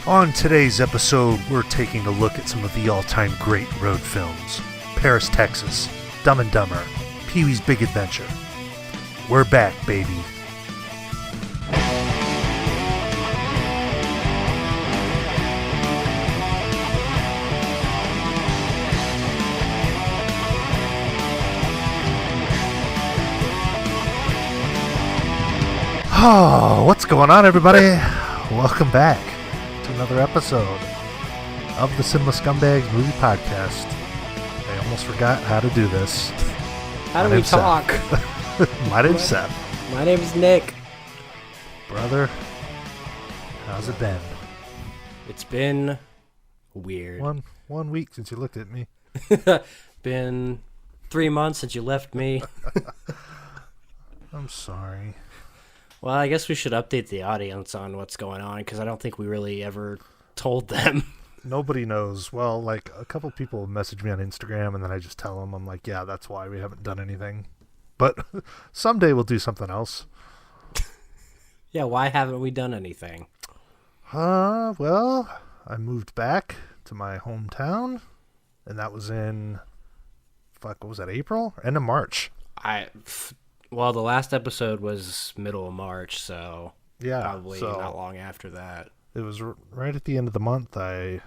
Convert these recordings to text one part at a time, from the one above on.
On today's episode, we're taking a look at some of the all-time great road films. Paris, Texas, Dumb and Dumber, Pee-wee's Big Adventure. We're back, baby. Oh, what's going on, everybody? Welcome back to another episode of the Cinema Scumbags Movie Podcast. I almost forgot how to do this. How do we talk? My name's Seth. My name's Nick. Brother, how's it been? It's been weird. One week since you looked at me. Been 3 months since you left me. I'm sorry. Well, I guess we should update the audience on what's going on, because I don't think we really ever told them. Nobody knows. Well, like, a couple people message me on Instagram, and then I just tell them, I'm like, yeah, that's why we haven't done anything. But someday we'll do something else. Yeah, why haven't we done anything? Well, I moved back to my hometown, and that was in, what was that, April? End of March. Well, the last episode was middle of March, so yeah, probably not long after that. It was right at the end of the month. I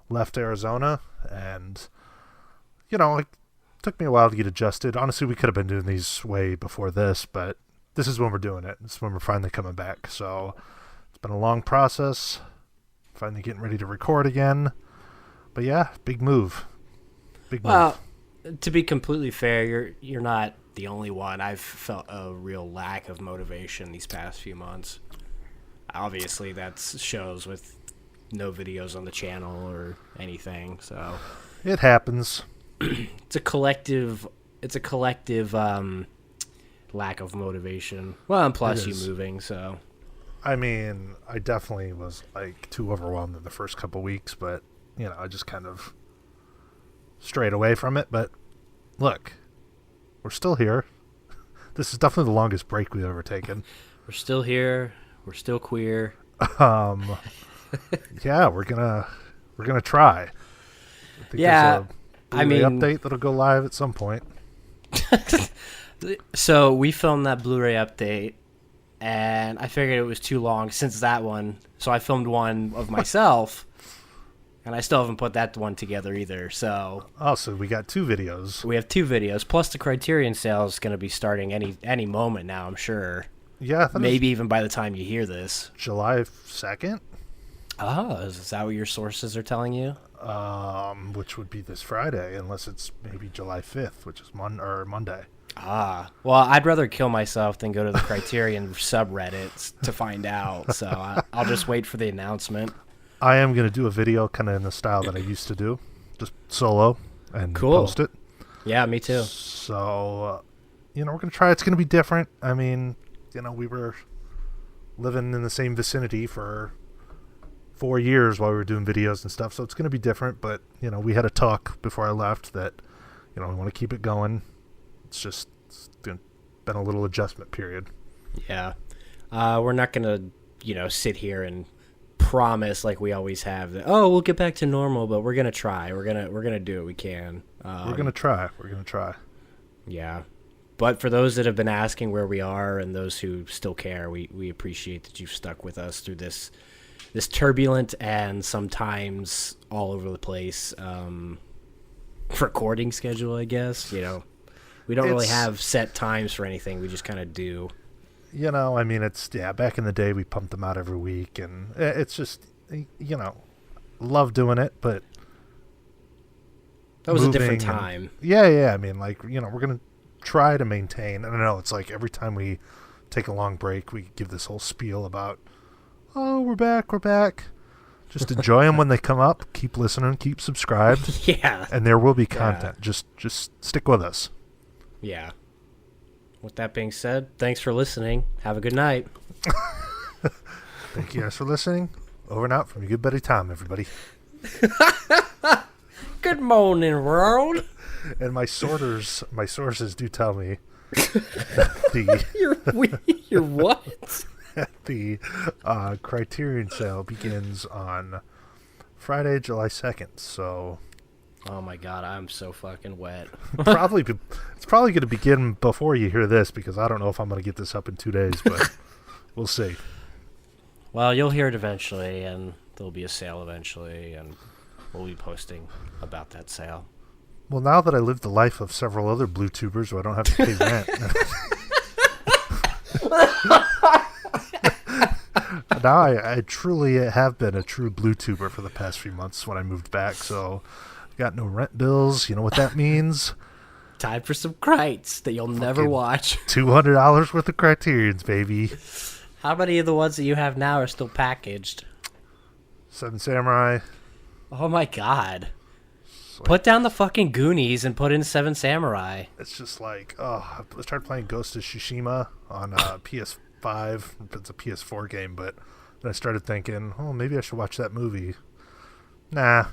left Arizona, and, it took me a while to get adjusted. Honestly, we could have been doing these way before this, but this is when we're doing it. This is when we're finally coming back. So it's been a long process, finally getting ready to record again. But yeah, big move. Well, to be completely fair, you're not the only one. I've felt a real lack of motivation these past few months. Obviously, that shows with no videos on the channel or anything. So it happens. It's a collective lack of motivation. Well, and plus you moving. So I mean, I definitely was too overwhelmed in the first couple weeks, but I just kind of strayed away from it. But look, we're still here. This is definitely the longest break we've ever taken. We're still here. We're still queer. Yeah, we're gonna try. There's a update that'll go live at some point. So we filmed that Blu-ray update, and I figured it was too long since that one. So I filmed one of myself. And I still haven't put that one together either, so... Oh, so we got two videos. We have two videos, plus the Criterion sale is going to be starting any moment now, I'm sure. Yeah. Maybe even by the time you hear this. July 2nd? Oh, is that what your sources are telling you? Which would be this Friday, unless it's maybe July 5th, which is Monday. Ah. Well, I'd rather kill myself than go to the Criterion subreddits to find out, so I'll just wait for the announcement. I am going to do a video kind of in the style that I used to do, just solo, and post it. Yeah, me too. So, we're going to try. It's going to be different. I mean, we were living in the same vicinity for 4 years while we were doing videos and stuff, so it's going to be different. But, we had a talk before I left that, we want to keep it going. It's been a little adjustment period. Yeah. We're not going to, sit here and promise like we always have that we'll get back to normal, but we're gonna try. We're gonna do what we can. We're gonna try. Yeah, but for those that have been asking where we are and those who still care, we appreciate that you've stuck with us through this turbulent and sometimes all over the place recording schedule, I guess. We don't really have set times for anything. We just kind of do. I mean, back in the day, we pumped them out every week, and it's just, love doing it, but... That was a different time. Yeah, I mean, we're going to try to maintain, and I know it's every time we take a long break, we give this whole spiel about, we're back. Just enjoy them when they come up, keep listening, keep subscribed. Yeah. And there will be content. Yeah. Just stick with us. Yeah. With that being said, thanks for listening. Have a good night. Thank you guys for listening. Over and out from your good buddy Tom, everybody. Good morning, world. And my sources do tell me You're what? The Criterion sale begins on Friday, July 2nd, so Oh my god, I'm so fucking wet. it's probably going to begin before you hear this, because I don't know if I'm going to get this up in 2 days, but we'll see. Well, you'll hear it eventually, and there'll be a sale eventually, and we'll be posting about that sale. Well, now that I live the life of several other blue tubers, so I don't have to pay rent. Now I truly have been a true blue tuber for the past few months when I moved back, so I got no rent bills. You know what that means? Time for some Crites that you'll never watch. $200 worth of Criterions, baby. How many of the ones that you have now are still packaged? 7 Samurai. Oh my god. Put down the fucking Goonies and put in 7 Samurai. It's just like, I started playing Ghost of Tsushima on PS5. It's a PS4 game, but then I started thinking, maybe I should watch that movie. Nah.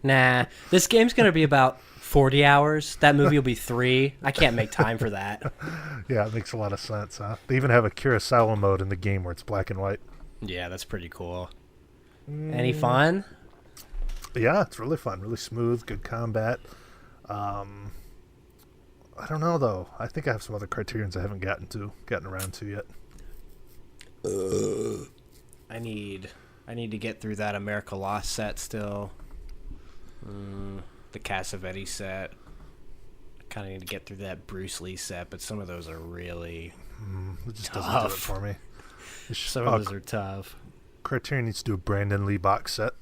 Nah. This game's going to be about 40 hours. That movie will be 3. I can't make time for that. Yeah, it makes a lot of sense, huh? They even have a Kurosawa mode in the game where it's black and white. Yeah, that's pretty cool. Any fun? Yeah, it's really fun. Really smooth, good combat. I don't know, though. I think I have some other Criterions I haven't gotten around to yet. I need to get through that America Lost set still. The Cassavetes set. I kind of need to get through that Bruce Lee set, but some of those are really it just tough. doesn't do it for me. Some of those are tough. Criterion needs to do a Brandon Lee box set.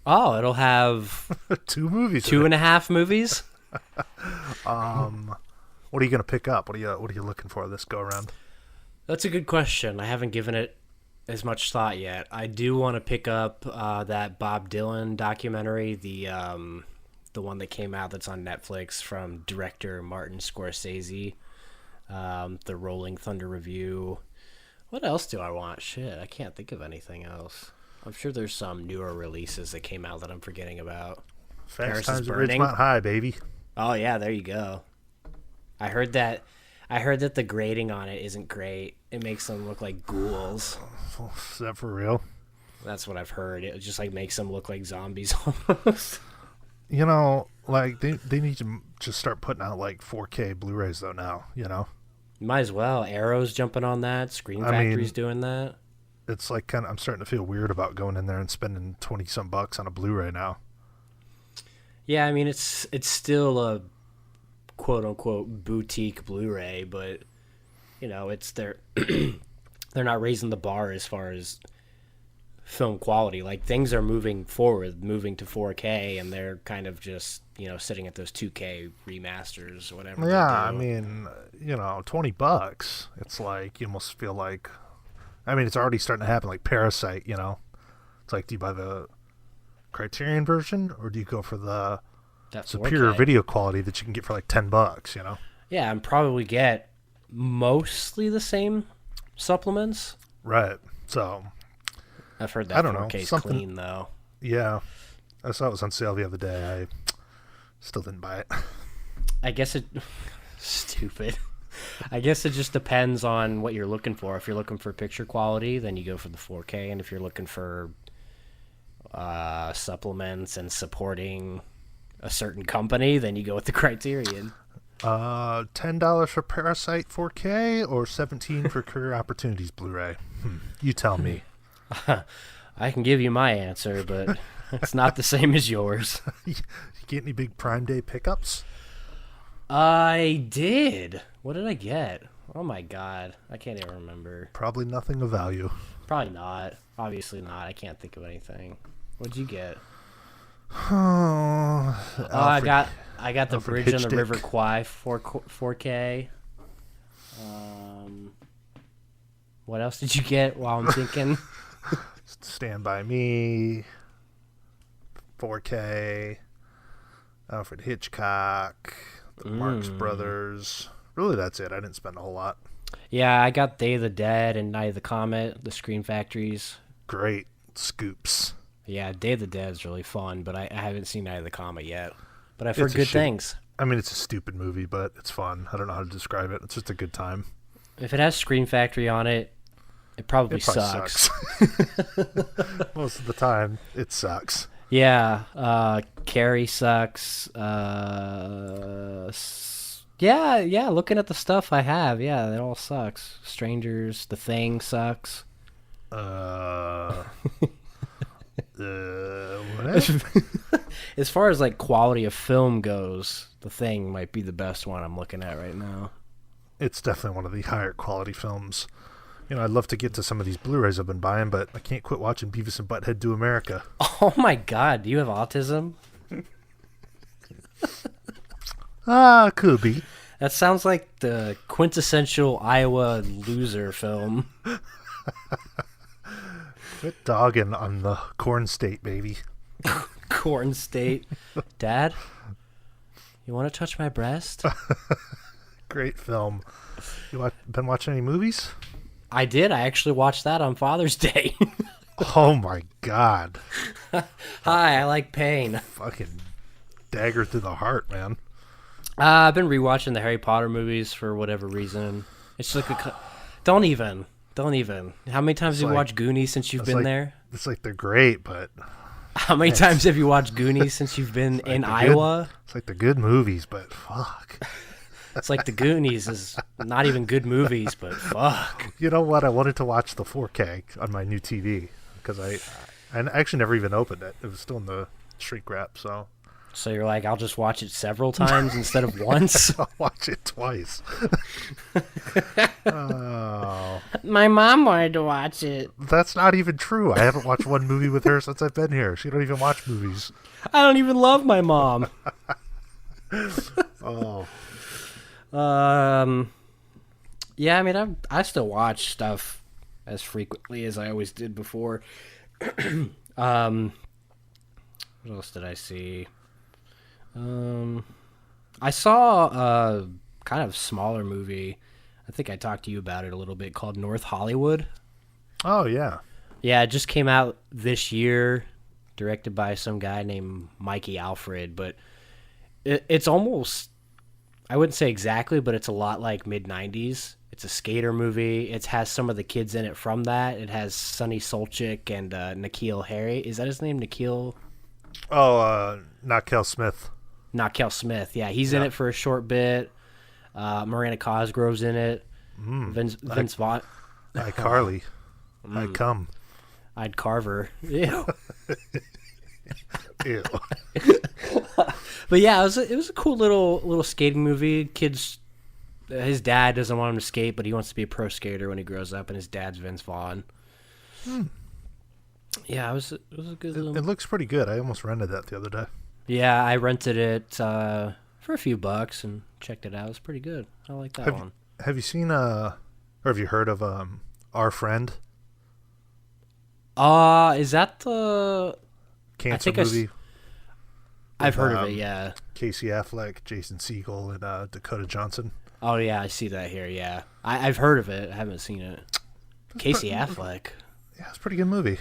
Oh, it'll have 2 movies. 2.5 movies. What are you gonna pick up? What are you looking for this go around? That's a good question. I haven't given it as much thought yet. I do want to pick up that Bob Dylan documentary, the one that came out that's on Netflix from director Martin Scorsese, the Rolling Thunder Review. What else do I want? Shit, I can't think of anything else. I'm sure there's some newer releases that came out that I'm forgetting about. Fast Times at Ridgemont High, baby. Oh yeah, there you go. I heard that the grading on it isn't great. It makes them look like ghouls. Is that for real? That's what I've heard. It just like makes them look like zombies almost. You know, like they need to just start putting out like 4K Blu-rays though now, you know. Might as well. Arrow's jumping on that. Screen Factory's doing that. It's like I'm starting to feel weird about going in there and spending 20 some bucks on a Blu-ray now. Yeah, I mean it's still a quote unquote boutique Blu-ray, but you know, it's they're not raising the bar as far as film quality. Like things are moving forward, moving to 4K, and they're kind of just, you know, sitting at those 2K remasters or whatever. Yeah, I mean, you know, 20 bucks. It's like you almost feel like, I mean, it's already starting to happen. Like Parasite, you know, it's like, do you buy the Criterion version or do you go for the superior video quality that you can get for like 10 bucks? You know? Yeah, and probably get mostly the same supplements. Right. So I've heard that 4K's clean though. Yeah, I saw it was on sale the other day. I still didn't buy it. I guess it stupid. I guess it just depends on what you're looking for. If you're looking for picture quality, then you go for the 4K, and if you're looking for supplements and supporting a certain company, then you go with the Criterion. $10 for Parasite 4K or $17 for Career Opportunities Blu-ray? You tell me. I can give you my answer, but it's not the same as yours. You get any big Prime Day pickups? I did. What did I get? Oh my god. I can't even remember. Probably nothing of value. Probably not. Obviously not. I can't think of anything. What'd you get? I got the Alfred Bridge on the Hitchcock. River Kwai 4K. What else did you get while I'm thinking? Stand By Me, 4K, Alfred Hitchcock, the Marx Brothers. Really, that's it. I didn't spend a whole lot. Yeah, I got Day of the Dead and Night of the Comet, the Screen Factories. Great scoops. Yeah, Day of the Dead is really fun, but I haven't seen Night of the Comet yet. But I've heard good things. I mean, it's a stupid movie, but it's fun. I don't know how to describe it. It's just a good time. If it has Screen Factory on it, It probably probably sucks. Most of the time, it sucks. Yeah, Carrie sucks. Yeah. Looking at the stuff I have, yeah, it all sucks. Strangers, The Thing sucks. What? As far as like quality of film goes, The Thing might be the best one I'm looking at right now. It's definitely one of the higher quality films. I'd love to get to some of these Blu-rays I've been buying, but I can't quit watching Beavis and Butthead Do America. Oh my god, do you have autism? Could be. That sounds like the quintessential Iowa loser film. Quit dogging on the corn state, baby. Corn State. Dad, you want to touch my breast? Great film. You been watching any movies? I did. I actually watched that on Father's Day. Oh my god. Hi, I like pain. Fucking dagger through the heart, man. I've been rewatching the Harry Potter movies for whatever reason. It's like Don't even. How many times have you watched Goonies since you've been there? It's like they're great, but... How many times have you watched Goonies since you've been in Iowa? It's like they're good movies, but fuck. It's like the Goonies is not even good movies, but fuck. You know what? I wanted to watch the 4K on my new TV because I actually never even opened it. It was still in the shrink wrap, so... So you're like, I'll just watch it several times instead of once? I'll watch it twice. Oh. My mom wanted to watch it. That's not even true. I haven't watched one movie with her since I've been here. She don't even watch movies. I don't even love my mom. Oh. Yeah, I mean, I still watch stuff as frequently as I always did before. What else did I see? I saw a kind of smaller movie. I think I talked to you about it a little bit, called North Hollywood. Oh, yeah. Yeah, it just came out this year, directed by some guy named Mikey Alfred, but it's almost, I wouldn't say exactly, but it's a lot like mid-90s. It's a skater movie. It has some of the kids in it from that. It has Sonny Solchik and Nikhil Harry. Is that his name, Nikhil? Oh, Nakel Smith. Nakel Smith, yeah. He's in it for a short bit. Miranda Cosgrove's in it. Vince Vaughn. iCarly. I come. I'd Carver. Ew. Ew. But yeah, it was a cool little skating movie. Kids, his dad doesn't want him to skate, but he wants to be a pro skater when he grows up, and his dad's Vince Vaughn. Yeah, it was a good little... It looks pretty good. I almost rented that the other day. Yeah, I rented it for a few bucks and checked it out. It was pretty good. I like that one. Have you seen or have you heard of Our Friend? Is that the Cancer movie? I've heard of it, yeah. Casey Affleck, Jason Segel, and Dakota Johnson. Oh, yeah, I see that here, yeah. I've heard of it. I haven't seen it. Casey Affleck. Yeah, it's a pretty good movie.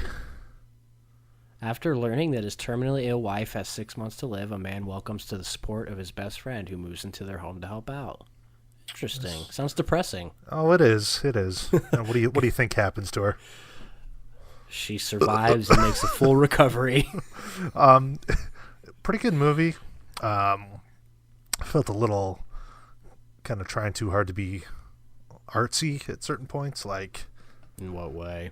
After learning that his terminally ill wife has 6 months to live, a man welcomes to the support of his best friend who moves into their home to help out. Interesting. Sounds depressing. Oh, it is. It is. What do you think happens to her? She survives and makes a full recovery. Pretty good movie. I felt a little kind of trying too hard to be artsy at certain points, like... In what way?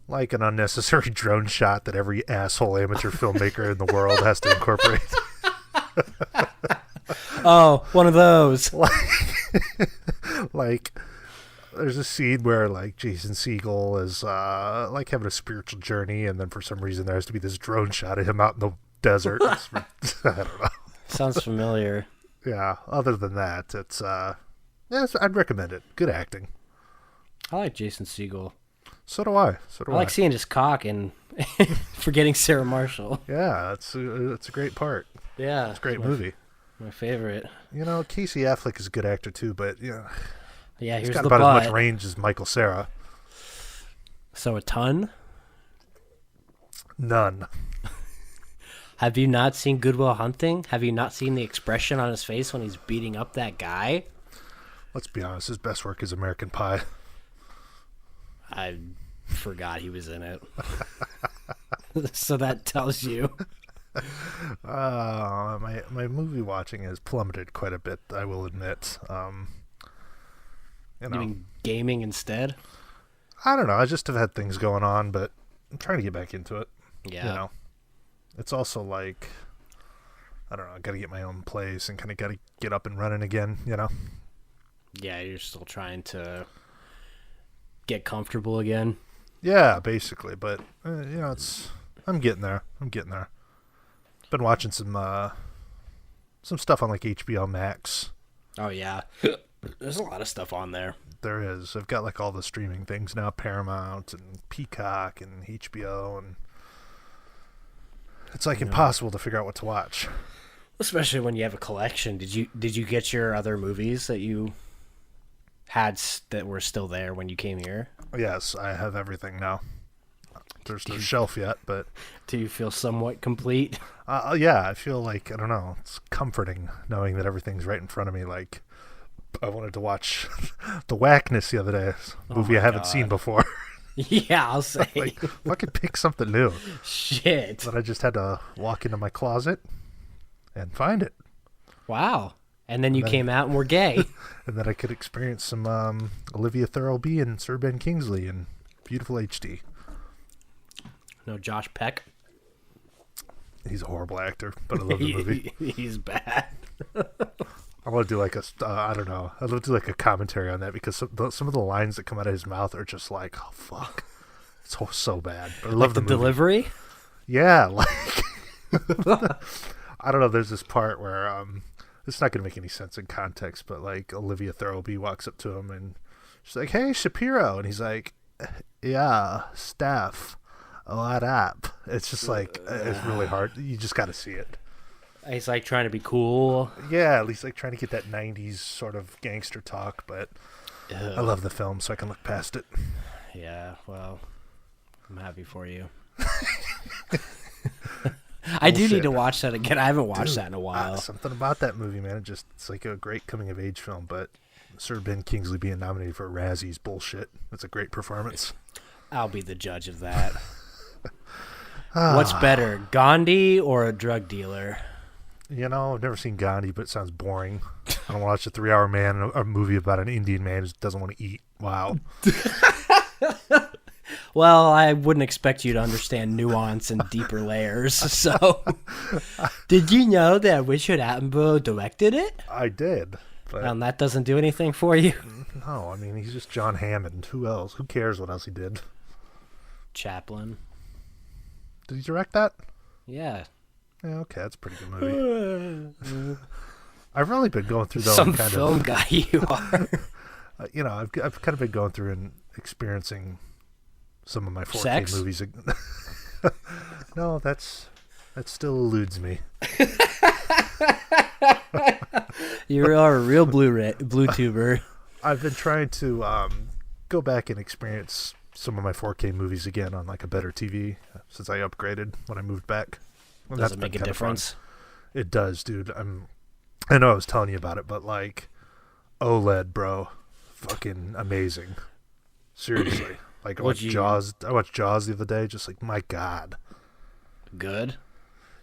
Like an unnecessary drone shot that every asshole amateur filmmaker in the world has to incorporate. Oh, one of those. Like, there's a scene where, like, Jason Segel is, like, having a spiritual journey, and then for some reason there has to be this drone shot of him out in the desert. I don't know. Sounds familiar. Yeah, other than that, it's, yes, I'd recommend it. Good acting. I like Jason Segel. So do I. I like seeing his cock and forgetting Sarah Marshall. Yeah, it's a great part. Yeah. It's a great movie. My favorite. You know, Casey Affleck is a good actor too, but yeah, he's got the about butt. as much range as Michael Cera. So a ton? None. Have you not seen Good Will Hunting? Have you not seen the expression on his face when he's beating up that guy? Let's be honest, his best work is American Pie. I forgot he was in it. So that tells you. My movie watching has plummeted quite a bit, I will admit. You mean gaming instead? I don't know. I just have had things going on, but I'm trying to get back into it. Yeah. It's also like, I don't know, I got to get my own place and kind of got to get up and running again, Yeah, you're still trying to get comfortable again. Yeah, basically. But, I'm getting there. Been watching some stuff on like HBO Max. Oh, yeah. There's a lot of stuff on there. There is. I've got like all the streaming things now, Paramount and Peacock and HBO, and it's like impossible to figure out what to watch. Especially when you have a collection. Did you get your other movies that you had that were still there when you came here? Yes, I have everything now. There's no shelf yet, but... Do you feel somewhat complete? Yeah, I feel like, I don't know, it's comforting knowing that everything's right in front of me. Like, I wanted to watch The Whackness the other day, a movie I haven't seen before. Yeah, I'll say. Like, I could pick something new. Shit. But I just had to walk into my closet and find it. Wow. And then you came out and were gay. And then I could experience some Olivia Thirlby and Sir Ben Kingsley in beautiful HD. No Josh Peck. He's a horrible actor, but I love the movie. He's bad. I want to do like I don't know. I'd love to do like a commentary on that because some of the lines that come out of his mouth are just like, oh fuck, it's so bad. But I love the movie. Delivery. Yeah, like I don't know. There's this part where it's not gonna make any sense in context, but like Olivia Thirlby walks up to him and she's like, "Hey, Shapiro," and he's like, "Yeah, Steph, what up?" It's just like it's really hard. You just got to see it. He's like trying to be cool. Yeah, at least like trying to get that 90s sort of gangster talk, but I love the film, so I can look past it. Yeah, well, I'm happy for you. I do need to watch that again. I haven't watched that in a while. Something about that movie, man. It's like a great coming-of-age film, but Sir Ben Kingsley being nominated for a Razzie is bullshit. It's a great performance. I'll be the judge of that. What's better, Gandhi or a drug dealer? I've never seen Gandhi, but it sounds boring. I don't watch a 3-hour man, a movie about an Indian man who doesn't want to eat. Wow. Well, I wouldn't expect you to understand nuance and deeper layers. So, did you know that Richard Attenborough directed it? I did. But and that doesn't do anything for you? No, I mean, he's just John Hammond. Who else? Who cares what else he did? Chaplin. Did he direct that? Yeah. Yeah, okay, that's a pretty good movie. I've really been going through those some kind film of guy you are. I've kind of been going through and experiencing some of my 4K Sex? movies. No, that still eludes me. You are a real blue tuber. I've been trying to go back and experience some of my 4K movies again on like a better TV since I upgraded when I moved back. Well, does it make a difference? It does, dude. I know I was telling you about it, but like OLED, bro, fucking amazing. Seriously, like I watched Jaws the other day. Just like, my God, good.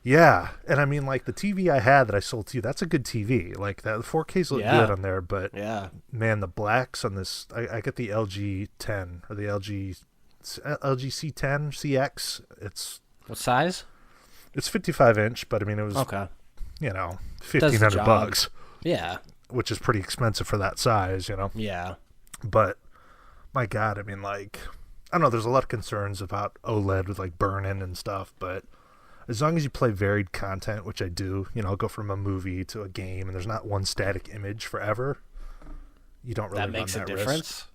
Yeah, and I mean, like the TV I had that I sold to you, that's a good TV. Like that, the 4Ks look good on there, but man, the blacks on this, I got the LG 10 or the LG C10 CX. It's what size? It's 55-inch, but I mean, it was okay. $1,500. Yeah, which is pretty expensive for that size, Yeah, but my God, I mean, like, I don't know. There's a lot of concerns about OLED with like burn-in and stuff, but as long as you play varied content, which I do, I'll go from a movie to a game, and there's not one static image forever. You don't really that makes run that a difference. Risk.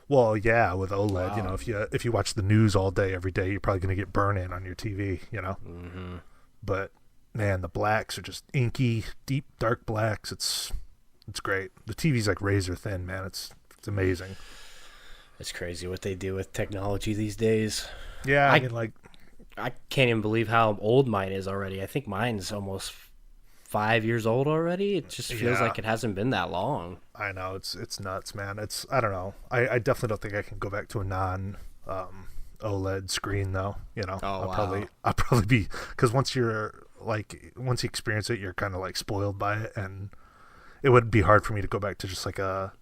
Well, yeah, with OLED, wow. If you watch the news all day, every day, you're probably going to get burn-in on your TV, Mm-hmm. But man, the blacks are just inky, deep, dark blacks. It's great. The TV's like razor thin, man. It's amazing. It's crazy what they do with technology these days. Yeah, I can't even believe how old mine is already. I think mine's almost 5 years old already. It just feels Yeah. like it hasn't been that long. I know, it's nuts, man. I don't know. I definitely don't think I can go back to a non OLED screen though. Oh, I'll probably be, because once you experience it, you're kind of like spoiled by it, and it would be hard for me to go back to just like a,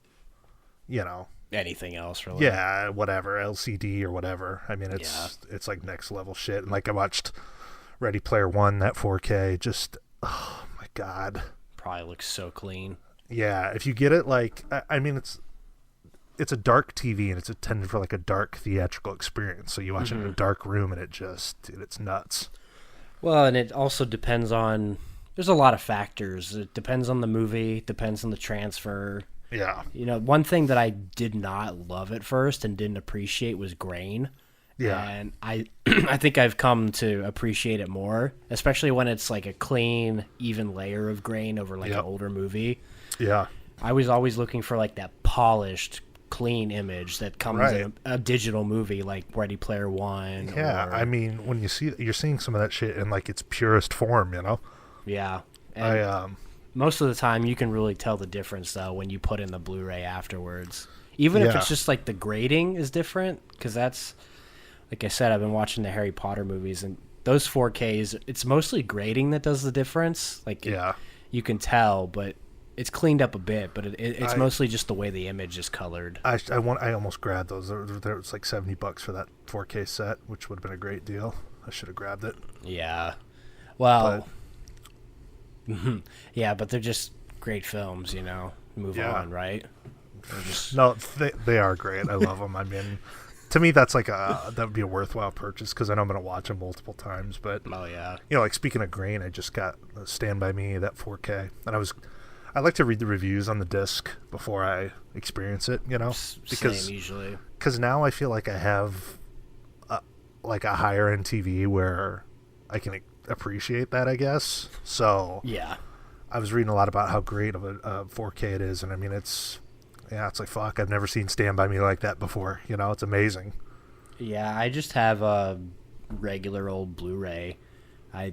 anything else really. yeah, whatever, LCD or whatever. I mean, it's like next level shit. And like I watched Ready Player One, that 4K, just, oh my God. Probably looks so clean. Yeah, if you get it, like, I mean, it's a dark TV, and it's intended for like a dark theatrical experience. So you watch it in a dark room, and it's nuts. Well, and it also depends on, there's a lot of factors. It depends on the movie, depends on the transfer. Yeah. One thing that I did not love at first and didn't appreciate was grain. Yeah. And I I think I've come to appreciate it more, especially when it's like a clean, even layer of grain over like an older movie. Yeah. I was always looking for like that polished, clean image that comes in a digital movie like Ready Player One. Yeah, I mean, when you're seeing some of that shit in like its purest form, Yeah. And most of the time you can really tell the difference though when you put in the Blu-ray afterwards. Even if it's just like the grading is different, because that's, like I said, I've been watching the Harry Potter movies, and those 4Ks, it's mostly grading that does the difference. Like, you can tell, but it's cleaned up a bit, but it's mostly just the way the image is colored. I almost grabbed those. There was like $70 for that 4K set, which would have been a great deal. I should have grabbed it. Yeah. Well, yeah, but they're just great films, Move on, right? No, they are great. I love them. I mean, to me, that would be a worthwhile purchase, because I know I'm going to watch them multiple times. But like speaking of grain, I just got Stand By Me, that 4K, and I like to read the reviews on the disc before I experience it. Because now I feel like I have like a higher end TV where I can appreciate that, I guess. So I was reading a lot about how great of a 4K it is, and I mean it's like, fuck, I've never seen Stand By Me like that before. It's amazing. Yeah, I just have a regular old Blu-ray. I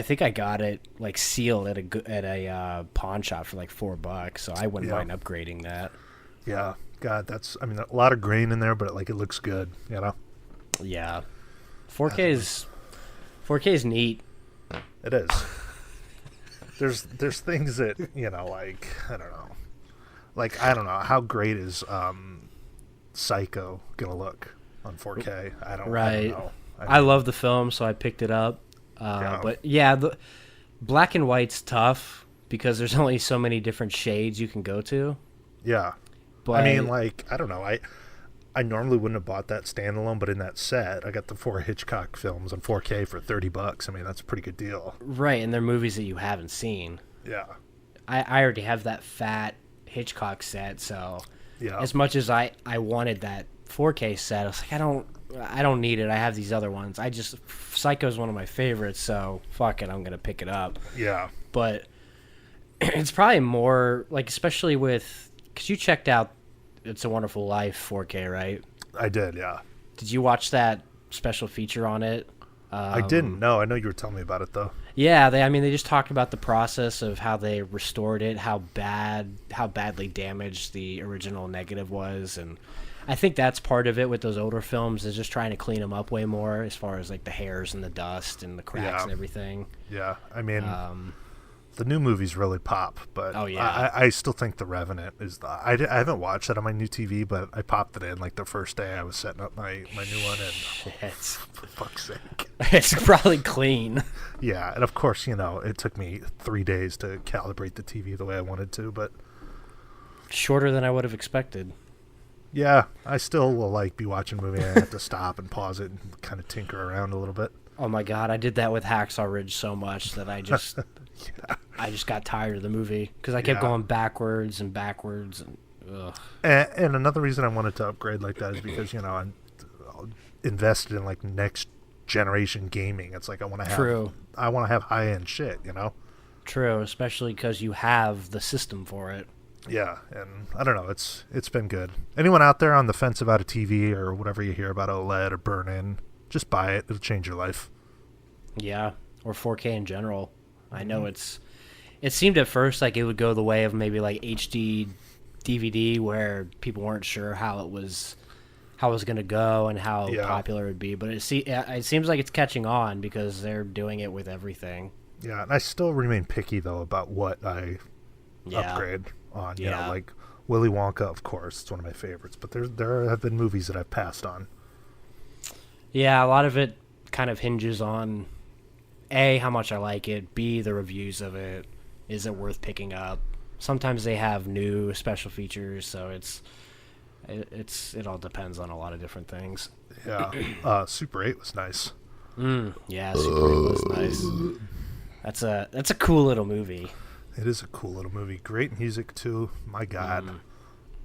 think I got it like sealed at a pawn shop for like $4, so I wouldn't mind upgrading that. Yeah, God, that's, I mean, a lot of grain in there, but it looks good. Yeah, 4K is neat. It is. There's things that like, I don't know how great is Psycho gonna look on 4K. I don't know. I love the film, so I picked it up. But yeah, the black and white's tough because there's only so many different shades you can go to. Yeah, but I mean, like, I don't know. I normally wouldn't have bought that standalone, but in that set, I got the 4 Hitchcock films on 4K for $30. I mean, that's a pretty good deal. Right, and they're movies that you haven't seen. Yeah, I already have that fat Hitchcock set, so as much as I wanted that 4K set, I was like, I don't need it. I have these other ones. Psycho's one of my favorites, so fuck it, I'm gonna pick it up. Yeah, but it's probably more like, especially because you checked out It's a Wonderful Life 4K, right? I did. Yeah. Did you watch that special feature on it? I didn't. No, I know you were telling me about it though. Yeah, they just talked about the process of how they restored it, how badly damaged the original negative was, and I think that's part of it with those older films, is just trying to clean them up way more as far as like the hairs and the dust and the cracks and everything. Yeah, I mean, the new movies really pop, but I still think The Revenant is I haven't watched that on my new TV, but I popped it in like the first day I was setting up my new one, and for fuck's sake. It's probably clean. Yeah, and of course, it took me 3 days to calibrate the TV the way I wanted to, but shorter than I would have expected. Yeah, I still will be watching a movie and I have to stop and pause it and kind of tinker around a little bit. Oh my God, I did that with Hacksaw Ridge so much that I just I just got tired of the movie because I kept going backwards and backwards. And another reason I wanted to upgrade like that is because I'm invested in like next generation gaming. It's like I want to have high end shit. True, especially because you have the system for it. Yeah, and I don't know, it's been good. Anyone out there on the fence about a TV or whatever you hear about OLED or burn-in, just buy it. It'll change your life. Yeah, or 4K in general. I know it's It seemed at first like it would go the way of maybe like HD DVD, where people weren't sure how it was going to go and how popular it would be. But it seems like it's catching on because they're doing it with everything. Yeah, and I still remain picky though about what I upgrade on. You know, like Willy Wonka, of course, it's one of my favorites. But there have been movies that I've passed on. Yeah, a lot of it kind of hinges on A, how much I like it, B, the reviews of it. Is it worth picking up? Sometimes they have new special features, so it all depends on a lot of different things. Yeah, Super 8 was nice. Yeah, Super 8 was nice. That's a cool little movie. It is a cool little movie. Great music too. My God.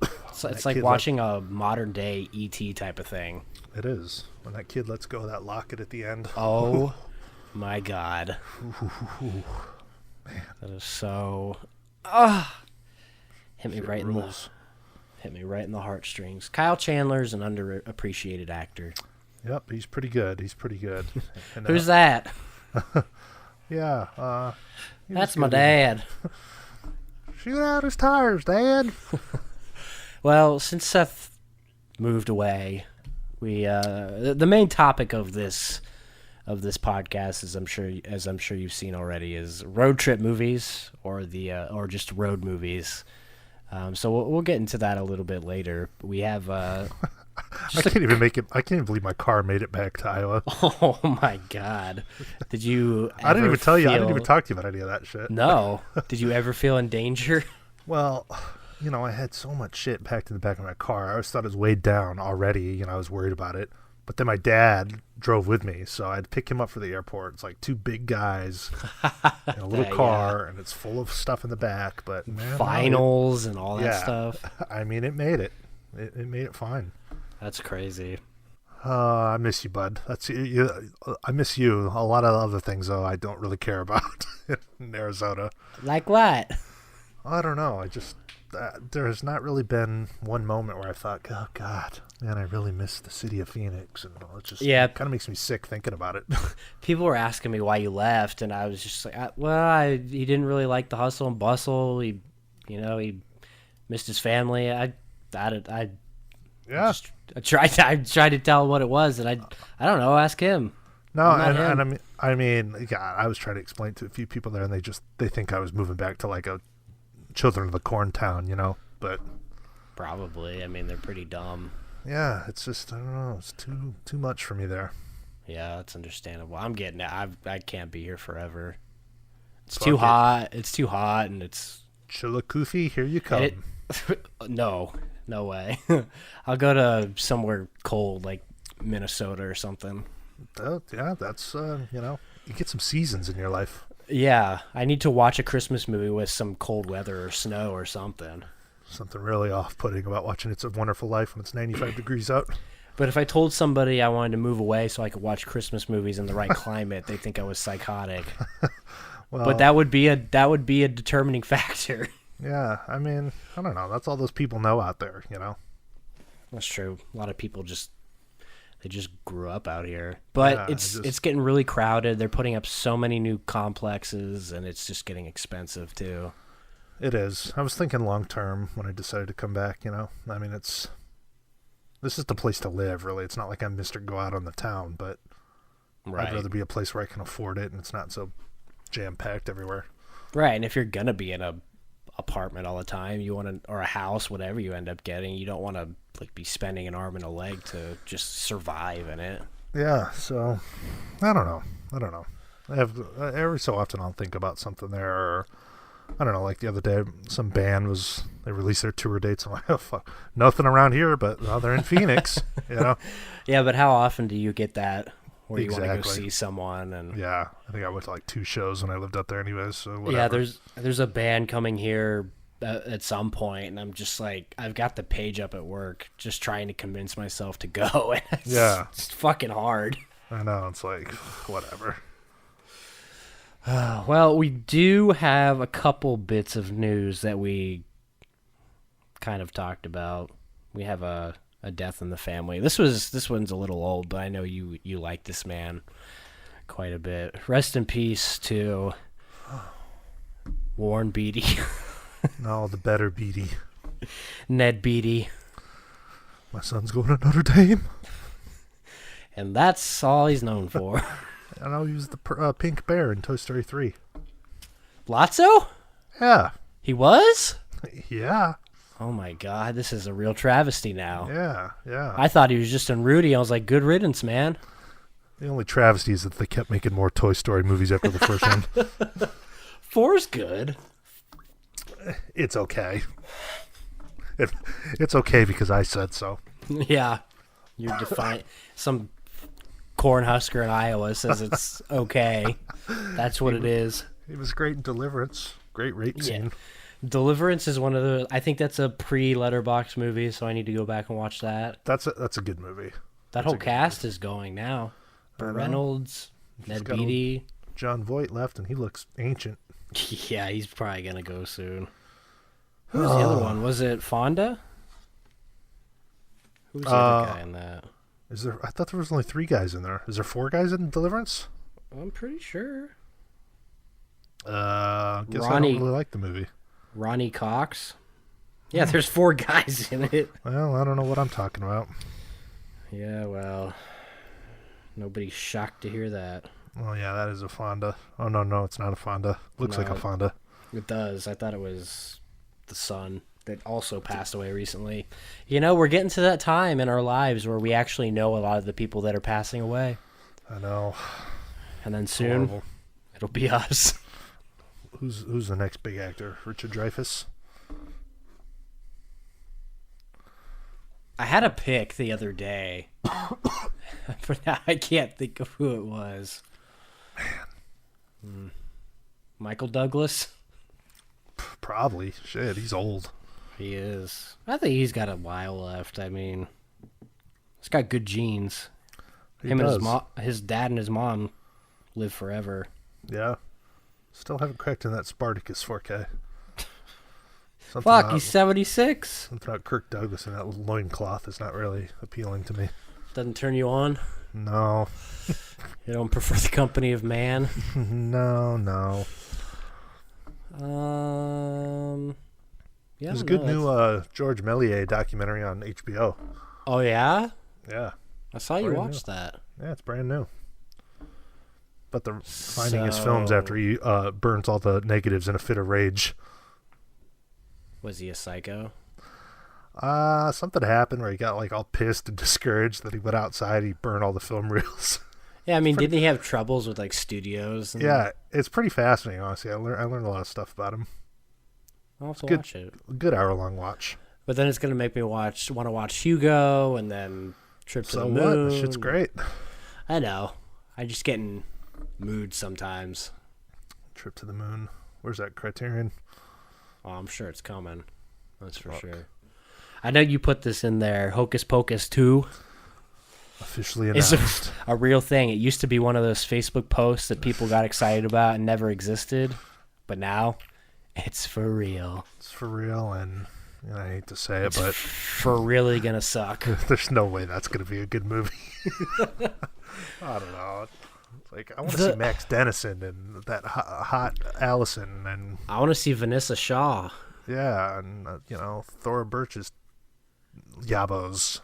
It's like watching a modern day E.T. type of thing. It is. When that kid lets go of that locket at the end. Oh my God. Man. That is so hit me right in the heartstrings. Kyle Chandler's an underappreciated actor. Yep, he's pretty good. And, who's that? Yeah, that's my dad. Shoot out his tires, Dad. Well, since Seth moved away, we the main topic of this podcast, as I'm sure you've seen already, is road trip movies or just road movies. So we'll get into that a little bit later. We have I can't even believe my car made it back to Iowa. Oh my God! Did you? I didn't even tell you. I didn't even talk to you about any of that shit. No. Did you ever feel in danger? Well, I had so much shit packed in the back of my car. I always thought it was weighed down already. I was worried about it. But then my dad drove with me, so I had to pick him up for the airport. It's like two big guys in a little car, and it's full of stuff in the back. But man, finals and all that stuff. I mean, it made it. It made it fine. That's crazy. I miss you, bud. I miss you. A lot of other things, though, I don't really care about in Arizona. Like what? I don't know. There has not really been one moment where I thought, oh, God, man, I really miss the city of Phoenix. And it just kind of makes me sick thinking about it. People were asking me why you left, and I was just like, he didn't really like the hustle and bustle. He missed his family. I tried to tell him what it was, and I don't know. Ask him. No, and I mean, I was trying to explain to a few people there, and they think I was moving back to like a Children of the Corn town, but probably. I mean, they're pretty dumb. Yeah, it's just I don't know. It's too much for me there. Yeah, that's understandable. I'm getting it. I can't be here forever. It's too hot. It's too hot, and it's Chillicothe. Here you come. No way. I'll go to somewhere cold like Minnesota or something. Yeah, that's you get some seasons in your life. Yeah, I need to watch a Christmas movie with some cold weather or snow or something. Something really off-putting about watching It's a Wonderful Life when it's 95 degrees out. But if I told somebody I wanted to move away so I could watch Christmas movies in the right climate, they think I was psychotic. Well, but that would be a determining factor. Yeah, I mean, I don't know. That's all those people know out there, That's true. A lot of people just grew up out here. But it's getting really crowded. They're putting up so many new complexes, and it's just getting expensive too. It is. I was thinking long term when I decided to come back, I mean, this is the place to live, really. It's not like I'm Mr. Go Out on the Town, but I'd rather be a place where I can afford it and it's not so jam-packed everywhere. Right, and if you're going to be in a apartment all the time, or a house, whatever you end up getting, you don't want to be spending an arm and a leg to just survive in it. Yeah, so I don't know. I have every so often I'll think about something there, or I don't know, like the other day some band they released their tour dates. I'm like, oh fuck, nothing around here, but they're in Phoenix, Yeah, but how often do you get that where you want to go see someone? And yeah, I think I went to like 2 shows when I lived up there anyways, so whatever. Yeah, there's a band coming here at some point, and I'm just like, I've got the page up at work just trying to convince myself to go. It's fucking hard. I know, it's like whatever. Well, we do have a couple bits of news that we kind of talked about. We have a death in the family. This one's a little old, but I know you like this man quite a bit. Rest in peace to Warren Beatty. No, the better Beatty. Ned Beatty. My son's going to Notre Dame. And that's all he's known for. And I'll use the pink bear in Toy Story 3. Lotso? Yeah. He was? Yeah. Oh my god, this is a real travesty now. Yeah. I thought he was just in Rudy. I was like, good riddance, man. The only travesty is that they kept making more Toy Story movies after the first one. 4's good. It's okay. It's okay because I said so. Yeah. You're defiant. Some Cornhusker in Iowa says it's okay. That's what it is. It was great in Deliverance. Great rape scene. Deliverance is one of the... I think that's a pre-Letterboxd movie, so I need to go back and watch that. That's a good movie. That whole cast is going now. Reynolds, Ned Beatty. John Voight left, and he looks ancient. Yeah, he's probably going to go soon. Who was the other one? Was it Fonda? Who's the other guy in that? Is there? I thought there was only 3 guys in there. Is there 4 guys in Deliverance? I'm pretty sure. Guess I don't really like the movie. Ronnie Cox. Yeah, there's 4 guys in it. Well, I don't know what I'm talking about. Yeah, well, nobody's shocked to hear that. Well, yeah, that is a Fonda. Oh, no, it's not a Fonda. Looks like a Fonda. It does. I thought it was the son that also passed away recently. You know, we're getting to that time in our lives where we actually know a lot of the people that are passing away. I know. And then soon, it'll be us. Who's the next big actor? Richard Dreyfuss? I had a pick the other day, but now I can't think of who it was. Man. Michael Douglas? Probably. Shit, he's old. He is. I think he's got a while left. I mean, he's got good genes. And his dad and his mom live forever. Yeah. Still haven't cracked in that Spartacus 4K. He's 76. Something about Kirk Douglas and that loincloth is not really appealing to me. Doesn't turn you on? No. You don't prefer the company of man? No. Yeah. There's a good new George Mellier documentary on HBO. Oh, yeah? Yeah. I saw you watch that. Yeah, it's brand new. But the finding his films after he burns all the negatives in a fit of rage. Was he a psycho? Something happened where he got like all pissed and discouraged that he went outside. He burned all the film reels. Yeah, I mean, didn't he have troubles with like studios? Yeah, it's pretty fascinating. Honestly, I learned a lot of stuff about him. I'll have to watch it. Good hour-long watch. But then it's gonna make me want to watch Hugo and then Trip to the Moon. So what? That shit's great. I know. I just get in mood sometimes. Trip to the Moon. Where's that Criterion? Oh, I'm sure it's coming. That's for sure. I know you put this in there. Hocus Pocus 2. Officially announced. It's a real thing. It used to be one of those Facebook posts that people got excited about and never existed. But now, it's for real. It's for real, and I hate to say it, but... for really gonna suck. There's no way that's gonna be a good movie. I don't know. Like, I want to see Max Dennison and that hot Allison, and I want to see Vanessa Shaw. Yeah, and Thora Birch's yabos.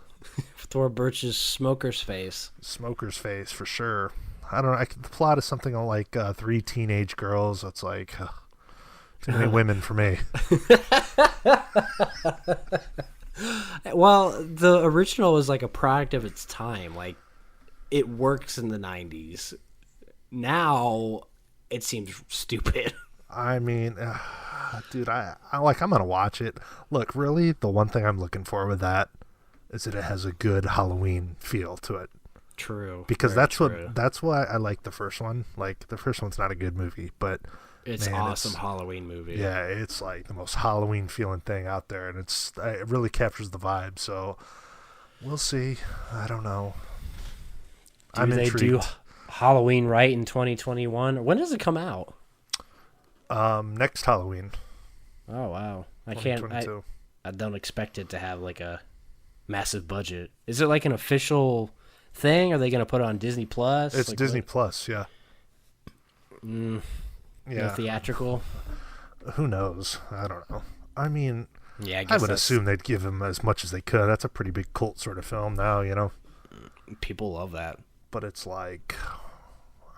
Thora Birch's smoker's face. Smoker's face for sure. I don't know. The plot is something like 3 teenage girls. It's like too many women for me. Well, the original was like a product of its time. Like, it works in the 90s. Now, it seems stupid. I mean, dude, I'm gonna watch it. Look, really, the one thing I'm looking for with that is that it has a good Halloween feel to it. True. Because that's why I like the first one. Like, the first one's not a good movie, but it's awesome Halloween movie. Yeah, it's like the most Halloween feeling thing out there, and it really captures the vibe. So we'll see. I don't know. I'm intrigued. Do they do Halloween right in 2021? When does it come out? Next Halloween. Oh wow! I don't expect it to have like a massive budget. Is it like an official thing? Are they going to put it on Disney Plus? It's like Disney Plus, yeah. Yeah. No theatrical. Who knows? I don't know. I mean, Yeah, I I guess would assume they'd give him as much as they could. That's a pretty big cult sort of film now, you know? people love that. But it's like,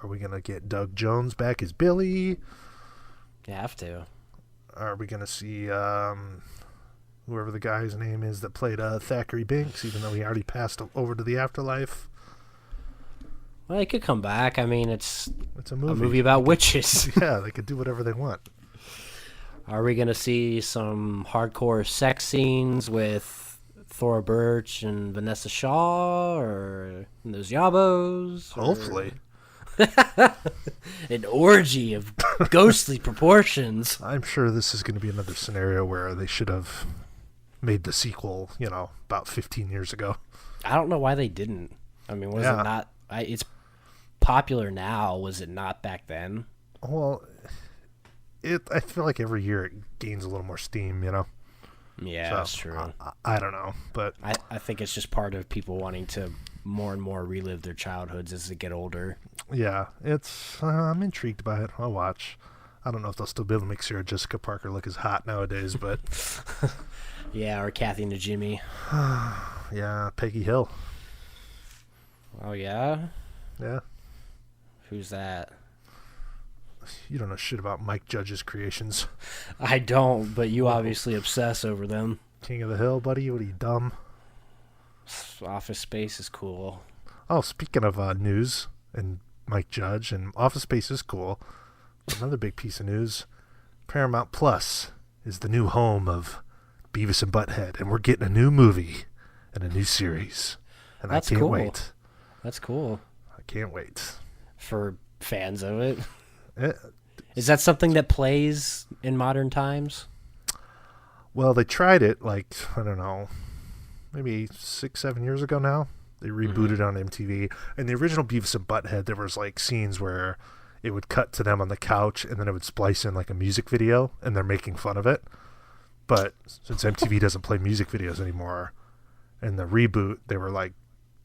are we going to get Doug Jones back as Billy? You have to. Are we going to see whoever the guy's name is that played Thackeray Binks, even though he already passed over to the afterlife? Well, he could come back. I mean, it's a movie, about witches. Yeah, they could do whatever they want. Are we going to see some hardcore sex scenes with Thora Birch and Vanessa Shaw or those Yabos? Hopefully. An orgy of ghostly proportions. I'm sure this is going to be another scenario where they should have made the sequel, about 15 years ago. I don't know why they didn't. I mean, was it not... it's popular now. Was it not back then? Well, I feel like every year it gains a little more steam, Yeah, so, that's true. I don't know, but... I think it's just part of people wanting to more and more relive their childhoods as they get older. Yeah, I'm intrigued by it. I'll watch. I don't know if they'll still be able to make Sarah Jessica Parker look as hot nowadays, but... Yeah, or Kathy Najimy. Yeah, Peggy Hill. Oh, yeah? Yeah. Who's that? You don't know shit about Mike Judge's creations. I don't, but you obviously obsess over them. King of the Hill, buddy? What are you, dumb? Office Space is cool. Oh, speaking of news and Mike Judge, and Office Space is cool. Another big piece of news. Paramount Plus is the new home of Beavis and Butthead, and we're getting a new movie and a new series. And That's I can't cool. wait. That's cool. I can't wait. For fans of it. It, Is that something that plays in modern times? Well, they tried it, I don't know, maybe 6-7 years ago now. They rebooted on MTV. In the original Beavis and Butthead, there was scenes where it would cut to them on the couch and then it would splice in a music video and they're making fun of it. But since MTV doesn't play music videos anymore, in the reboot, they were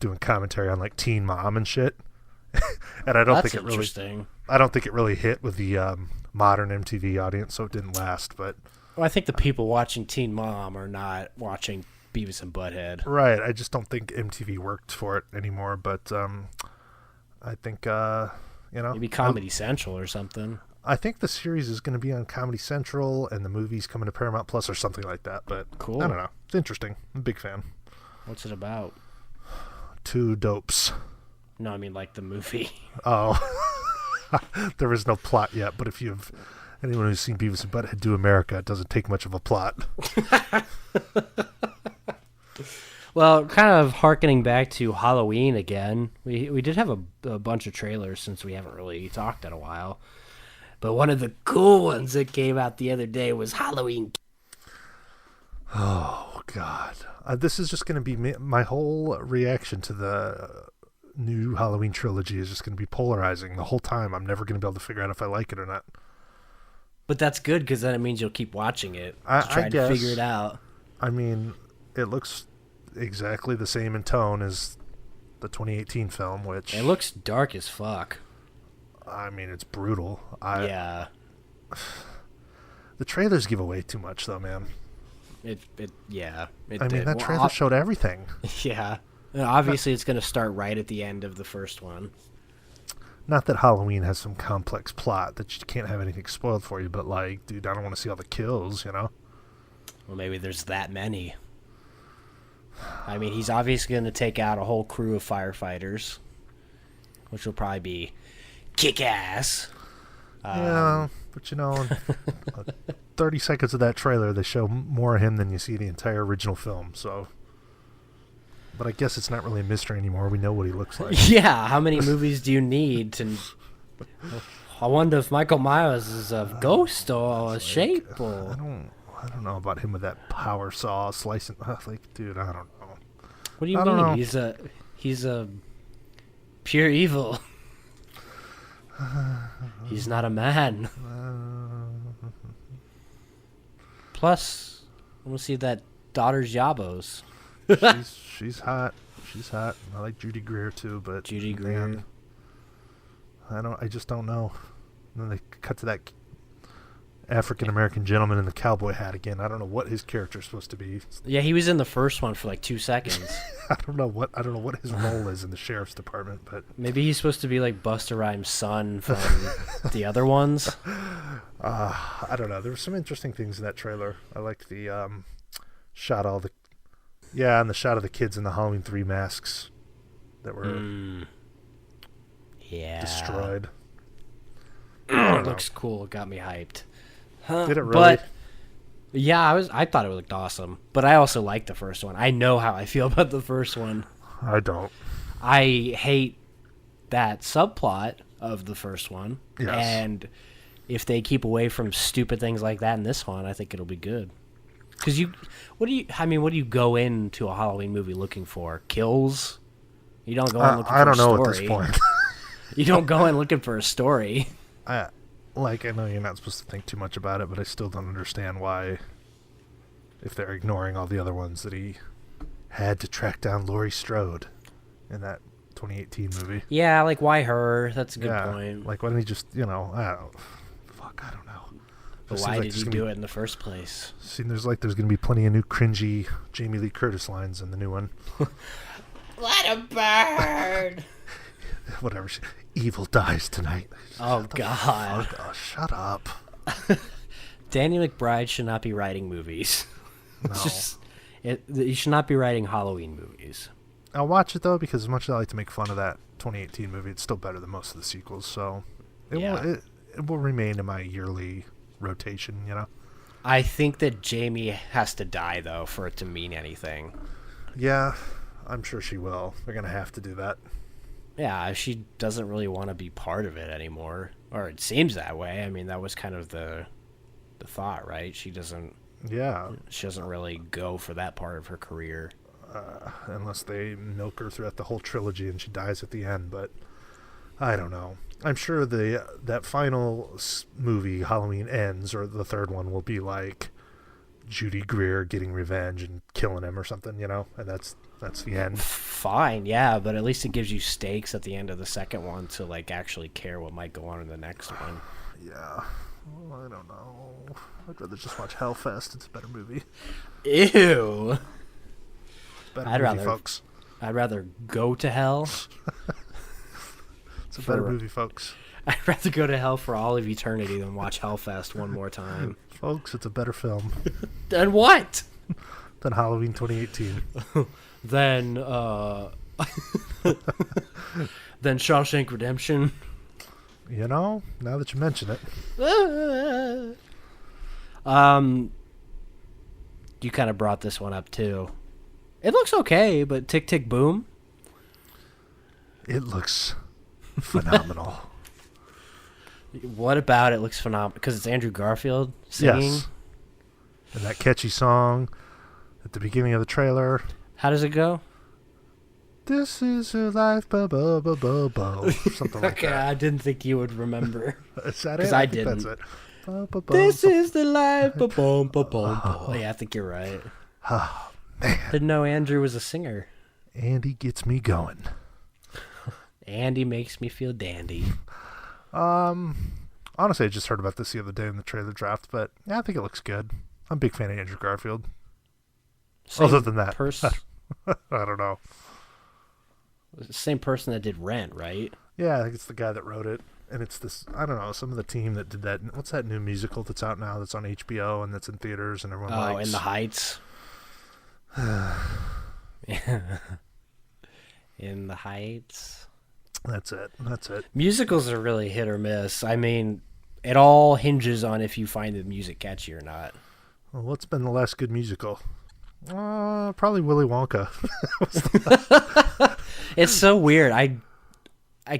doing commentary on Teen Mom and shit. And I don't think it really hit with the modern MTV audience, so it didn't last. But well, I think the people watching Teen Mom are not watching Beavis and Butthead. Right. I just don't think MTV worked for it anymore. But I think maybe Comedy Central or something. I think the series is going to be on Comedy Central, and the movie's coming to Paramount Plus or something like that. But cool. I don't know. It's interesting. I'm a big fan. What's it about? Two dopes. No, I mean the movie. Oh. There is no plot yet, but if you've anyone who's seen Beavis and Butthead Do America, it doesn't take much of a plot. Well, kind of hearkening back to Halloween again, we did have a bunch of trailers since we haven't really talked in a while. But one of the cool ones that came out the other day was Halloween. Oh, God. This is just going to be my whole reaction to the new Halloween trilogy is just going to be polarizing the whole time. I'm never going to be able to figure out if I like it or not. But that's good because then it means you'll keep watching it to try to figure it out. I mean, it looks exactly the same in tone as the 2018 film, which... It looks dark as fuck. I mean, it's brutal. Yeah. The trailers give away too much, though, man. That trailer showed everything. Yeah. And obviously, it's going to start right at the end of the first one. Not that Halloween has some complex plot that you can't have anything spoiled for you, but dude, I don't want to see all the kills, Well, maybe there's that many. I mean, he's obviously going to take out a whole crew of firefighters, which will probably be kick-ass. Yeah, but 30 seconds of that trailer, they show more of him than you see the entire original film, so... But I guess it's not really a mystery anymore. We know what he looks like. Yeah, how many movies do you need to... I wonder if Michael Myers is a ghost or a shape, or... I don't know about him with that power saw slicing... dude, I don't know. What do you mean? He's a pure evil. He's not a man. Plus, I want to see that daughter's yabos. She's hot. She's hot. I like Judy Greer too, but Judy Greer. I just don't know. And then they cut to that, African-American gentleman in the cowboy hat again. I don't know what his character's supposed to be. Yeah, he was in the first one for like 2 seconds. I don't know what his role is in the sheriff's department, but maybe he's supposed to be like Busta Rhymes' son from the other ones. I don't know. There were some interesting things in that trailer. I liked the and the shot of the kids in the Halloween 3 masks that were destroyed. It looks cool. It got me hyped. Did it really? But yeah, I thought it looked awesome. But I also liked the first one. I know how I feel about the first one. I don't. I hate that subplot of the first one. Yes. And if they keep away from stupid things like that in this one, I think it'll be good. Because what do you go into a Halloween movie looking for? Kills? You don't go in looking for a story. I don't know at this point. You don't go in looking for a story. I know you're not supposed to think too much about it, but I still don't understand why, if they're ignoring all the other ones, that he had to track down Laurie Strode in that 2018 movie. Yeah, like, why her? That's a good point. Like, why didn't he just, I don't know. But why did he do it in the first place? There's going to be plenty of new cringy Jamie Lee Curtis lines in the new one. Let him burn! Whatever. Evil dies tonight. Oh, God. Oh, shut up. Danny McBride should not be writing movies. No. You should not be writing Halloween movies. I'll watch it, though, because as much as I like to make fun of that 2018 movie, it's still better than most of the sequels, so it will remain in my yearly rotation, I think that Jamie has to die, though, for it to mean anything. Yeah, I'm sure she will. They're going to have to do that. Yeah, she doesn't really want to be part of it anymore. Or it seems that way. I mean, that was kind of the thought, right? She doesn't really go for that part of her career. Unless they milk her throughout the whole trilogy and she dies at the end, but I don't know. I'm sure that final movie, Halloween Ends, or the third one, will be like Judy Greer getting revenge and killing him or something, and that's the end. Fine, yeah, but at least it gives you stakes at the end of the second one to like actually care what might go on in the next one. Yeah, well, I don't know. I'd rather just watch Hellfest. It's a better movie. Ew. It's a better movie, folks. I'd rather go to hell. It's a better movie, folks. I'd rather go to hell for all of eternity than watch Hellfest one more time. Folks, it's a better film. Than what? Than Halloween 2018. Than Shawshank Redemption. Now that you mention it. You kind of brought this one up too. It looks okay, but Tick Tick Boom? It looks phenomenal. What about it looks phenomenal? Because it's Andrew Garfield singing? Yes. And that catchy song at the beginning of the trailer. How does it go? This is your life, bo-bo-bo-bo-bo. Something like that. Okay, I didn't think you would remember. Is that it? Because I didn't. That's it. This is the life, bo-boom-bo-boom-bo. Yeah, I think you're right. Oh, man. Didn't know Andrew was a singer. Andy gets me going. Andy makes me feel dandy. Honestly, I just heard about this the other day in the trailer draft, but yeah, I think it looks good. I'm a big fan of Andrew Garfield. Other than that, I don't know. The same person that did Rent, right? Yeah, I think it's the guy that wrote it. And it's this, I don't know, some of the team that did that. What's that new musical that's out now that's on HBO and that's in theaters and everyone likes? Oh, In the Heights. In the Heights. That's it. Musicals are really hit or miss. I mean, it all hinges on if you find the music catchy or not. Well, what's been the last good musical? Probably Willy Wonka. It's so weird.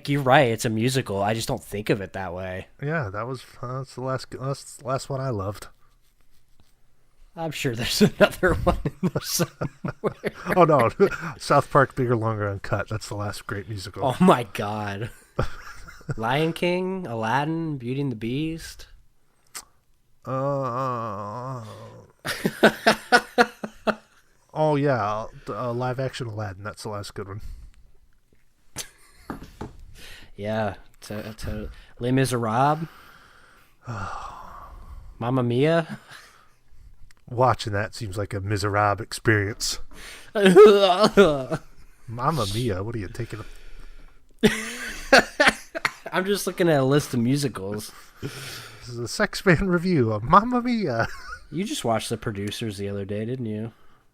You're right. It's a musical. I just don't think of it that way. Yeah, that's the last one I loved. I'm sure there's another one in there somewhere. Oh no, South Park, Bigger, Longer, Uncut. That's the last great musical. Oh my God. Lion King, Aladdin, Beauty and the Beast. Oh yeah, live action Aladdin. That's the last good one. Yeah, Les Miserables. Mamma Mia. Watching that seems like a miserable experience. I'm Mamma Mia, what are you taking? just looking at a list of musicals. This is a Sex Man review of Mamma Mia. You just watched The Producers the other day, didn't you?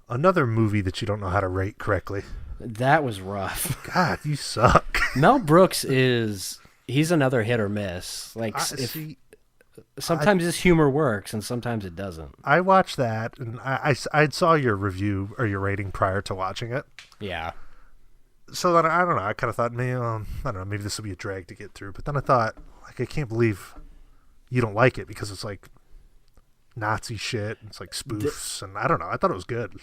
Another movie that you don't know how to rate correctly. That was rough. God, you suck. Mel Brooks he's another hit or miss. Like, sometimes his humor works and sometimes it doesn't. I watched that, and I saw your review or your rating prior to watching it. Yeah. So then, I don't know, I kind of thought, man, I don't know, maybe this will be a drag to get through. But then I thought, like, I can't believe you don't like it because it's like Nazi shit. It's like spoofs, and I don't know. I thought it was good.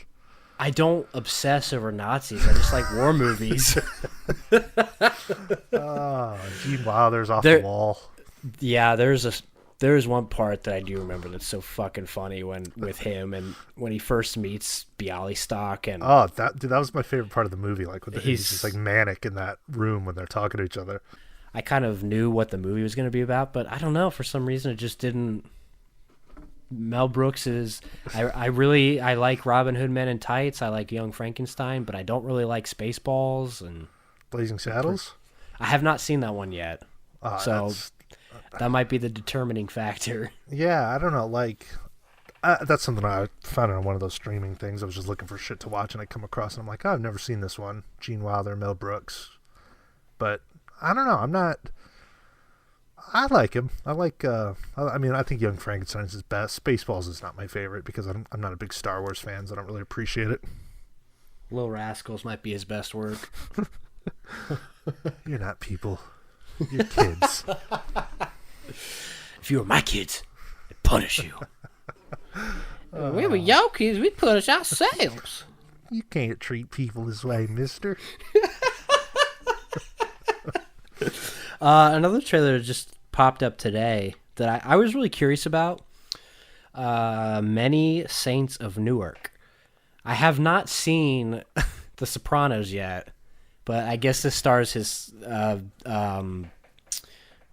I don't obsess over Nazis. I just like war movies. Gene Wilder's off the wall. Yeah, there's one part that I do remember that's so fucking funny with him and when he first meets Bialystok and that was my favorite part of the movie. Like when he's just like manic in that room when they're talking to each other. I kind of knew what the movie was going to be about, but I don't know, for some reason it just didn't. Mel Brooks is I like Robin Hood Men in Tights. I like Young Frankenstein, but I don't really like Spaceballs and Blazing Saddles. I have not seen that one yet. So that might be the determining factor. Yeah, I don't know. Like, that's something I found on one of those streaming things. I was just looking for shit to watch, and I come across, and I'm like, oh, I've never seen this one. Gene Wilder, Mel Brooks. But I don't know. I like him. I think Young Frankenstein is his best. Spaceballs is not my favorite because I'm not a big Star Wars fan, so I don't really appreciate it. Little Rascals might be his best work. You're not people. You're kids. If you were my kids, I'd punish you. We were your kids, we'd punish ourselves. You can't treat people this way, mister. Another trailer just popped up today that I was really curious about. Many Saints of Newark. I have not seen The Sopranos yet, but I guess this stars his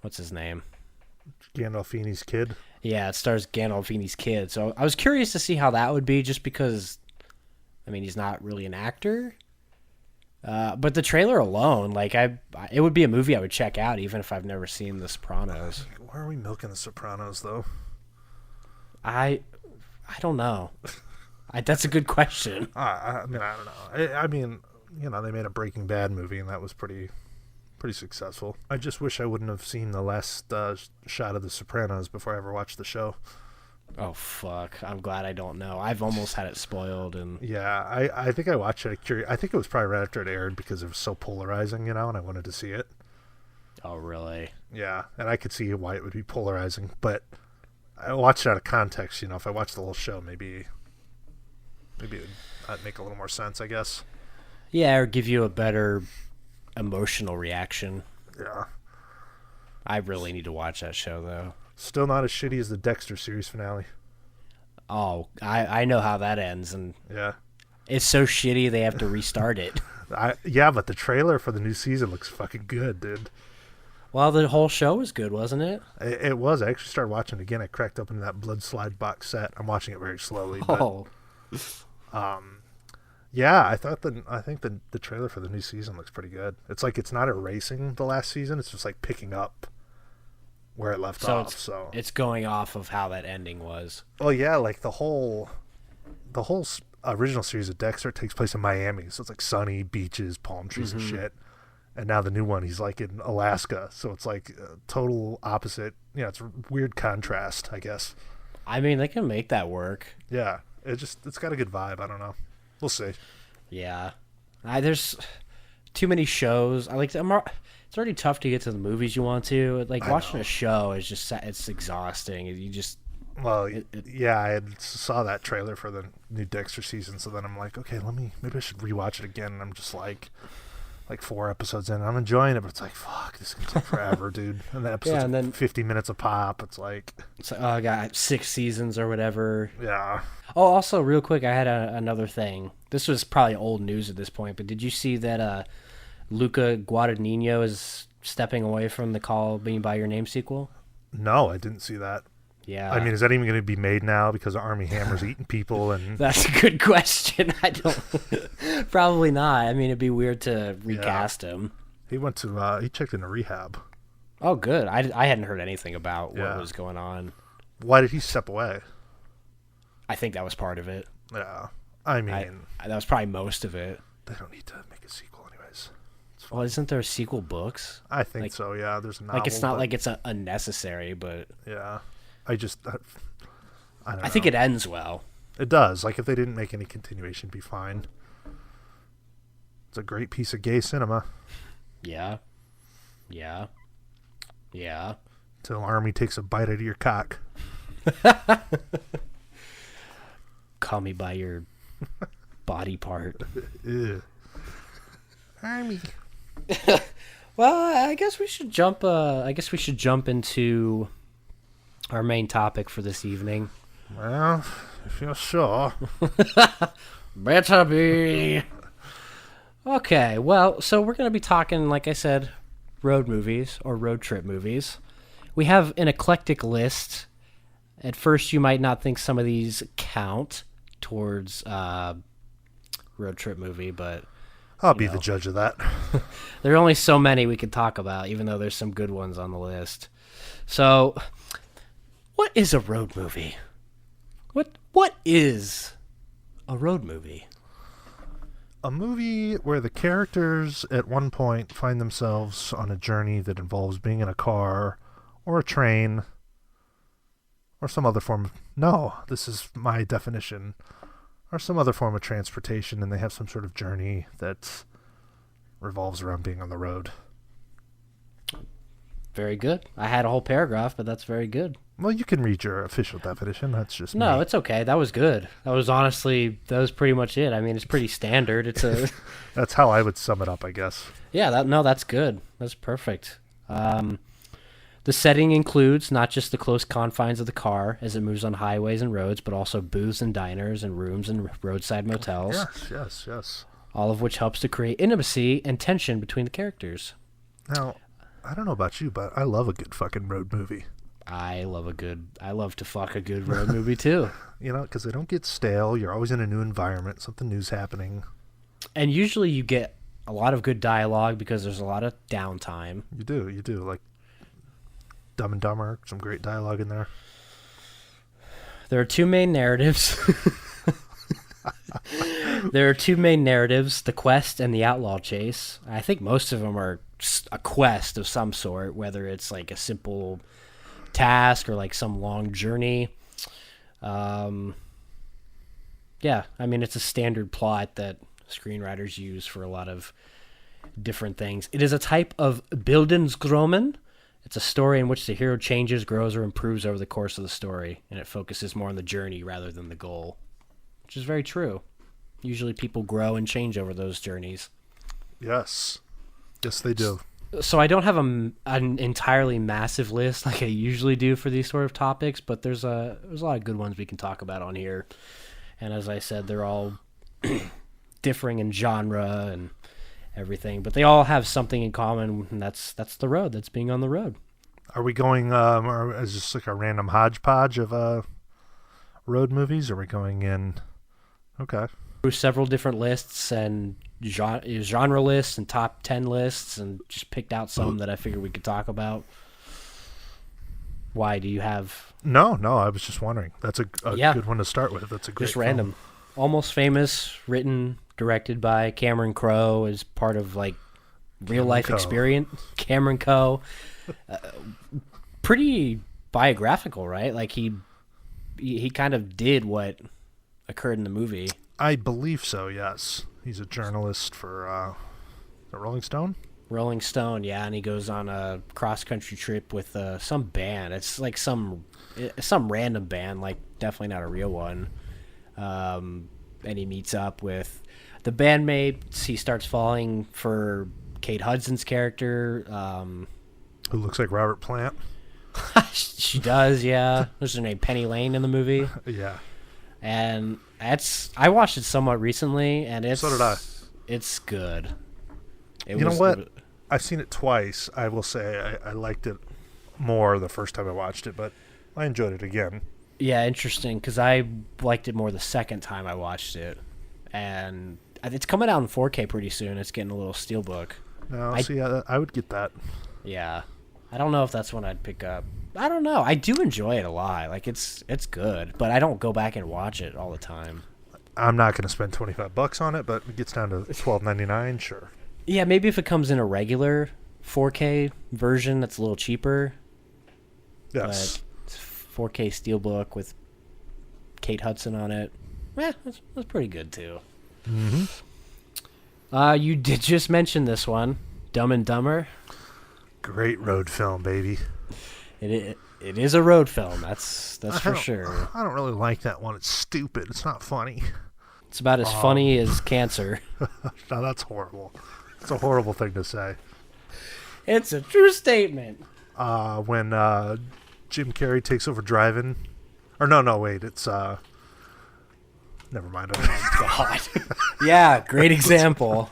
what's his name? Gandolfini's kid. Yeah, it stars Gandolfini's kid. So I was curious to see how that would be, just because, I mean, he's not really an actor. But the trailer alone, like it would be a movie I would check out even if I've never seen The Sopranos. Why are we milking The Sopranos though? I don't know. That's a good question. I mean, I don't know. I mean, you know, they made a Breaking Bad movie and that was pretty successful. I just wish I wouldn't have seen the last shot of The Sopranos before I ever watched the show. Oh, fuck. I'm glad I don't know. I've almost had it spoiled. And yeah, I think I watched it. I think it was probably right after it aired because it was so polarizing, you know, and I wanted to see it. Oh, really? Yeah, and I could see why it would be polarizing, but I watched it out of context, you know. If I watched the whole show, maybe it'd make a little more sense, I guess. Yeah, or give you a better emotional reaction. Yeah. I really need to watch that show, though. Still not as shitty as the Dexter series finale. Oh, I know how that ends, and yeah, it's so shitty they have to restart it. Yeah, but the trailer for the new season looks fucking good, dude. Well, the whole show was good, wasn't it? It was. I actually started watching it again. I cracked open that Blood Slide box set. I'm watching it very slowly. But, yeah, I think the trailer for the new season looks pretty good. It's like it's not erasing the last season. It's just like picking up where it left off. So it's going off of how that ending was. Oh yeah, like the whole original series of Dexter takes place in Miami, so it's like sunny beaches, palm trees, and shit. And now the new one, he's like in Alaska, so it's like total opposite. Yeah, it's a weird contrast, I guess. I mean, they can make that work. Yeah, it's got a good vibe. I don't know. We'll see. Yeah, there's too many shows. It's already tough to get to the movies you want to. Like watching a show is it's exhausting. You just yeah, I saw that trailer for the new Dexter season, so then I'm like, okay, maybe I should rewatch it again. And I'm just like 4 episodes in, I'm enjoying it, but it's like, fuck, this is gonna take forever, dude. And the episodes and then 50 minutes a pop. It's like I got 6 seasons or whatever. Yeah. Oh, also, real quick, I had another thing. This was probably old news at this point, but did you see that Luca Guadagnino is stepping away from the Call Me by Your Name sequel? No, I didn't see that. Yeah. I mean, is that even going to be made now because Army Hammer's eating people? And That's a good question. I don't. Probably not. I mean, it'd be weird to recast him. He went to. He checked into rehab. Oh, good. I hadn't heard anything about what was going on. Why did he step away? I think that was part of it. Yeah. I mean, that was probably most of it. They don't need to make a sequel, anyways. Well, isn't there sequel books? I think so. Yeah, there's a novel. Like it's not like it's unnecessary, but yeah, I don't know. I think it ends well. It does. Like if they didn't make any continuation, it'd be fine. It's a great piece of gay cinema. Yeah. Yeah. Yeah. Till Army takes a bite out of your cock. Call me by your body part. Ew. Army. Well, I guess we should jump. Into our main topic for this evening. Well, if you're sure. Better be. Okay, well, so we're going to be talking, like I said, road movies or road trip movies. We have an eclectic list. At first, you might not think some of these count towards road trip movie, but I'll be the judge of that. There are only so many we could talk about, even though there's some good ones on the list. So, what is a road movie? What is a road movie? A movie where the characters at one point find themselves on a journey that involves being in a car or a train or some other form of... No, this is my definition. Or some other form of transportation, and they have some sort of journey that revolves around being on the road. Very good. I had a whole paragraph, but that's very good. Well, you can read your official definition. That's just No, me. it's okay. That was good. That was pretty much it. I mean, it's pretty standard. It's a... That's how I would sum it up, I guess. Yeah, that's good. That's perfect. The setting includes not just the close confines of the car as it moves on highways and roads, but also booths and diners and rooms and roadside motels. Yes. All of which helps to create intimacy and tension between the characters. Now, I don't know about you, but I love a good fucking road movie. I love to fuck a good road movie too. You know, because they don't get stale. You're always in a new environment. Something new's happening. And usually you get a lot of good dialogue because there's a lot of downtime. You do. Like Dumb and Dumber, some great dialogue in there. There are two main narratives. The quest and the outlaw chase. I think most of them are a quest of some sort, whether it's like a simple task or like some long journey. Yeah, I mean, it's a standard plot that screenwriters use for a lot of different things. It is a type of Bildungsroman. It's a story in which the hero changes, grows, or improves over the course of the story, and it focuses more on the journey rather than the goal, which is very true. Usually people grow and change over those journeys. Yes, they do. So I don't have an entirely massive list like I usually do for these sort of topics, but there's a lot of good ones we can talk about on here. And as I said, they're all differing in genre and everything, but they all have something in common, and that's the road. That's being on the road. Are we going or is this like a random hodgepodge of road movies? Are we going in? Okay. Through several different lists and genre lists and top 10 lists, and just picked out some that I figured we could talk about. Why do you have? No, I was just wondering. That's a good one to start with. That's a great. Just random. Almost Famous, written, directed by Cameron Crowe, is part of like real life experience. Cameron Crowe, pretty biographical, right? Like he kind of did what occurred in the movie. I believe so. Yes, he's a journalist for the Rolling Stone. Rolling Stone, yeah, and he goes on a cross country trip with some band. It's like some random band, like definitely not a real one. And he meets up with the bandmates. He starts falling for Kate Hudson's character, who looks like Robert Plant. She does, yeah. What's her name? Penny Lane in the movie. Yeah. And I watched it somewhat recently, and so did I. It's good. You know what? I've seen it twice. I will say I liked it more the first time I watched it, but I enjoyed it again. Yeah, interesting, because I liked it more the second time I watched it. And it's coming out in 4K pretty soon. It's getting a little steelbook. No, I would get that. Yeah. I don't know if that's one I'd pick up. I don't know. I do enjoy it a lot. Like, it's good, but I don't go back and watch it all the time. I'm not going to spend $25 on it, but it gets down to $12.99, sure. Yeah, maybe if it comes in a regular 4K version that's a little cheaper. Yes. But 4K steelbook with Kate Hudson on it. That's pretty good too. Mm-hmm. You did just mention this one, Dumb and Dumber. Great road film, baby. It is a road film. That's for sure. I don't really like that one. It's stupid. It's not funny. It's about as funny as cancer. No, that's horrible. It's a horrible thing to say. It's a true statement. When Jim Carrey takes over driving, or no, wait, it's never mind. Oh God. Yeah, great example.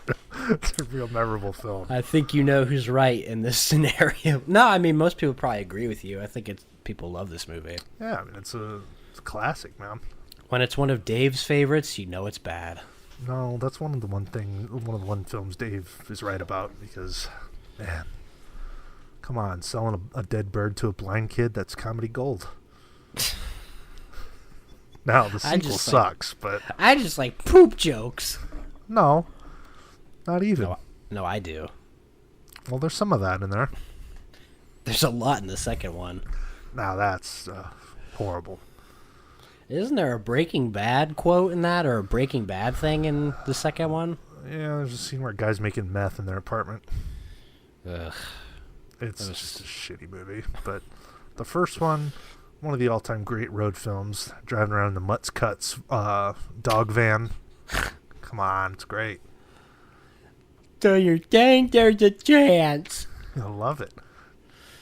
It's a real memorable film. I think you know who's right in this scenario. No, I mean most people probably agree with you. I think people love this movie. Yeah, I mean it's a classic, man. When it's one of Dave's favorites, you know it's bad. No, that's one of the films Dave is right about, because, man, come on, selling a dead bird to a blind kid, that's comedy gold. Now, the sequel sucks, but... I just like poop jokes. No, not even. No, I do. Well, there's some of that in there. There's a lot in the second one. Now, that's horrible. Isn't there a Breaking Bad quote in that, or a Breaking Bad thing in the second one? Yeah, there's a scene where a guy's making meth in their apartment. Ugh. It's just a shitty movie. But the first one of the all-time great road films, driving around in the Mutts Cuts dog van. Come on, it's great. Do you think there's a chance? I love it.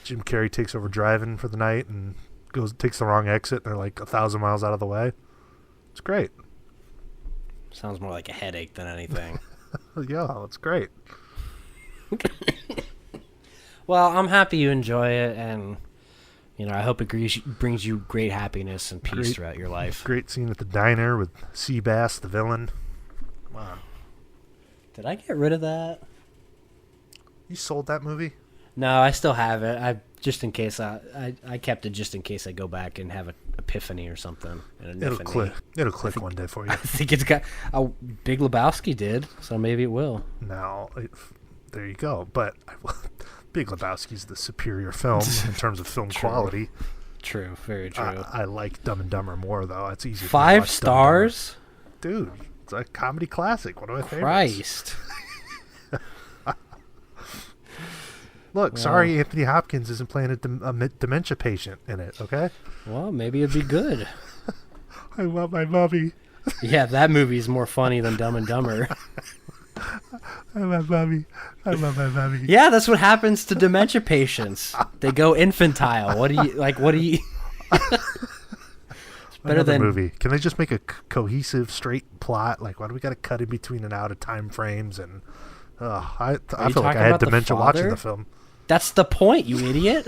Jim Carrey takes over driving for the night and takes the wrong exit. They're like 1,000 miles out of the way. It's great. Sounds more like a headache than anything. Yeah, it's great. Well, I'm happy you enjoy it, and I hope it brings you great happiness and peace throughout your life. Great scene at the diner with Seabass, the villain. Come on. Did I get rid of that? You sold that movie? No, I still have it. I kept it just in case I go back and have an epiphany or something. It'll click one day for you. I think it's got... Big Lebowski did, so maybe it will. Now, there you go. But Big Lebowski's the superior film in terms of film quality. True, very true. I like Dumb and Dumber more, though. It's easier. 5 stars? Dude, it's a comedy classic. One of my favorites. Christ. Look, sorry Anthony Hopkins isn't playing a dementia patient in it, okay? Well, maybe it'd be good. I love my mommy. Yeah, that movie's more funny than Dumb and Dumber. I love mommy. I love my mommy. Yeah, that's what happens to dementia patients. They go infantile. What do you... It's better than movie. Can they just make a cohesive, straight plot? Like, why do we got to cut in between and out of time frames? And I feel like I had dementia watching the film. That's the point, you idiot.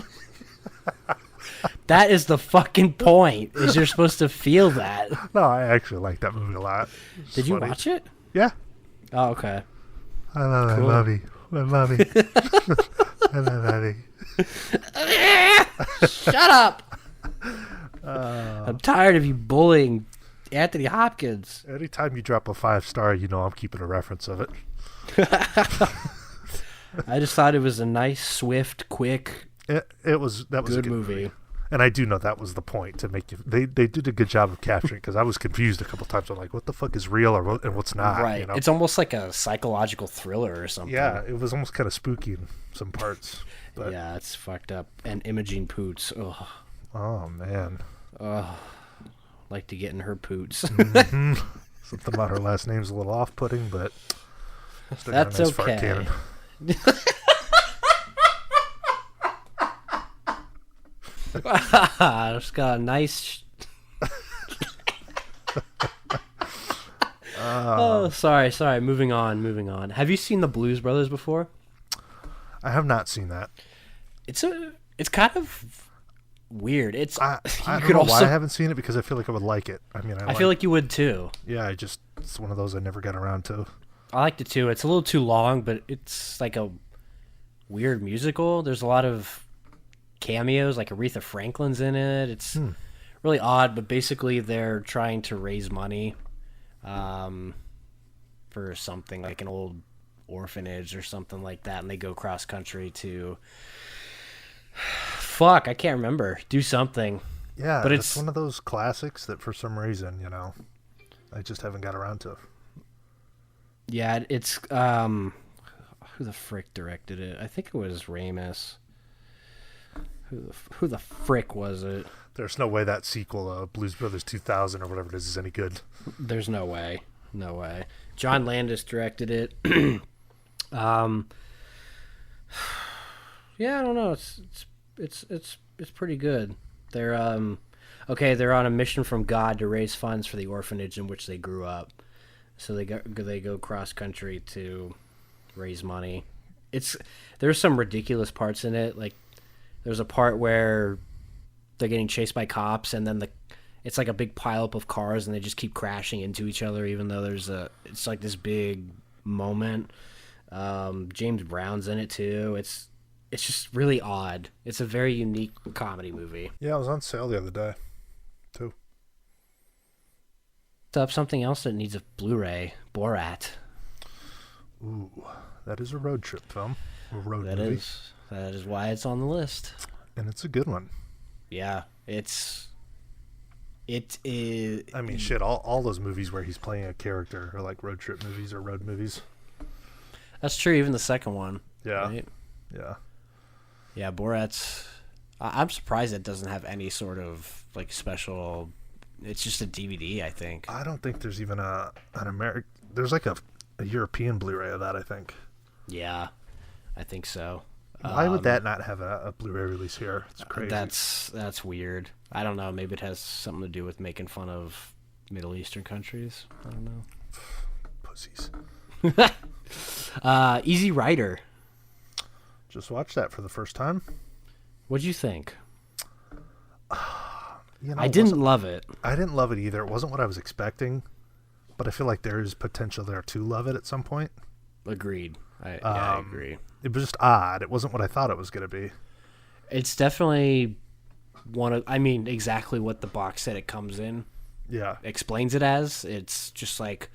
That is the fucking point, is you're supposed to feel that. No, I actually like that movie a lot. Did you watch it? Yeah. Oh, okay. I love my mommy. My mommy. I love mommy. Shut up. I'm tired of you bullying Anthony Hopkins. Anytime you drop a 5-star, I'm keeping a reference of it. I just thought it was a nice, swift, quick. That was a good movie. And I do know that was the point, to make you. They did a good job of capturing, because I was confused a couple times. I'm like, what the fuck is real and what's not? Right. It's almost like a psychological thriller or something. Yeah, it was almost kind of spooky in some parts. But... yeah, it's fucked up. And Imogen Poots. Ugh. Oh man. Like to get in her poots. Mm-hmm. Something about her last name's a little off-putting, but that's nice okay. Fart cannon. It's got a nice. Oh, sorry. Moving on. Have you seen the Blues Brothers before? I have not seen that. It's kind of weird. It's I you don't could know also why I haven't seen it, because I feel like I would like it. I mean, I feel like you would too. yeah, it's one of those I never got around to. I liked it too. It's a little too long, but it's like a weird musical. There's a lot of cameos, like Aretha Franklin's in it. It's really odd, but basically they're trying to raise money for something like an old orphanage or something like that, and they go cross country to I can't remember. Do something. Yeah, but it's one of those classics that for some reason, I just haven't got around to. Yeah, it's who the frick directed it? I think it was Ramis. Who the frick was it? There's no way that sequel, Blues Brothers 2000 or whatever it is any good. There's no way. No way. John Landis directed it. Yeah, I don't know. It's pretty good. They're they're on a mission from God to raise funds for the orphanage in which they grew up. So they go cross country to raise money. There's some ridiculous parts in it. Like there's a part where they're getting chased by cops, and then it's like a big pileup of cars, and they just keep crashing into each other, even though it's like this big moment. James Brown's in it too. It's just really odd. It's a very unique comedy movie. Yeah, it was on sale the other day, too. Up something else that needs a Blu-ray, Borat. Ooh, that is a road trip film. A road That movie. That is why it's on the list. And it's a good one. Yeah, it is. I mean, shit, all those movies where he's playing a character are like road trip movies or road movies. That's true. Even the second one. Yeah. Right? Yeah. Yeah, Borat's. I'm surprised it doesn't have any sort of like special. It's just a DVD, I think. I don't think there's even an American. There's like a European Blu-ray of that, I think. Yeah, I think so. Why would that not have a Blu-ray release here? It's crazy. That's weird. I don't know. Maybe it has something to do with making fun of Middle Eastern countries. I don't know. Pussies. Easy Rider. Just watched that for the first time. What'd you think? I didn't love it. I didn't love it either. It wasn't what I was expecting, but I feel like there is potential there to love it at some point. Agreed. I agree. It was just odd. It wasn't what I thought it was going to be. It's definitely exactly what the box set it comes in. Yeah. Explains it as. It's just like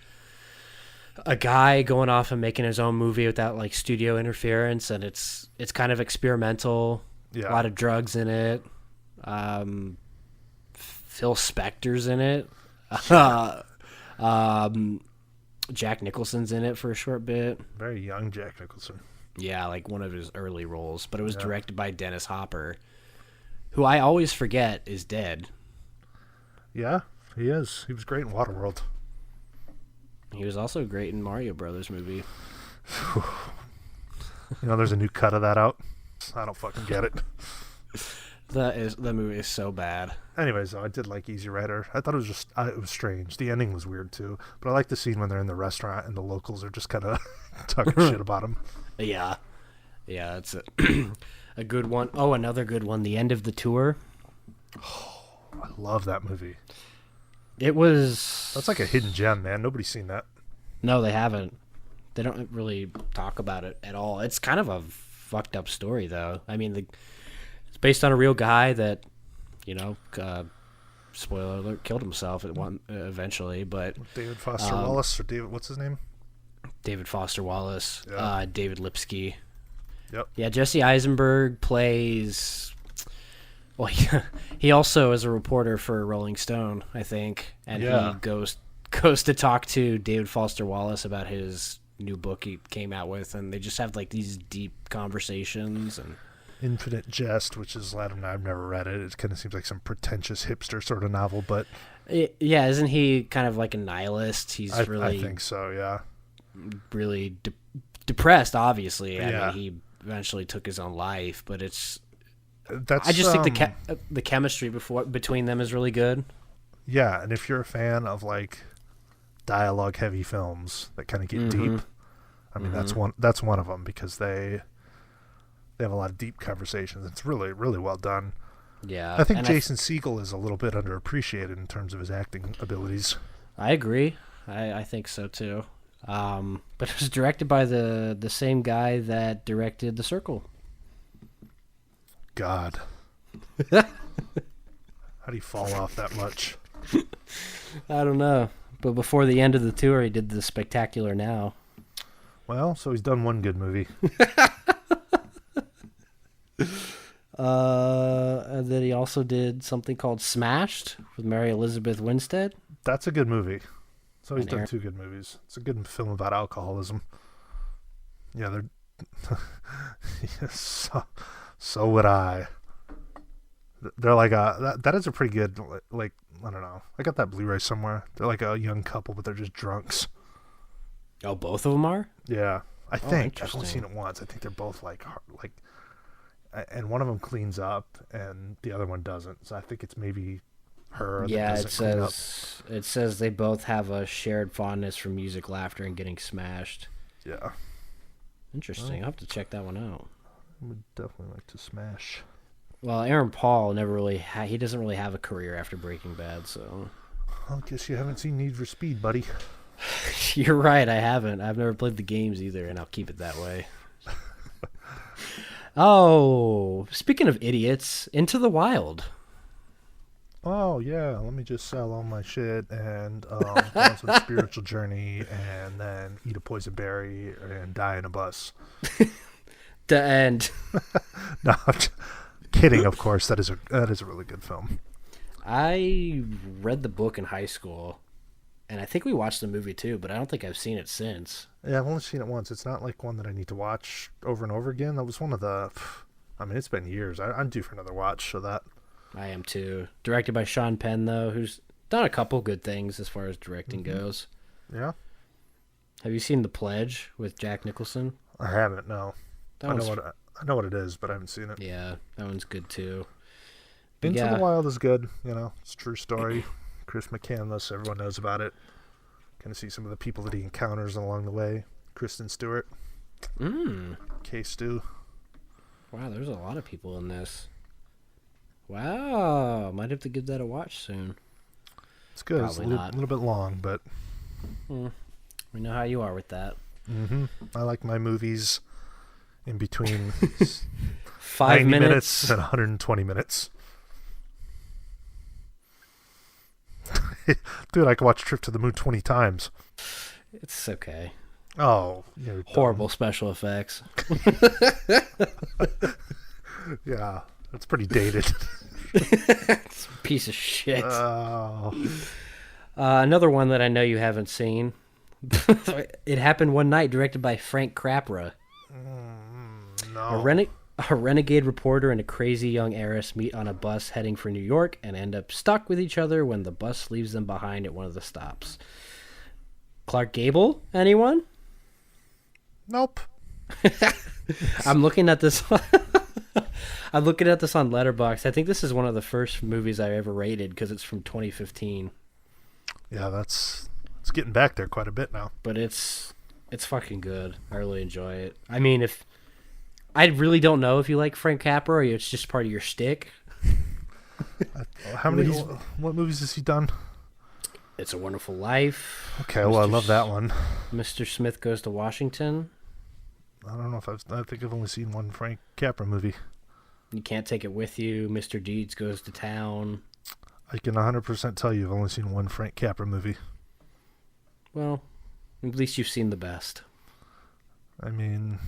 a guy going off and making his own movie without like studio interference, and it's kind of experimental. Yeah. A lot of drugs in it. Phil Spector's in it. Jack Nicholson's in it for a short bit. Very young Jack Nicholson. Yeah, like one of his early roles. But it was directed by Dennis Hopper, who I always forget is dead. Yeah, he is. He was great in Waterworld. He was also great in Mario Brothers movie. There's a new cut of that out. I don't fucking get it. The movie is so bad. Anyways, though, I did like Easy Rider. I thought it was it was strange. The ending was weird too, but I like the scene when they're in the restaurant and the locals are just kind of talking shit about him. Yeah, it's a good one. Oh, another good one. The End of the Tour. Oh, I love that movie. That's like a hidden gem, man. Nobody's seen that. No, they haven't. They don't really talk about it at all. It's kind of a fucked up story, though. I mean, it's based on a real guy that, spoiler alert, killed himself eventually. But David Foster Wallace, or David, what's his name? David Foster Wallace. Yeah. David Lipsky. Yep. Yeah, Jesse Eisenberg plays. Well, he also is a reporter for Rolling Stone, I think, and he goes to talk to David Foster Wallace about his new book he came out with, and they just have like these deep conversations. And Infinite Jest, which is, I don't know, I've never read it. It kind of seems like some pretentious hipster sort of novel, but yeah, isn't he kind of like a nilist? He's I think so, yeah. Really depressed, obviously. Yeah. I mean, he eventually took his own life, but I just think the chemistry between them is really good. Yeah, and if you're a fan of like dialogue heavy films that kind of get deep, I mean that's one of them, because they have a lot of deep conversations. It's really, really well done. Yeah. I think Jason Segel is a little bit underappreciated in terms of his acting abilities. I agree. I think so too. But it was directed by the same guy that directed The Circle. God. How do you fall off that much? I don't know. But before the end of the tour, he did The Spectacular Now. Well, so he's done one good movie. And then he also did something called Smashed with Mary Elizabeth Winstead. That's a good movie. So he's done two good movies. It's a good film about alcoholism. Yeah, they're... so would I. They're like that is a pretty good, like, I don't know. I got that Blu-ray somewhere. They're like a young couple, but they're just drunks. Oh, both of them are? Yeah. I think. I've only seen it once. I think they're both like, and one of them cleans up and the other one doesn't. So I think it's maybe her. Yeah, it says they both have a shared fondness for music, laughter, and getting smashed. Yeah. Interesting. I'll have to check that one out. I would definitely like to smash. Well, Aaron Paul never really he doesn't really have a career after Breaking Bad, so. I guess you haven't seen Need for Speed, buddy. You're right, I haven't. I've never played the games either, and I'll keep it that way. Oh, speaking of idiots, Into the Wild. Oh, yeah, let me just sell all my shit and go on some spiritual journey and then eat a poison berry and die in a bus. The end. No, I'm just kidding, of course. That is a really good film. I read the book in high school, and I think we watched the movie too, but I don't think I've seen it since. Yeah, I've only seen it once. It's not like one that I need to watch over and over again. That was one of the... I mean, it's been years. I'm due for another watch, so that... I am too. Directed by Sean Penn, though, who's done a couple good things as far as directing goes. Yeah? Have you seen The Pledge with Jack Nicholson? I haven't, no. I know what it is, but I haven't seen it. Yeah, that one's good too. Into the Wild is good, it's a true story. Chris McCandless, everyone knows about it. Kind of see some of the people that he encounters along the way. Kristen Stewart. Kay Stu. Wow, there's a lot of people in this. Wow, might have to give that a watch soon. It's good. Probably it's a little bit long, but... We know how you are with that. Mm-hmm. I like my movies in between 5 minutes and 120 minutes. Dude, I could watch Trip to the Moon 20 times. It's okay. Oh, horrible special effects. Yeah, that's pretty dated. It's a piece of shit. Oh. Another one that I know you haven't seen. It Happened One Night, directed by Frank Capra. No. A renegade reporter and a crazy young heiress meet on a bus heading for New York and end up stuck with each other when the bus leaves them behind at one of the stops. Clark Gable, anyone? Nope. I'm looking at this. I'm looking at this on Letterboxd. I think this is one of the first movies I ever rated because it's from 2015. Yeah, it's getting back there quite a bit now. But it's fucking good. I really enjoy it. I mean, I really don't know if you like Frank Capra or it's just part of your shtick. What movies has he done? It's a Wonderful Life. Okay, well, I love that one. Mr. Smith Goes to Washington. I don't know if I think I've only seen one Frank Capra movie. You Can't Take It With You. Mr. Deeds Goes to Town. I can 100% tell you I've only seen one Frank Capra movie. Well, at least you've seen the best. I mean,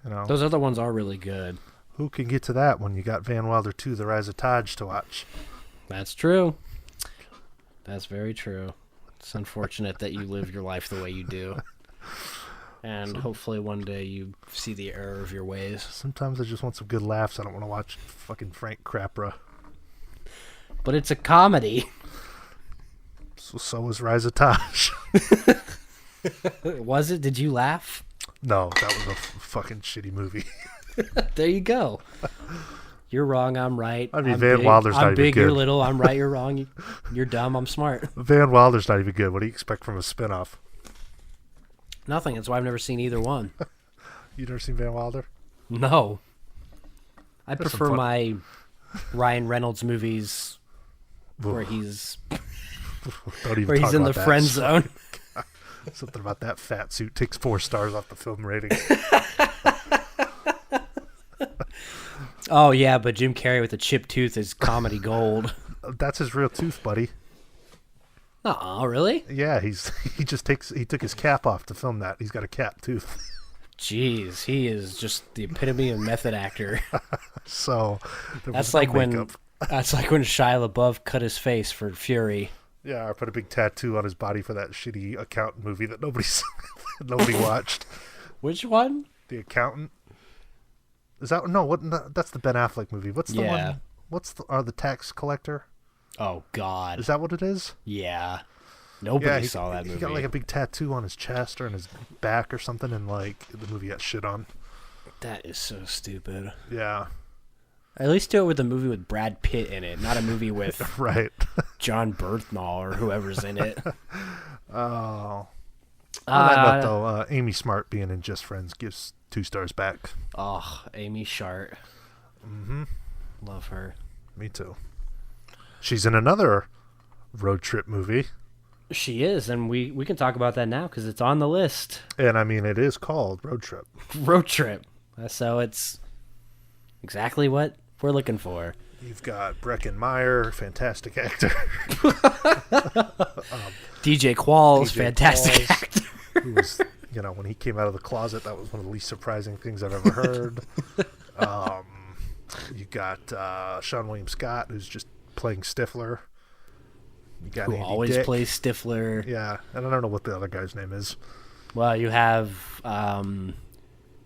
those other ones are really good. Who can get to that when you got Van Wilder 2, The Rise of Taj to watch? That's true. That's very true. It's unfortunate that you live your life the way you do. And hopefully one day you see the error of your ways. Sometimes I just want some good laughs. I don't want to watch fucking Frank Capra. But it's a comedy. So was Rise of Taj. Was it? Did you laugh? No, that was a fucking shitty movie. There you go. You're wrong, I'm right. I mean, Van Wilder's not even good. I'm big, you're little. I'm right, you're wrong. You're dumb, I'm smart. Van Wilder's not even good. What do you expect from a spinoff? Nothing. That's why I've never seen either one. You never seen Van Wilder? No. I prefer my Ryan Reynolds movies where he's Don't even where he's talk in the about that. friend zone. Something about that fat suit takes 4 stars off the film rating. Oh yeah, but Jim Carrey with a chipped tooth is comedy gold. That's his real tooth, buddy. Oh, really? Yeah, he took his cap off to film that. He's got a cap tooth. Jeez, he is just the epitome of method actor. So That's like when Shia LaBeouf cut his face for Fury. Yeah, I put a big tattoo on his body for that shitty accountant movie that nobody watched. Which one? The Accountant. Is that no? What? No, that's the Ben Affleck movie. What's the one? What's the tax collector? Oh God. Is that what it is? Yeah. Nobody saw that movie. He got like a big tattoo on his chest or on his back or something, and like the movie got shit on. That is so stupid. Yeah. At least do it with a movie with Brad Pitt in it, not a movie with right. John Berthnall or whoever's in it. Oh. On that note, though, Amy Smart being in Just Friends gives 2 stars back. Oh, Amy Shart. Mm-hmm. Love her. Me too. She's in another road trip movie. She is, and we can talk about that now because it's on the list. And I mean, it is called Road Trip. Road Trip. So it's exactly what we're looking for. You've got Breckin Meyer, fantastic actor. DJ Qualls, fantastic Qualls, actor. Who was, when he came out of the closet, that was one of the least surprising things I've ever heard. You got Sean William Scott, who's just playing Stifler. You got who Andy always Dick. plays Stifler. Yeah, and I don't know what the other guy's name is. Well, you have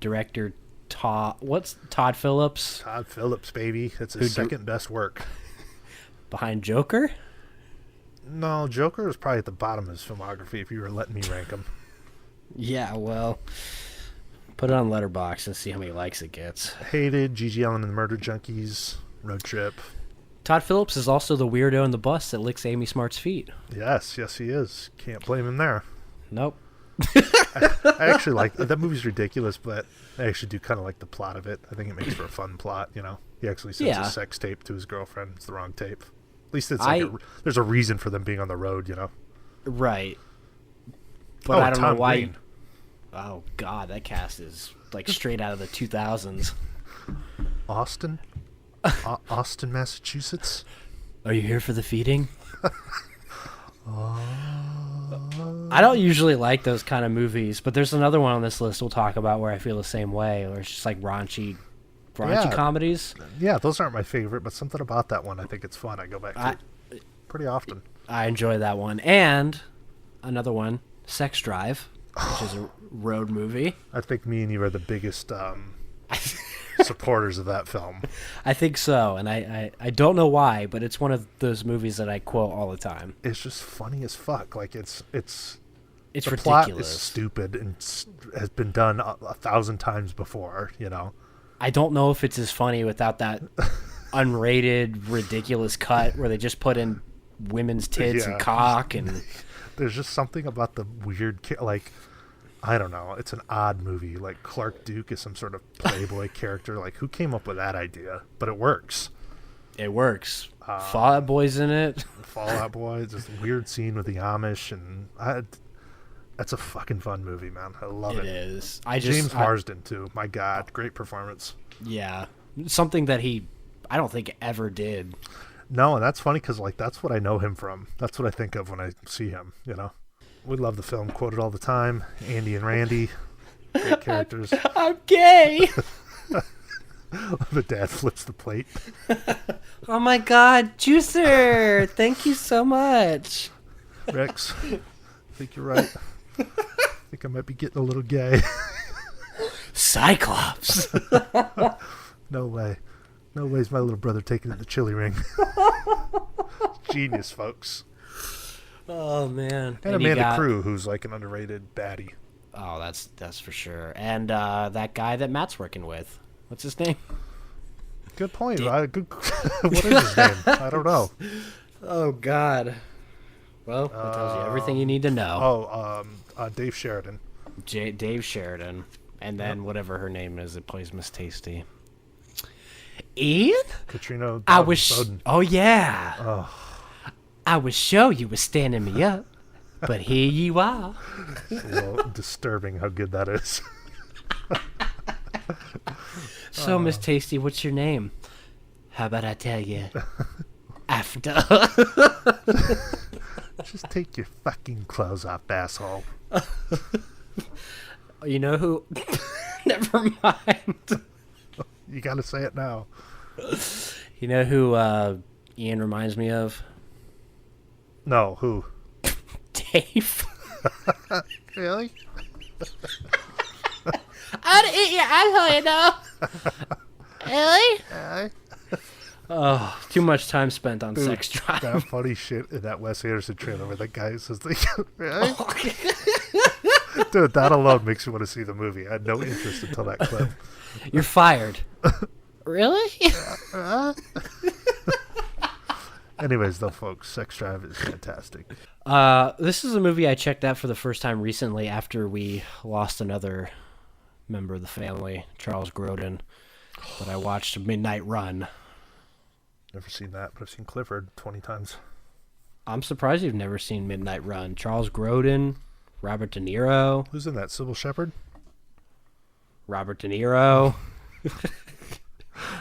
director Todd Phillips. Todd Phillips, baby. It's his second best work. Behind Joker? No, Joker is probably at the bottom of his filmography if you were letting me rank him. Yeah, well, put it on Letterboxd and see how many likes it gets. Hated, Gigi Allen and the Murder Junkies, Road Trip. Todd Phillips is also the weirdo in the bus that licks Amy Smart's feet. Yes, he is. Can't blame him there. Nope. I actually like that movie's ridiculous, but I actually do kind of like the plot of it. I think it makes for a fun plot. He actually sends a sex tape to his girlfriend. It's the wrong tape. At least it's there's a reason for them being on the road. Right. But I don't know why. Green. Oh God, that cast is like straight out of the 2000s. Austin, Austin, Massachusetts. Are you here for the feeding? I don't usually like those kind of movies, but there's another one on this list we'll talk about where I feel the same way, where it's just like raunchy comedies. Yeah, those aren't my favorite, but something about that one, I think it's fun. I go back to it pretty often. I enjoy that one. And another one, Sex Drive, which is a road movie. I think me and you are the biggest supporters of that film. I think so, and I don't know why, but it's one of those movies that I quote all the time. It's just funny as fuck. Like it's the ridiculous. Plot is stupid and has been done 1,000 times before. I don't know if it's as funny without that unrated, ridiculous cut where they just put in women's tits and cock, and there's just something about the weird, I don't know. It's an odd movie. Like Clark Duke is some sort of playboy character. Like who came up with that idea? But it works. It works. Fall Out Boy's in it. Fall Out Boy. Just a weird scene with the Amish, and that's a fucking fun movie, man. I love it. It is. James Marsden too. My God, great performance. Yeah, something that I don't think ever did. No, and that's funny because that's what I know him from. That's what I think of when I see him. We love the film, quoted all the time. Andy and Randy, great characters. I'm gay. The dad flips the plate. Oh my God, Juicer! Thank you so much. Rex, I think you're right. I think I might be getting a little gay. Cyclops. No way. No way's my little brother taking it to the chili ring. Genius, folks. Oh man. And Amanda Crew, who's like an underrated baddie. Oh, that's for sure. And that guy that Matt's working with. What's his name? Good point. What is his name? I don't know. Oh God. Well, that tells you everything you need to know. Dave Sheridan. Dave Sheridan. And then whatever her name is that plays Miss Tasty. Ian? Katrina I was. Bowden. Oh yeah. Oh, I was sure you were standing me up, but here you are. it's a little disturbing how good that is. So, Miss Tasty, what's your name? How about I tell you after? Just take your fucking clothes off, asshole. You know who? Never mind. You gotta say it now. You know who Ian reminds me of? No, who? Dave. Really? I'd eat your asshole, you know. Really? Really? Oh, too much time spent on sex drive. That funny shit in that Wes Anderson trailer where that guy says, really? Dude, that alone makes you want to see the movie. I had no interest until that clip. You're fired. Really? Anyways, though, folks, Sex Drive is fantastic. This is a movie I checked out for the first time recently after we lost another member of the family, Charles Grodin. But I watched Midnight Run. Never seen that, but I've seen Clifford 20 times. I'm surprised you've never seen Midnight Run. Charles Grodin, Robert De Niro. Who's in that? Sybil Shepherd? Robert De Niro.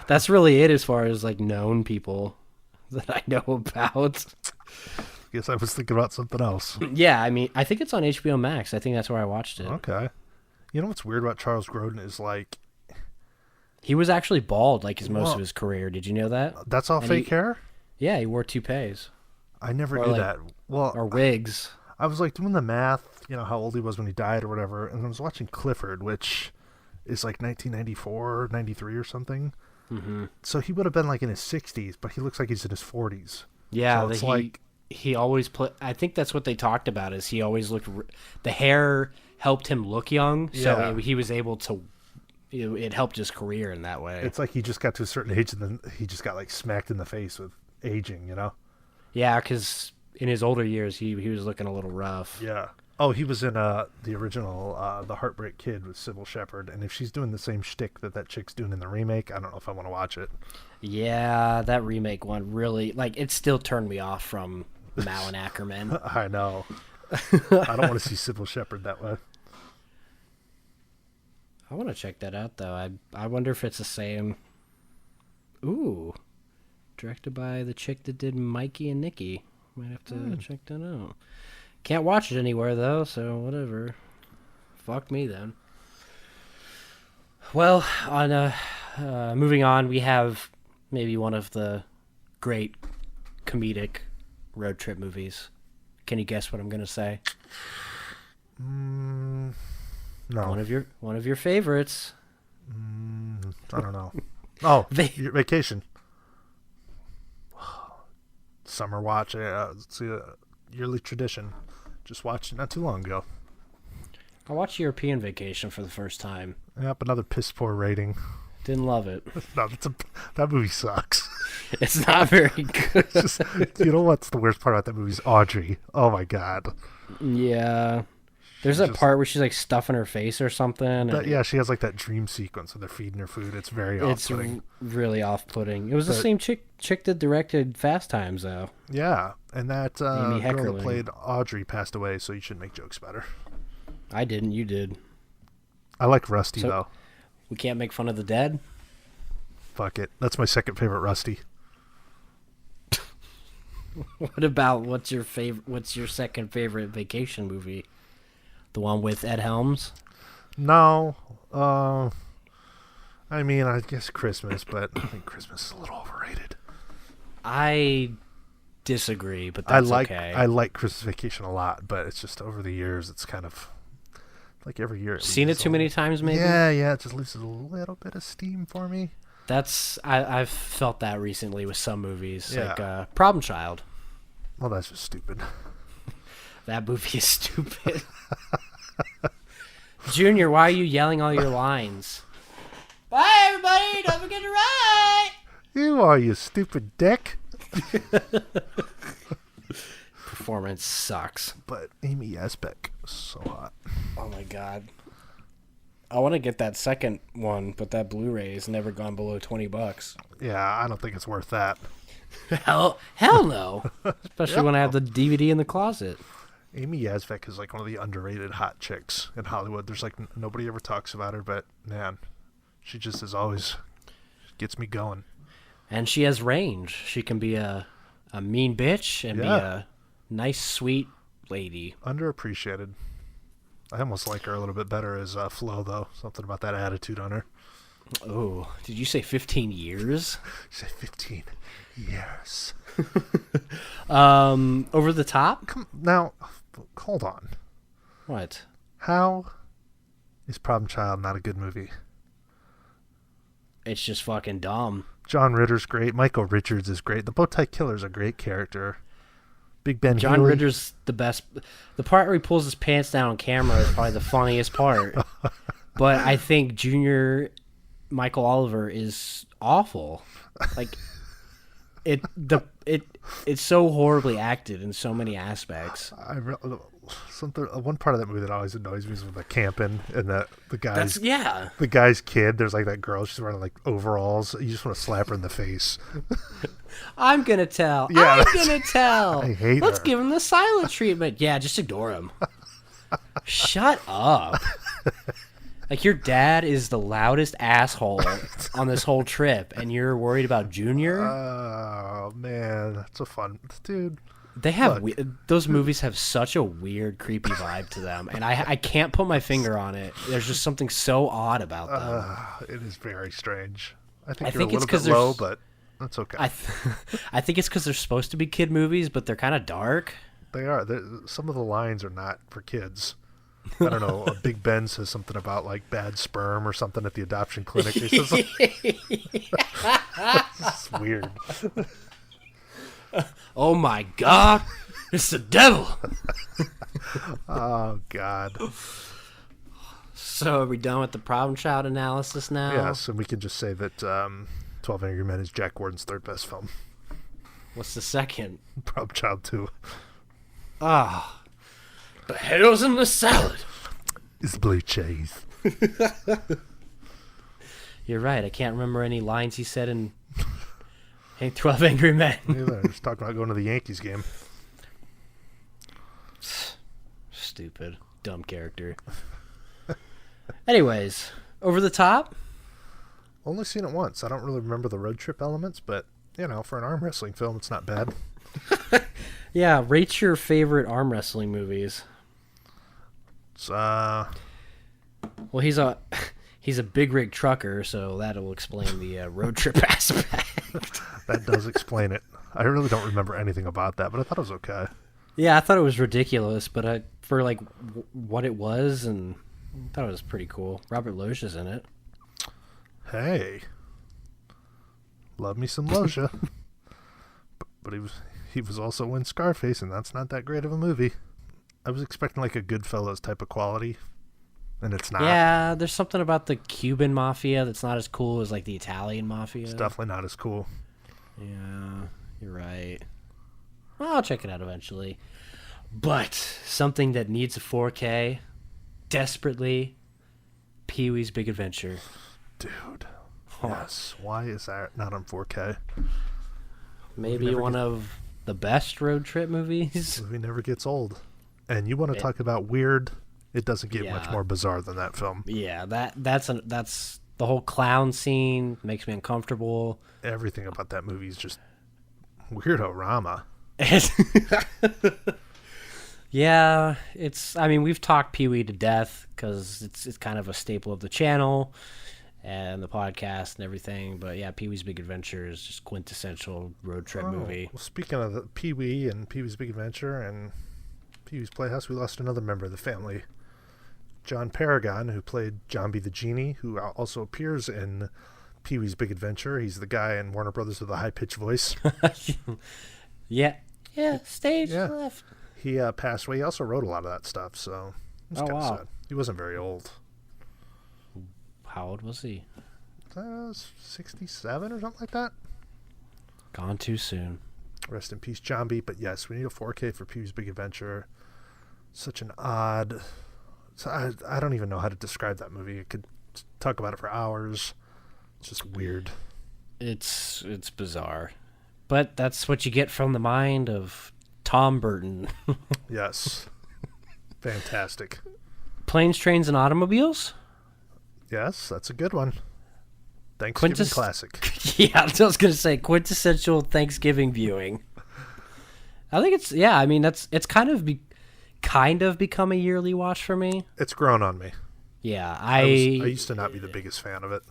That's really it as far as like known people that I know about. Guess I was thinking about something else. Yeah, I mean, I think it's on HBO Max. I think that's where I watched it. Okay. You know what's weird about Charles Grodin is like... He was actually bald like his most of his career. Did you know that? That's all fake hair? Yeah, he wore toupees. I never knew that. Well, or wigs. I was like doing the math, you know, how old he was when he died or whatever, and I was watching Clifford, which is like 1994, 93 or something. Mm-hmm. So he would have been like in his 60s, but he looks like he's in his 40s. Yeah, so it's like he always I think that's what they talked about. Is he always looked? The hair helped him look young, so he was able to. It helped his career in that way. It's like he just got to a certain age and then he just got like smacked in the face with aging, you know? Yeah, because in his older years he was looking a little rough. Yeah. Oh, he was in the original The Heartbreak Kid with Sybil Shepherd, and if she's doing the same shtick that chick's doing in the remake, I don't know if I want to watch it. Yeah, that remake one really, like, it still turned me off from Malin Ackerman. I know. I don't want to see Sybil Shepherd that way. I want to check that out, though. I wonder if it's the same. Ooh. Directed by the chick that did Mikey and Nicky. Might have to check that out. Can't watch it anywhere, though, so whatever. Fuck me, then. Well, on moving on, we have maybe one of the great comedic road trip movies. Can you guess what I'm going to say? No. One of your favorites. I don't know. Oh, Vacation. Summer watch. It's a yearly tradition. Just watched it not too long ago. I watched European Vacation for the first time. Yep, another piss poor rating. Didn't love it. No, that movie sucks. It's not very good. Just, you know what's the worst part about that movie is Audrey. Oh my god. Yeah. There's that part where she's like stuffing her face or something. Yeah, she has like that dream sequence where they're feeding her food. It's very off-putting. It's really off-putting. It was the same chick that directed Fast Times, though. Yeah, and that girl Heckerling. that played Audrey passed away, so you should make jokes about her. I didn't. You did. I like Rusty, though. We can't make fun of the dead? Fuck it. That's my second favorite Rusty. What about what's your second favorite vacation movie? The one with Ed Helms? No. I mean, I guess Christmas, but I think Christmas is a little overrated. I disagree, but that's okay. I like Christmas Vacation a lot, but it's just over the years, it's kind of like every year. Seen it too many times, maybe? Yeah, it just loses a little bit of steam for me. I've felt that recently with some movies, Yeah. like Problem Child. Well, that's just stupid. That movie is stupid. Junior, why are you yelling all your lines? Bye, everybody. Don't forget to write. You are, you stupid dick. Performance sucks. But Amy Asbeck is so hot. Oh, my God. I want to get that second one, but that Blu-ray has never gone below $20. Yeah, I don't think it's worth that. Hell no. Especially when I have the DVD in the closet. Amy Yazvik is like one of the underrated hot chicks in Hollywood. There's like nobody ever talks about her, but man, she just is always gets me going. And she has range. She can be a mean bitch and be a nice, sweet lady. Underappreciated. I almost like her a little bit better as Flo, though. Something about that attitude on her. Oh, did you say 15 years? She said 15 years. Over the top? Now, hold on. What? How is Problem Child not a good movie? It's just fucking dumb. John Ritter's great. Michael Richards is great. The Bowtie Killer's a great character. Big Ben John Healy. Ritter's the best. The part where he pulls his pants down on camera is probably the funniest part. But I think Junior Michael Oliver is awful. Like it's so horribly acted in so many aspects. One part of that movie that always annoys me is with the camping and the guy's the guy's kid. There's like that girl. She's wearing like overalls. You just want to slap her in the face. I'm gonna tell. Yeah, I'm gonna tell. I hate Let's her. give him the silent treatment. Yeah, just ignore him. Shut up. Like, your dad is the loudest asshole on this whole trip, and you're worried about Junior? Oh, man. That's a fun... Dude. They have... those movies have such a weird, creepy vibe to them, and I can't put my finger on it. There's just something so odd about them. It is very strange. I I think you're think a it's little 'cause bit low, there's- but that's okay. I think it's because they're supposed to be kid movies, but they're kind of dark. They are. Some of the lines are not for kids. I don't know. Big Ben says something about like bad sperm or something at the adoption clinic. It's weird. Oh my God, it's the devil. Oh God. So are we done with the Problem Child analysis now? Yes, and we can just say that 12 Angry Men is Jack Gordon's third best film. What's the second? Problem Child 2 The hell's in the salad? is blue cheese. You're right. I can't remember any lines he said in 12 Angry Men. They're just talking about going to the Yankees game. Stupid. Dumb character. Anyways, Over the Top? Only seen it once. I don't really remember the road trip elements, but, you know, for an arm wrestling film, it's not bad. Yeah, rate your favorite arm wrestling movies. It's, Well, he's a big rig trucker, so that'll explain the road trip aspect. that does explain it. I really don't remember anything about that, but I thought it was okay. Yeah, I thought it was ridiculous, but for like what it was, and I thought it was pretty cool. Robert Loggia's in it. Hey. Love me some Loja. but he was also in Scarface, and that's not that great of a movie. I was expecting like a Goodfellas type of quality, and it's not. Yeah, there's something about the Cuban mafia that's not as cool as like the Italian mafia. It's definitely not as cool. Yeah, you're right. Well, I'll check it out eventually. But something that needs a 4K desperately, Pee-wee's Big Adventure. Dude. Yes. Why is that not on 4K? Maybe one of the best road trip movies. Movie never gets old. And you want to talk about weird? It doesn't get much more bizarre than that film. Yeah, that's the whole clown scene makes me uncomfortable. Everything about that movie is just weirdo-rama. Yeah, I mean, we've talked Pee-wee to death because it's kind of a staple of the channel and the podcast and everything. But yeah, Pee-wee's Big Adventure is just quintessential road trip movie. Well, speaking of the Pee-wee and Pee-wee's Big Adventure and Pee-wee's Playhouse, we lost another member of the family. John Paragon, who played Jambi the Genie, who also appears in Pee-wee's Big Adventure. He's the guy in Warner Brothers with a high-pitched voice. Yeah, stage left. He passed away. He also wrote a lot of that stuff, so it was kind of sad. He wasn't very old. How old was he? 67 or something like that. Gone too soon. Rest in peace, Jambi. But yes, we need a 4K for Pee-wee's Big Adventure. Such an odd So I don't even know how to describe that movie. I could talk about it for hours. It's just weird. It's bizarre. But that's what you get from the mind of Tom Burton. Yes. Fantastic. Planes, Trains, and Automobiles? Yes, that's a good one. Thanksgiving classic. Yeah, I was going to say quintessential Thanksgiving viewing. I think it's it's kind of become a yearly watch for me. It's grown on me. Yeah, I used to not be the biggest fan of it.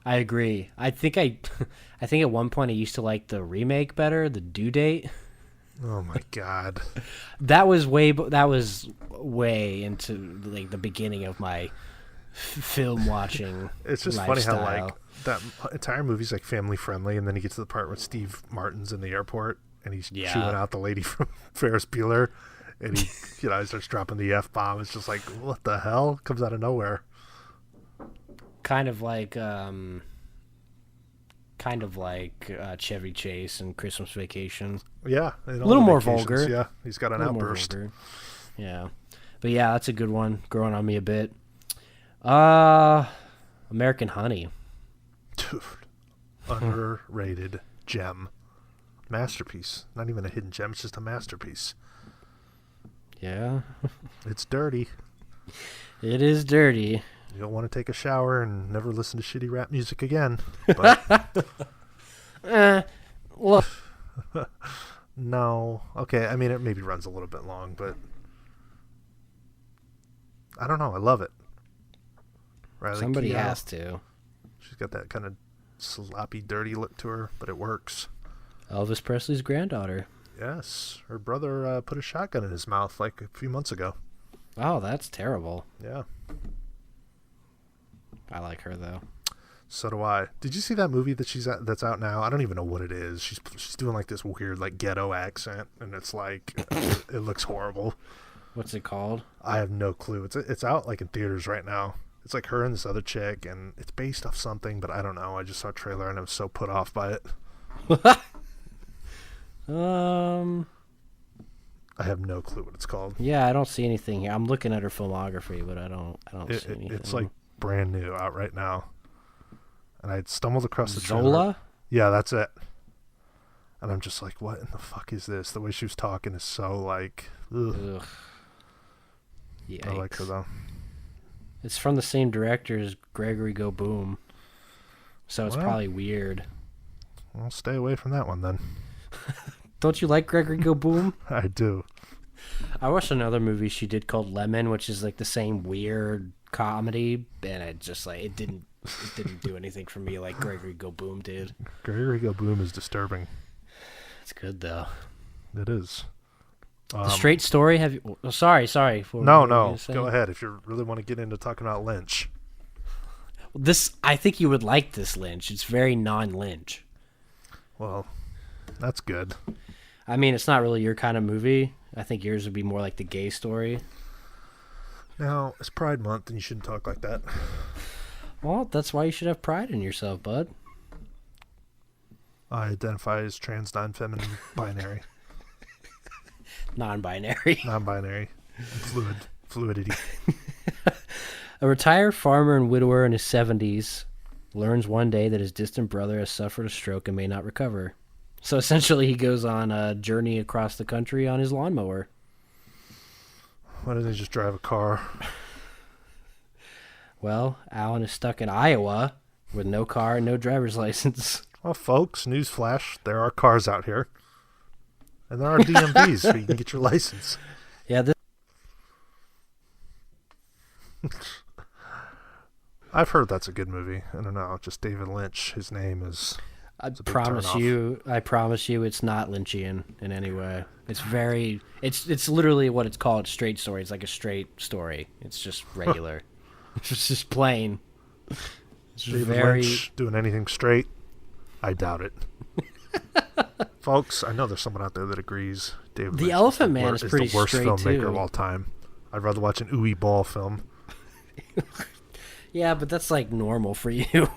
I agree. I think at one point I used to like the remake better, the Due Date. Oh my god. That was way into like the beginning of my film watching. It's just lifestyle. funny how like that entire movie's like family friendly, and then you get to the part where Steve Martin's in the airport and he's chewing out the lady from Ferris Bueller, and he he starts dropping the F-bomb. It's just like, what the hell? Comes out of nowhere. Kind of like Chevy Chase and Christmas Vacation. Yeah, a little more vulgar. Yeah, he's got an outburst. Yeah, but yeah, that's a good one. Growing on me a bit. American Honey. Dude, underrated gem, masterpiece. Not even a hidden gem; it's just a masterpiece. Yeah, it's dirty. It is dirty. You don't want to take a shower and never listen to shitty rap music again. But look. No. Okay, I mean, it maybe runs a little bit long, but I don't know. I love it. Riley Somebody Keough, has to. She's got that kind of sloppy, dirty look to her, but it works. Elvis Presley's granddaughter. Yes. Her brother put a shotgun in his mouth like a few months ago. Oh, that's terrible. Yeah. I like her though. So do I. Did you see that movie that that's out now? I don't even know what it is. She's doing like this weird like ghetto accent, and it's like it looks horrible. What's it called? I have no clue. It's out like in theaters right now. It's like her and this other chick, and it's based off something, but I don't know. I just saw a trailer and I was so put off by it. I have no clue what it's called. Yeah, I don't see anything here. I'm looking at her filmography, but I don't see anything. It's like brand new out right now. And I stumbled across the Zola? trailer. Yeah, that's it. And I'm just like, what in the fuck is this? The way she was talking is so like, ugh. I like her though. It's from the same director as Gregory Go Boom, so it's probably weird. I'll stay away from that one then. Don't you like Gregory Go Boom? I do. I watched another movie she did called Lemon, which is like the same weird comedy, and it just like it didn't do anything for me like Gregory Go Boom did. Gregory Go Boom is disturbing. It's good though. It is. The Straight Story. Have you? Oh, sorry. No. Go ahead if you really want to get into talking about Lynch. I think you would like this Lynch. It's very non-Lynch. Well, that's good. I mean, it's not really your kind of movie. I think yours would be more like the gay story. Now, it's Pride Month, and you shouldn't talk like that. Well, that's why you should have pride in yourself, bud. I identify as trans, non-feminine, binary. Non-binary. Non-binary. Fluidity. A retired farmer and widower in his 70s learns one day that his distant brother has suffered a stroke and may not recover. So essentially he goes on a journey across the country on his lawnmower. Why doesn't he just drive a car? Well, Alan is stuck in Iowa with no car and no driver's license. Well, folks, newsflash, there are cars out here. And there are DMVs so you can get your license. Yeah, I've heard that's a good movie. I don't know, just David Lynch. His name is... I promise you, it's not Lynchian in any way. It's very... It's literally what it's called, straight story. It's like a straight story. It's just regular. It's just plain. It's David Lynch doing anything straight? I doubt it. Folks, I know there's someone out there that agrees. David Lynch Elephant Man is pretty the worst straight filmmaker too. of all time. I'd rather watch an Ooey Ball film. Yeah, but that's like normal for you.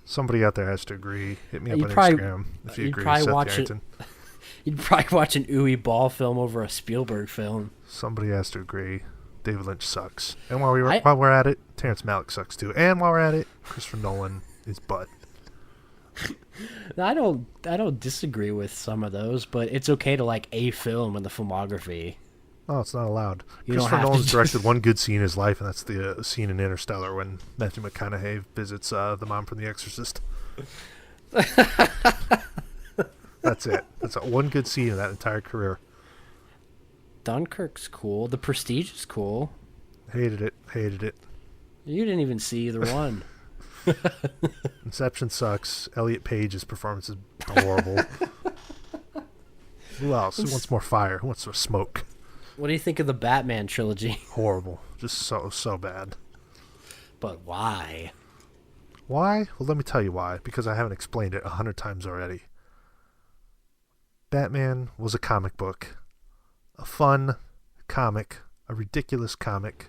Somebody out there has to agree. Hit me up on Instagram if you agree. Seth Yarrington. You'd probably watch an Ooey Ball film over a Spielberg film. Somebody has to agree. David Lynch sucks. And while we're at it, Terrence Malick sucks too. And while we're at it, Christopher Nolan is butt. I don't disagree with some of those, but it's okay to like a film in the filmography. No, it's not allowed. You Christopher Nolan's directed one good scene in his life, and that's the scene in Interstellar when Matthew McConaughey visits the mom from The Exorcist. That's it. That's one good scene in that entire career. Dunkirk's cool. The Prestige is cool. Hated it. You didn't even see either one. Inception sucks. Elliot Page's performance is horrible. Who else? Who wants more fire? Who wants more smoke? What do you think of the Batman trilogy? Horrible. Just so bad. But why? Why? Well, let me tell you why. Because I haven't explained it 100 times already. Batman was a comic book. A fun comic. A ridiculous comic.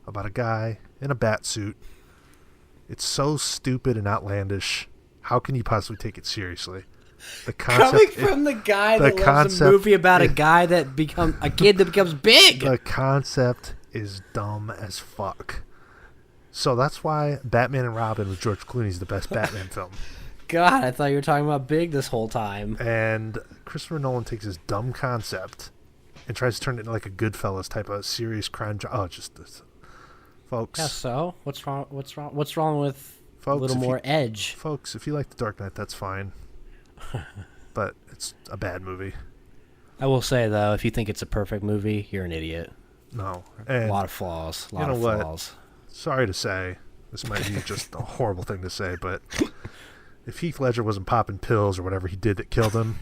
About a guy in a bat suit. It's so stupid and outlandish. How can you possibly take it seriously? The concept, coming from the guy that loves a movie about a guy that a kid that becomes big. The concept is dumb as fuck. So that's why Batman and Robin with George Clooney is the best Batman film. God, I thought you were talking about Big this whole time. And Christopher Nolan takes this dumb concept and tries to turn it into like a Goodfellas type of serious crime drama. Oh, just this. Folks. Yeah, so what's wrong with folks, a little more edge? Folks, if you like The Dark Knight, that's fine. But it's a bad movie. I will say, though, if you think it's a perfect movie, you're an idiot. No. And a lot of flaws. A lot of flaws. Sorry to say, this might be just a horrible thing to say, but if Heath Ledger wasn't popping pills or whatever he did that killed him,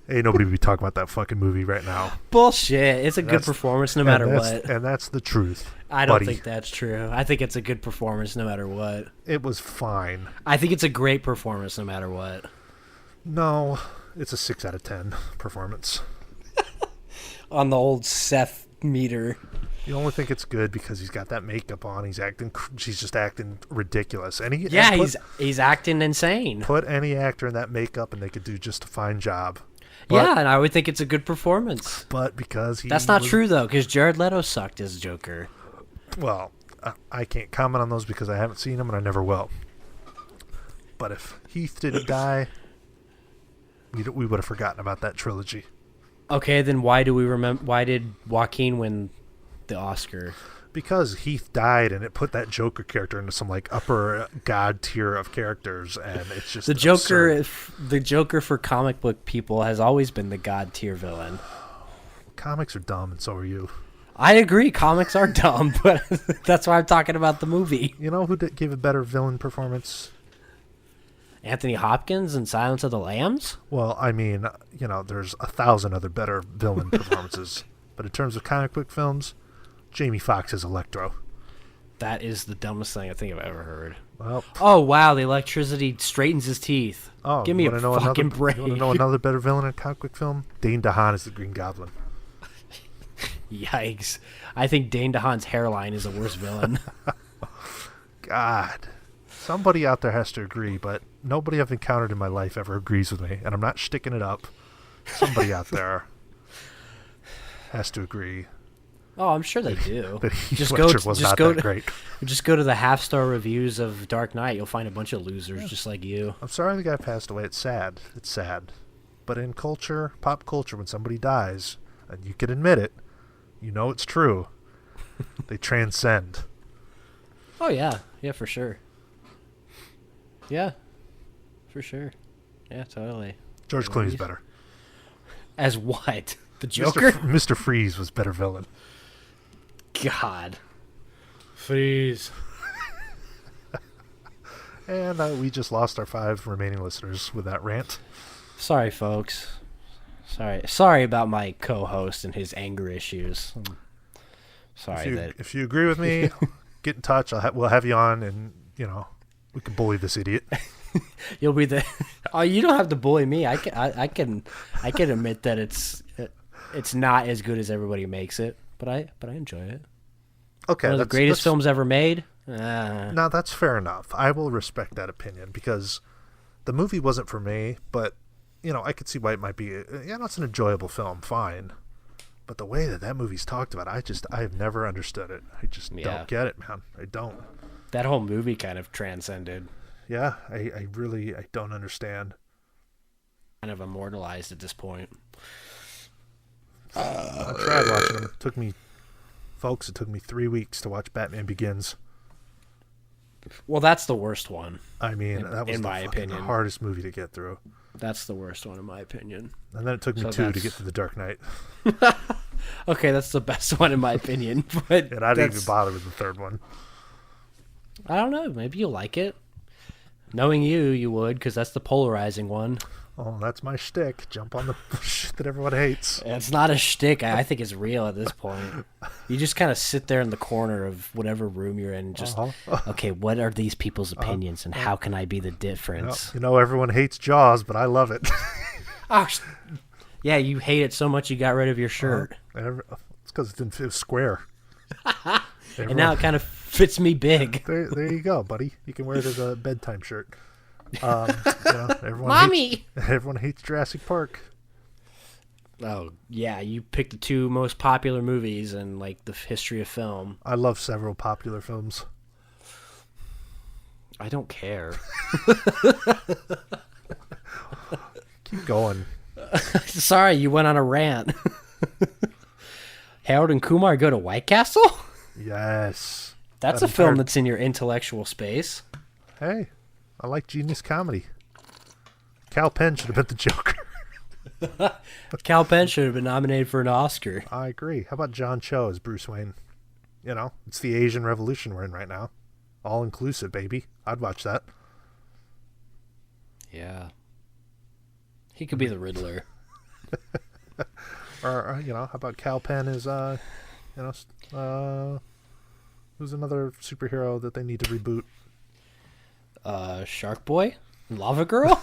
ain't nobody would be talking about that fucking movie right now. Bullshit. It's a good performance no matter what. And that's the truth. I don't think that's true. I think it's a good performance no matter what. It was fine. I think it's a great performance no matter what. No, it's a 6 out of 10 performance. On the old Seth meter. You only think it's good because he's got that makeup on. He's just acting ridiculous. He's acting insane. Put any actor in that makeup and they could do just a fine job. But, and I would think it's a good performance. But because that's not true though, because Jared Leto sucked as Joker. Well, I can't comment on those because I haven't seen them and I never will. But if Heath didn't die, we would have forgotten about that trilogy. Okay, then why did Joaquin win the Oscar? Because Heath died and it put that Joker character into some like upper god tier of characters, and it's just the Joker. The Joker for comic book people has always been the god tier villain. Comics are dumb, and so are you. I agree, comics are dumb, but that's why I'm talking about the movie. You know who gave a better villain performance? Anthony Hopkins in Silence of the Lambs? Well, I mean, there's 1,000 other better villain performances. But in terms of comic book films, Jamie Foxx as Electro. That is the dumbest thing I think I've ever heard. Well, oh, wow, the electricity straightens his teeth. Oh, give me a fucking break. You want to know another better villain in a comic book film? Dane DeHaan is the Green Goblin. Yikes. I think Dane DeHaan's hairline is the worst villain. God. Somebody out there has to agree, but nobody I've encountered in my life ever agrees with me, and I'm not sticking it up. Somebody out there has to agree. Oh, I'm sure they do. That Heath Ledger was not that great. Just go to the half-star reviews of Dark Knight. You'll find a bunch of losers just like you. I'm sorry the guy passed away. It's sad. It's sad. But in culture, pop culture, when somebody dies, and you can admit it, you know it's true, they transcend. Oh, yeah. Yeah, for sure. Yeah, for sure. Yeah, totally. George Clooney's better. As what? The Joker? Mr. Freeze was better villain. God. Freeze. And we just lost our 5 remaining listeners with that rant. Sorry, folks. Sorry about my co-host and his anger issues. Sorry if you agree with me, get in touch. We'll have you on, and we can bully this idiot. You'll be the. Oh, you don't have to bully me. I can admit that it's not as good as everybody makes it, but I enjoy it. Okay, one of the greatest films ever made. No, that's fair enough. I will respect that opinion because the movie wasn't for me, but I could see why it might be. It's an enjoyable film, fine, But the way that movie's talked about, I have never understood it. I just don't get it, man. I don't. That whole movie kind of transcended. Yeah, I really don't understand. Kind of immortalized at this point. I tried watching them. It took me 3 weeks to watch Batman Begins. Well, that's the worst one. I mean, that was the hardest movie to get through. That's the worst one, in my opinion. And then it took me 2 to get to The Dark Knight. Okay, that's the best one, in my opinion. But and I didn't even bother with the third one. I don't know. Maybe you'll like it. Knowing you would, because that's the polarizing one. Oh, that's my shtick. Jump on the shit that everyone hates. It's not a shtick. I think it's real at this point. You just kind of sit there in the corner of whatever room you're in and just, okay, what are these people's opinions and how can I be the difference? You know, everyone hates Jaws, but I love it. Oh, yeah, you hate it so much you got rid of your shirt. It's because it was square. And now it kind of fits me big. There you go, buddy. You can wear it as a bedtime shirt. Everyone hates Jurassic Park. Oh, yeah, you picked the 2 most popular movies in, like, the history of film. I love several popular films. I don't care. Keep going. Sorry, you went on a rant. Harold and Kumar go to White Castle? Yes. That's a film that's in your intellectual space. Hey, I like genius comedy. Cal Penn should have been the Joker. Cal Penn should have been nominated for an Oscar. I agree. How about John Cho as Bruce Wayne? You know, it's the Asian Revolution we're in right now. All inclusive, baby. I'd watch that. Yeah. He could be the Riddler. Or, how about Cal Penn as, who's another superhero that they need to reboot? Shark Boy? Lava Girl?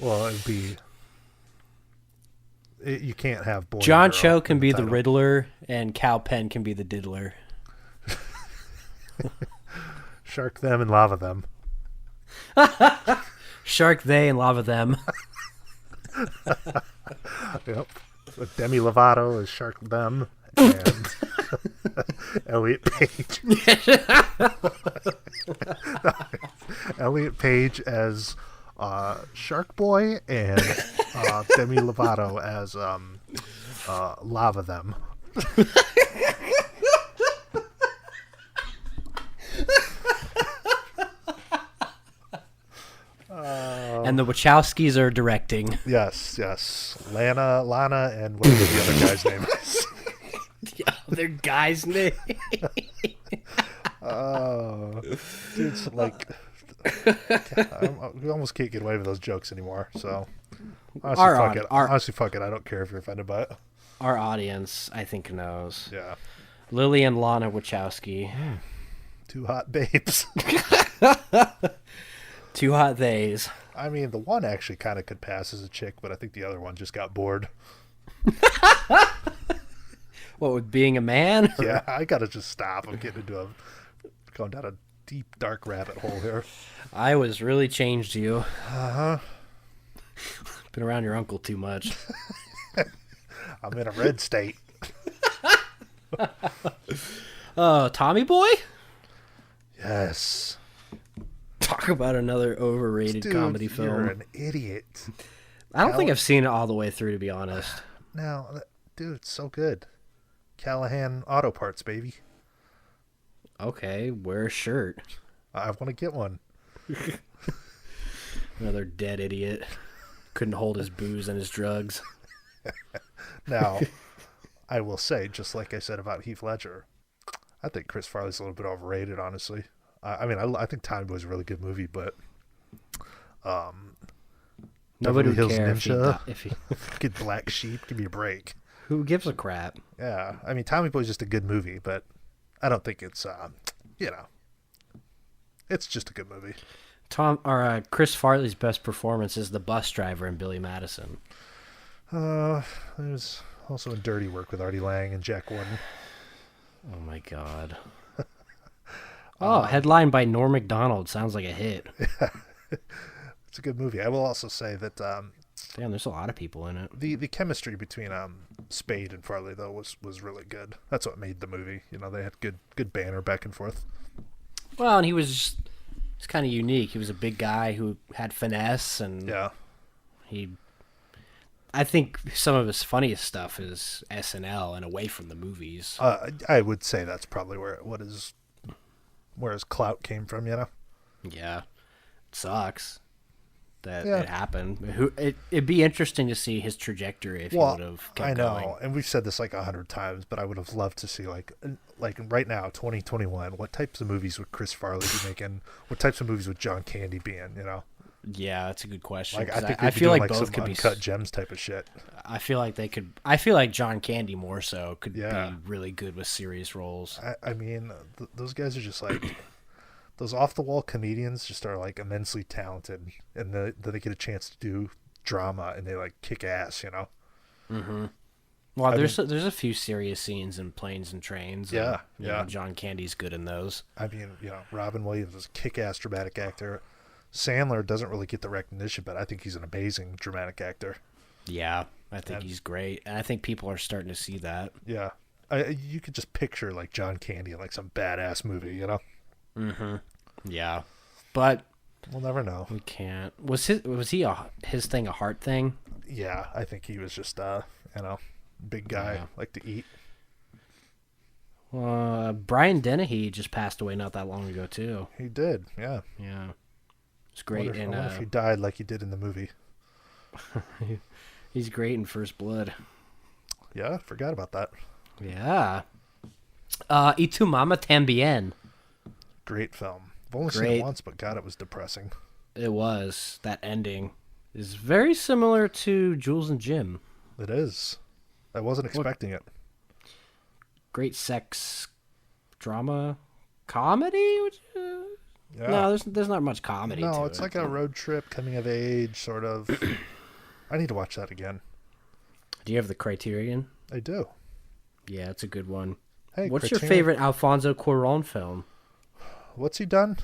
Well, it'd be... you can't have boy. John Cho can be the Riddler, and Cal Penn can be the Diddler. Shark them and lava them. Shark they and lava them. Yep. With Demi Lovato as Shark them and Elliot Page. Elliot Page as Shark Boy and Demi Lovato as Lava Them. And the Wachowskis are directing. Yes. Lana, and whatever the other guy's name is. The other guy's name? Oh, dude, it's like... we almost can't get away with those jokes anymore, so... Honestly, fuck it. I don't care if you're offended by it. Our audience, I think, knows. Yeah. Lily and Lana Wachowski. Two hot babes. Two hot theys. I mean, the one actually kind of could pass as a chick, but I think the other one just got bored. What, with being a man? Yeah, I gotta just stop. I'm going down a deep, dark rabbit hole here. I was really changed you. Uh-huh. Been around your uncle too much. I'm in a red state. Tommy Boy? Yes. Talk about another overrated comedy film. You're an idiot. I don't think I've seen it all the way through, to be honest. No, dude, it's so good. Callahan Auto Parts, baby. Okay, wear a shirt. I want to get one. Another dead idiot. Couldn't hold his booze and his drugs. Now, I will say, just like I said about Heath Ledger, I think Chris Farley's a little bit overrated, honestly. I think Time Boy's a really good movie, but nobody would Hills care Ninja, if he get Black Sheep, give me a break. Who gives a crap? Yeah, I mean, Tommy Boy's just a good movie, but I don't think it's, it's just a good movie. Chris Farley's best performance is the bus driver in Billy Madison. There's also a Dirty Work with Artie Lang and Jack Warden. Oh my god. Headlined by Norm Macdonald. Sounds like a hit. It's a good movie. I will also say that Damn, there's a lot of people in it. The chemistry between Spade and Farley though was really good. That's what made the movie. You know, they had good banter back and forth. Well, and he's kind of unique. He was a big guy who had finesse, and Yeah. I think some of his funniest stuff is SNL and away from the movies. I would say that's probably where his clout came from. You know. Yeah, it sucks that Yeah. it happened. It'd be interesting to see his trajectory if he would have kept going. I know, and we've said this like 100 times, but I would have loved to see like right now, 2021. What types of movies would Chris Farley be making? What types of movies would John Candy be in? You know. Yeah, that's a good question. Like I think I feel like both some could be uncut gems type of shit. I feel like they could. I feel like John Candy more so could Yeah. be really good with serious roles. I mean, those guys are just like those off the wall comedians. Just are like immensely talented, and then they get a chance to do drama, and they like kick ass. You know. Mm-hmm. Well, there's a few serious scenes in Planes and Trains. Yeah, and, you know, John Candy's good in those. I mean, you know, Robin Williams is a kick ass dramatic actor. Sandler doesn't really get the recognition, but I think he's an amazing dramatic actor. Yeah, I think he's great, and I think people are starting to see that. Yeah, you could just picture like John Candy in like some badass movie, you know. Mm-hmm. Yeah, but we'll never know. We can't. Was his thing a heart thing? Yeah, I think he was just big guy, like to eat. Brian Dennehy just passed away not that long ago too. He did, yeah. Yeah. It's great. I wonder if he died like he did in the movie. He's great in First Blood. Yeah, forgot about that. Yeah. Y tu mama tambien. Great film. I've only seen it once, but God, it was depressing. It was. That ending is very similar to Jules and Jim. It is. I wasn't expecting it. Great sex drama comedy? Yeah. No, there's not much comedy to it. No, it's like a road trip, coming of age, sort of. I need to watch that again. Do you have the Criterion? I do. Yeah, it's a good one. Hey, what's your favorite Alfonso Cuarón film? What's he done?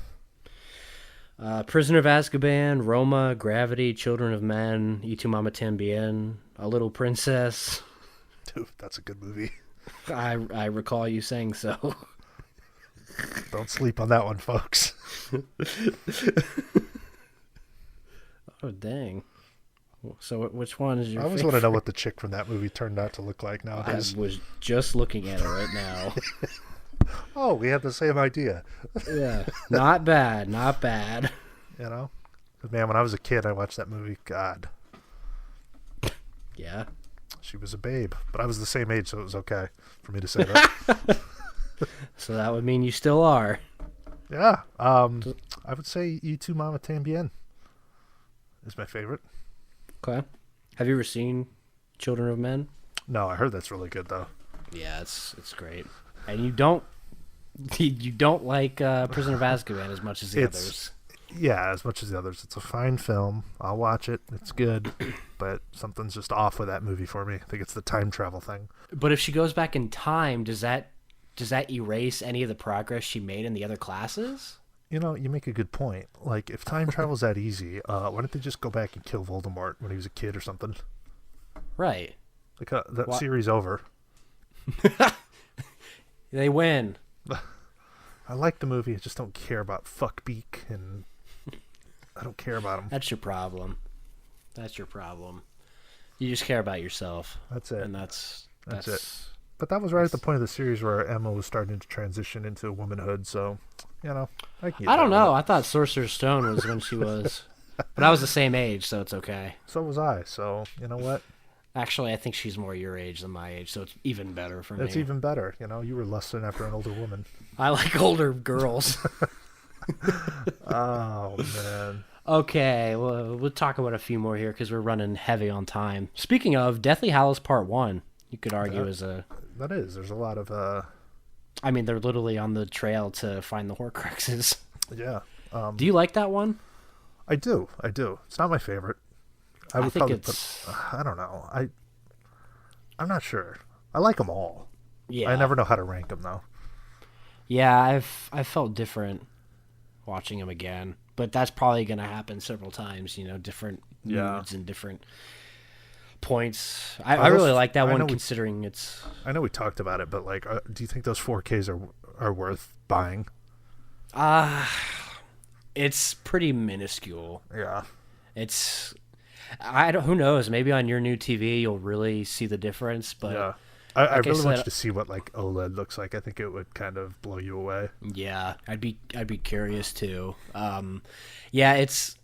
Prisoner of Azkaban, Roma, Gravity, Children of Men, Y tu mama tambien, A Little Princess. Dude, that's a good movie. I recall you saying so. Don't sleep on that one, folks. Oh, dang. So which one is your I always favorite? want to know what the chick from that movie turned out to look like nowadays. I was just looking at it right now. Oh, we have the same idea. Yeah. Not bad. Not bad. You know? But man, when I was a kid, I watched that movie. God. Yeah. She was a babe. But I was the same age, so it was okay for me to say that. So that would mean you still are. Yeah. I would say Y tu mama tambien is my favorite. Okay. Have you ever seen Children of Men? No, I heard that's really good though. Yeah, it's great. And you don't like Prisoner of Azkaban as much as the others. Yeah, as much as the others. It's a fine film. I'll watch it. It's good. But something's just off with that movie for me. I think it's the time travel thing. But if she goes back in time, does that erase any of the progress she made in the other classes? You know, you make a good point. Like, if time travel's that easy, why don't they just go back and kill Voldemort when he was a kid or something? Right. Like, that series over. They win. I like the movie. I just don't care about Fuckbeak, and I don't care about him. That's your problem. You just care about yourself. That's it. And that's it. But that was right at the point of the series where Emma was starting to transition into womanhood, so, you know, I don't know. I thought Sorcerer's Stone was when she was... But I was the same age, so it's okay. So was I, so, you know what? Actually, I think she's more your age than my age, so it's even better for me. It's even better. You know, you were lusting after an older woman. I like older girls. Oh, man. Okay, well, we'll talk about a few more here because we're running heavy on time. Speaking of, Deathly Hallows Part 1, you could argue is a... That is. There's a lot of... I mean, they're literally on the trail to find the Horcruxes. Yeah. Do you like that one? I do. It's not my favorite. I think it's... I don't know. I'm not sure. I like them all. Yeah. I never know how to rank them, though. Yeah, I felt different watching them again. but that's probably going to happen several times. Different moods and different points. I really like that one, considering it's. I know we talked about it, but like, do you think those 4Ks are worth buying? It's pretty minuscule. Yeah. It's. Who knows? Maybe on your new TV you'll really see the difference. But yeah, I really want you to see what like OLED looks like. I think it would kind of blow you away. Yeah, I'd be curious too. Yeah, it's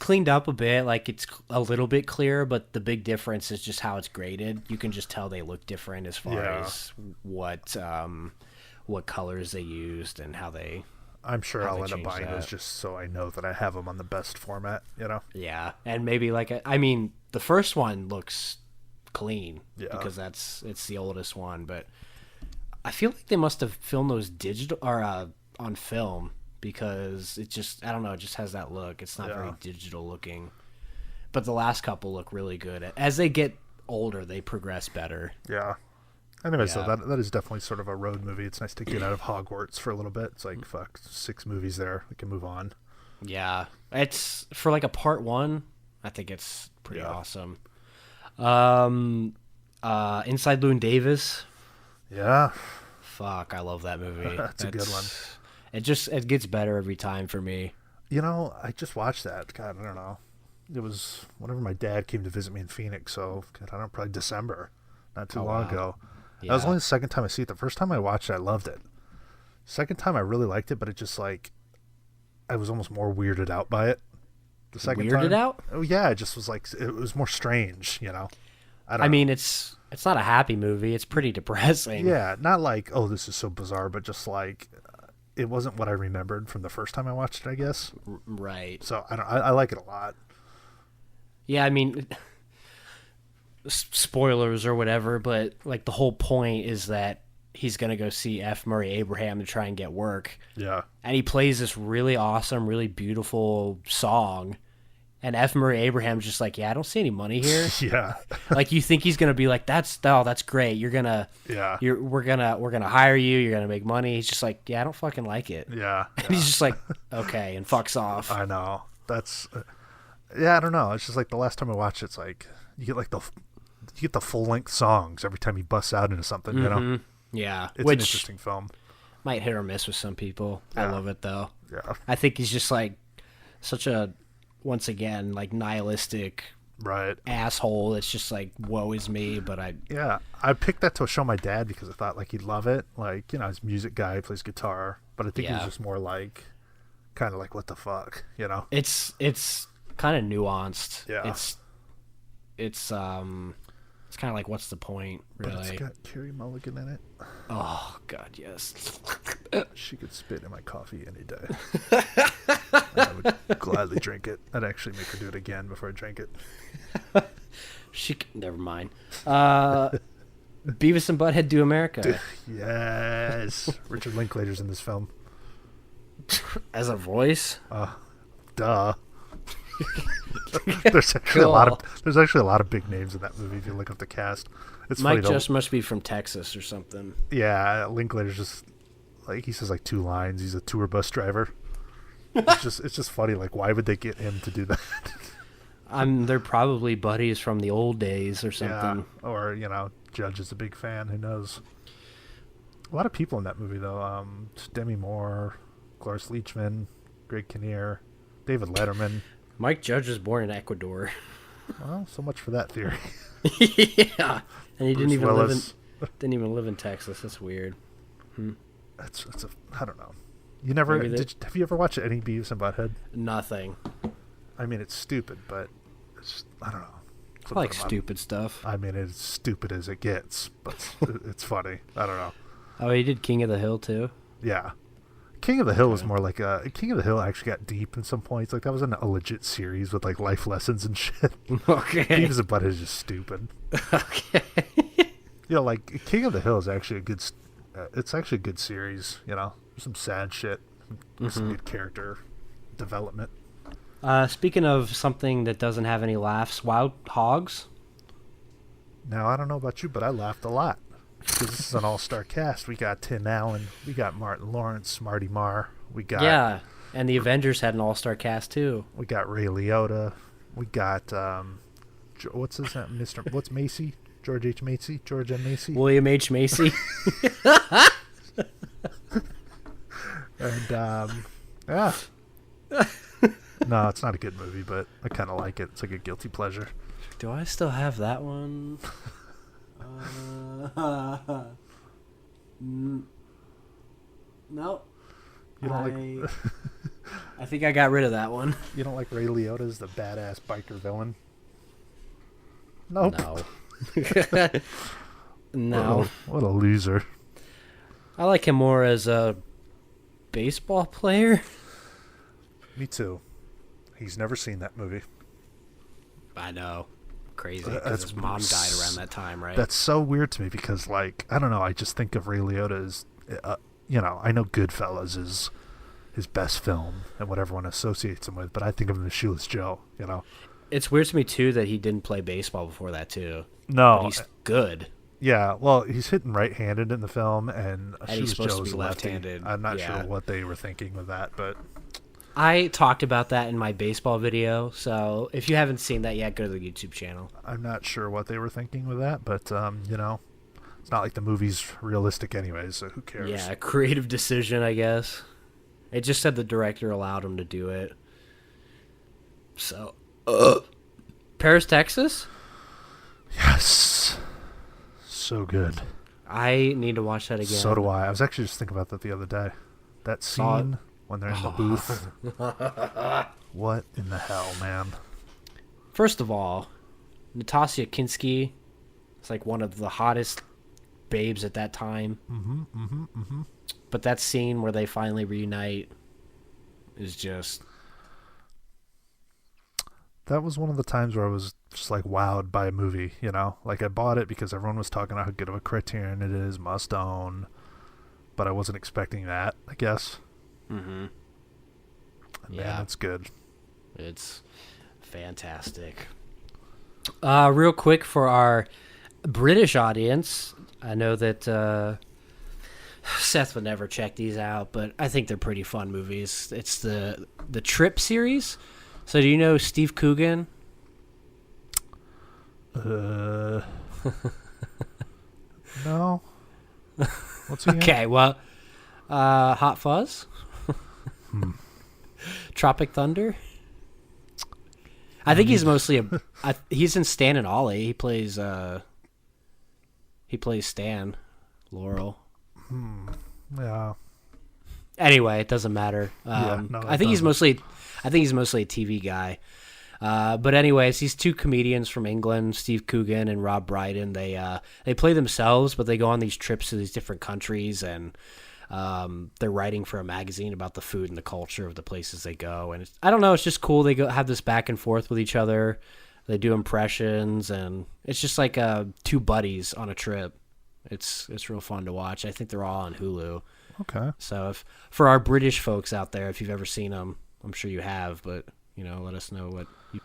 cleaned up a bit. Like it's a little bit clearer, but the big difference is just how it's graded. You can just tell they look different as far as what colors they used and how they. I'm sure I'll end up buying those just so I know that I have them on the best format, Yeah, and maybe the first one looks clean because it's the oldest one, but I feel like they must have filmed those digital or on film because it just, I don't know, it just has that look. It's not very digital looking, but the last couple look really good. As they get older, they progress better. Yeah. Anyway, so that is definitely sort of a road movie. It's nice to get out of Hogwarts for a little bit. It's like, 6 movies there. We can move on. Yeah. It's, for like a part 1, I think it's pretty awesome. Inside Llewyn Davis. Yeah. Fuck, I love that movie. That's a good one. It gets better every time for me. I just watched that. God, I don't know. It was whenever my dad came to visit me in Phoenix, so I don't know, probably December. Not too long ago. Yeah. That was only the second time I see it. The first time I watched it, I loved it. Second time I really liked it, but it just like I was almost more weirded out by it. The second time. Weirded out? Oh yeah, it just was like it was more strange, I mean, it's not a happy movie. It's pretty depressing. Yeah, not like, oh, this is so bizarre, but just like it wasn't what I remembered from the first time I watched it, I guess. Right. So I like it a lot. Yeah, I mean, spoilers or whatever, but like the whole point is that he's going to go see F. Murray Abraham to try and get work. Yeah. And he plays this really awesome, really beautiful song. And F. Murray Abraham's just like, yeah, I don't see any money here. Yeah. Like you think he's going to be like, that's great. We're going to hire you. You're going to make money. He's just like, yeah, I don't fucking like it. Yeah. And he's just like, okay. And fucks off. I know. That's, I don't know. It's just like the last time I watched it, it's like you get the full length songs every time he busts out into something, Yeah. It's an interesting film. Might hit or miss with some people. Yeah. I love it though. Yeah. I think he's just like such a, once again, like nihilistic asshole. It's just like, woe is me, but I picked that to show my dad because I thought like he'd love it. Like, he's a music guy, he plays guitar, but I think he was just more like kind of like, what the fuck, It's kind of nuanced. Yeah. It's kind of like, what's the point, really? But it's got Carey Mulligan in it. Oh, God, yes. She could spit in my coffee any day. I would gladly drink it. I'd actually make her do it again before I drank it. Never mind. Beavis and Butthead Do America. Yes. Richard Linklater's in this film. As a voice? Duh. There's actually a lot of big names in that movie if you look up the cast. It's Mike just must be from Texas or something. Yeah, Linklater's just like, he says like 2 lines. He's a tour bus driver. It's just funny. Like, why would they get him to do that? They're probably buddies from the old days or something. Yeah, or Judge is a big fan. Who knows? A lot of people in that movie though. Demi Moore, Cloris Leachman, Greg Kinnear, David Letterman. Mike Judge was born in Ecuador. Well, so much for that theory. Yeah, and he didn't even live in Texas. That's weird. That's I don't know. You never have you ever watched any Beavis and Butthead? Nothing. I mean, it's stupid, but it's, I don't know. I like stupid stuff. I mean, it's stupid as it gets, but it's funny. I don't know. Oh, he did King of the Hill too? Yeah. King of the Hill was more like King of the Hill actually got deep in some points. Like, that was a legit series with like life lessons and shit. Okay. Beavis and Butthead is just stupid. Okay. Like King of the Hill is actually a good. It's actually a good series. There's some sad shit, some good character development. Speaking of something that doesn't have any laughs, Wild Hogs. Now, I don't know about you, but I laughed a lot. Because this is an all-star cast. We got Tim Allen. We got Martin Lawrence, Marty Marr. We got And the Avengers had an all-star cast too. We got Ray Liotta. We got what's his name? What's Macy? George H. Macy? George M. Macy? William H. Macy. And yeah. No, it's not a good movie, but I kind of like it. It's like a guilty pleasure. Do I still have that one? No. You don't like? I think I got rid of that one. You don't like Ray Liotta as the badass biker villain? Nope. No. No. What a loser. I like him more as a baseball player. Me too. He's never seen that movie. I know. Crazy. Because his mom died around that time, right? That's so weird to me because, like, I don't know. I just think of Ray Liotta as, I know Goodfellas is his best film and what everyone associates him with, but I think of him as Shoeless Joe, It's weird to me, too, that he didn't play baseball before that, too. No. But he's good. Yeah, well, he's hitting right-handed in the film, and he's Shoeless supposed Joe to be is lefty. left-handed. I'm not Yeah. sure what they were thinking with that, but... I talked about that in my baseball video, so if you haven't seen that yet, go to the YouTube channel. I'm not sure what they were thinking with that, but, it's not like the movie's realistic anyways, so who cares? Yeah, a creative decision, I guess. It just said the director allowed him to do it. So, Paris, Texas? Yes. So good. I need to watch that again. So do I. I was actually just thinking about that the other day. That scene when they're in the booth. What in the hell, man? First of all, Natasha Kinski is like one of the hottest babes at that time. But that scene where they finally reunite is just... That was one of the times where I was just like wowed by a movie, Like I bought it because everyone was talking about how good of a Criterion it is, must own. But I wasn't expecting that, I guess. Mm-hmm. Yeah. Man, it's good. It's fantastic. Real quick for our British audience, I know that Seth would never check these out, but I think they're pretty fun movies. It's the Trip series. So do you know Steve Coogan? No. What's he in? Okay, well, Hot Fuzz? Tropic Thunder? I think he's mostly he's in Stan and Ollie. He plays Stan Laurel. Yeah. Anyway, it doesn't matter. I think he's mostly a TV guy. But anyways, these two comedians from England, Steve Coogan and Rob Brydon, they play themselves, but they go on these trips to these different countries, and they're writing for a magazine about the food and the culture of the places they go. And I don't know, it's just cool. They have this back and forth with each other. They do impressions, and it's just like two buddies on a trip. It's real fun to watch. I think they're all on Hulu. Okay. So for our British folks out there, if you've ever seen them, I'm sure you have, but let us know what you...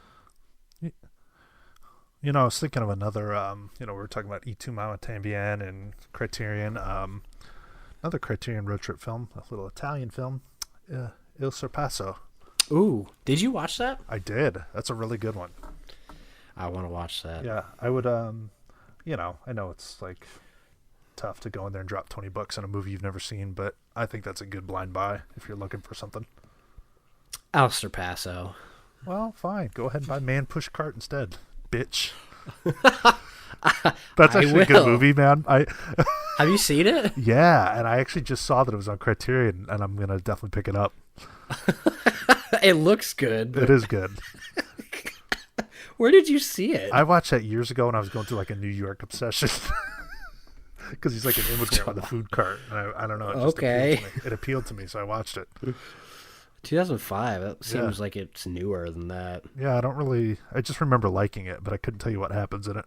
I was thinking of another, we were talking about E2 Mama Tambien and Criterion. Another Criterion road trip film, a little Italian film, Il Sorpasso. Ooh, did you watch that? I did. That's a really good one. I want to watch that. Yeah, I would, I know it's like tough to go in there and drop $20 on a movie you've never seen, but I think that's a good blind buy if you're looking for something. El Sorpasso. Well, fine. Go ahead and buy Man Push Cart instead, bitch. That's actually a good movie, man. Have you seen it? Yeah, and I actually just saw that it was on Criterion, and I'm gonna definitely pick it up. It looks good. It is good. Where did you see it? I watched that years ago when I was going through like a New York obsession. Because he's like an immigrant with a food cart. And I don't know. It appealed to me, so I watched it. 2005. That seems like it's newer than that. Yeah, I just remember liking it, but I couldn't tell you what happens in it.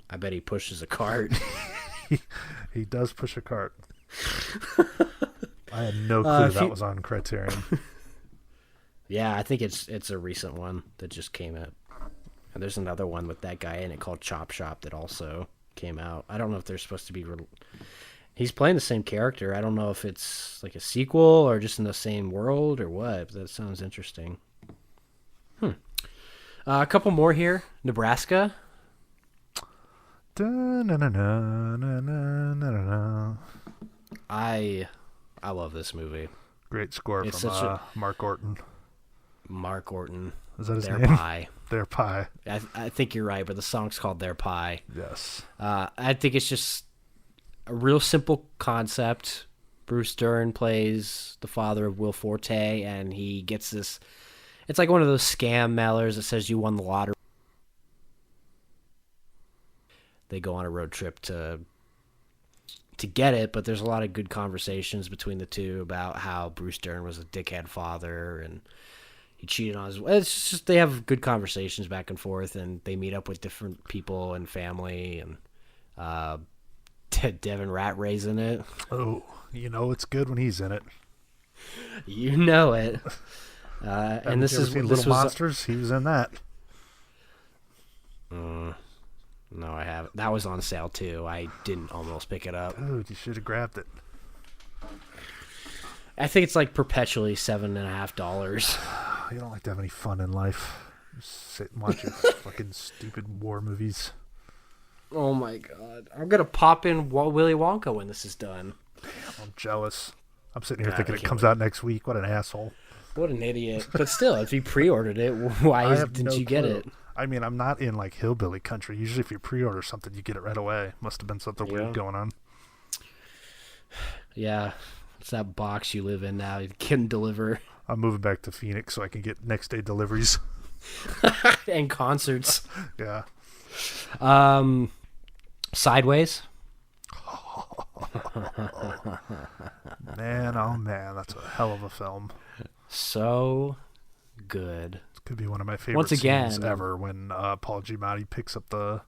I bet he pushes a cart. He does push a cart. I had no clue that was on Criterion. Yeah, I think it's a recent one that just came out. And there's another one with that guy in it called Chop Shop that also came out. I don't know if they're supposed to be He's playing the same character. I don't know if it's like a sequel or just in the same world or what, but that sounds interesting. A couple more here. Nebraska. I love this movie. Great score from Mark Orton. Mark Orton. Is that his Their name? Pie. Their Pie. I think you're right, but the song's called Their Pie. Yes. I think it's just a real simple concept. Bruce Dern plays the father of Will Forte, and he gets this. It's like one of those scam mailers that says you won the lottery. They go on a road trip to get it, but there's a lot of good conversations between the two about how Bruce Dern was a dickhead father and he cheated on his. It's just they have good conversations back and forth, and they meet up with different people and family, and Devin Rattray's in it. Oh, you know it's good when he's in it. You know it. And this is Little Monsters. He was in that. No, I haven't. That was on sale too. I didn't almost pick it up. Dude, you should have grabbed it. I think it's like perpetually $7.50. You don't like to have any fun in life. Just sit and watch your fucking stupid war movies. Oh my god. I'm going to pop in Willy Wonka when this is done. Damn, I'm jealous. I'm sitting here thinking it comes out next week. What an asshole. What an idiot. But still, if you pre-ordered it, why didn't you get it? I mean, I'm not in like hillbilly country. Usually if you pre-order something, you get it right away. Must have been something weird going on. Yeah. It's that box you live in now. You can deliver. I'm moving back to Phoenix so I can get next day deliveries. And concerts. Yeah. Sideways. Man, oh man, that's a hell of a film. So good. It could be one of my favorite scenes ever when Paul Giamatti picks up the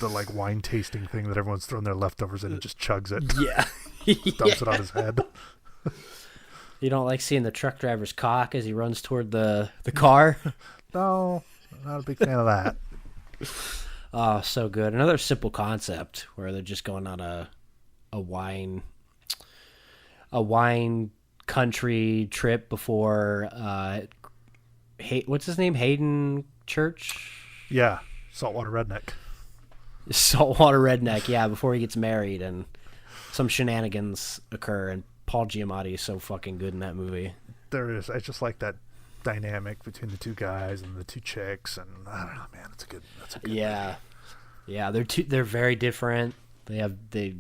like wine tasting thing that everyone's thrown their leftovers in and just chugs it. Yeah. Dumps it on his head. You don't like seeing the truck driver's cock as he runs toward the car? No, not a big fan of that. Oh, so good. Another simple concept where they're just going on a wine country trip before what's his name? Hayden Church? Yeah, Saltwater Redneck. Saltwater Redneck, yeah, before he gets married and some shenanigans occur, and Paul Giamatti is so fucking good in that movie. There is. I just like that dynamic between the two guys and the two chicks, and I don't know, man, that's a good yeah movie. Yeah, they're very different. They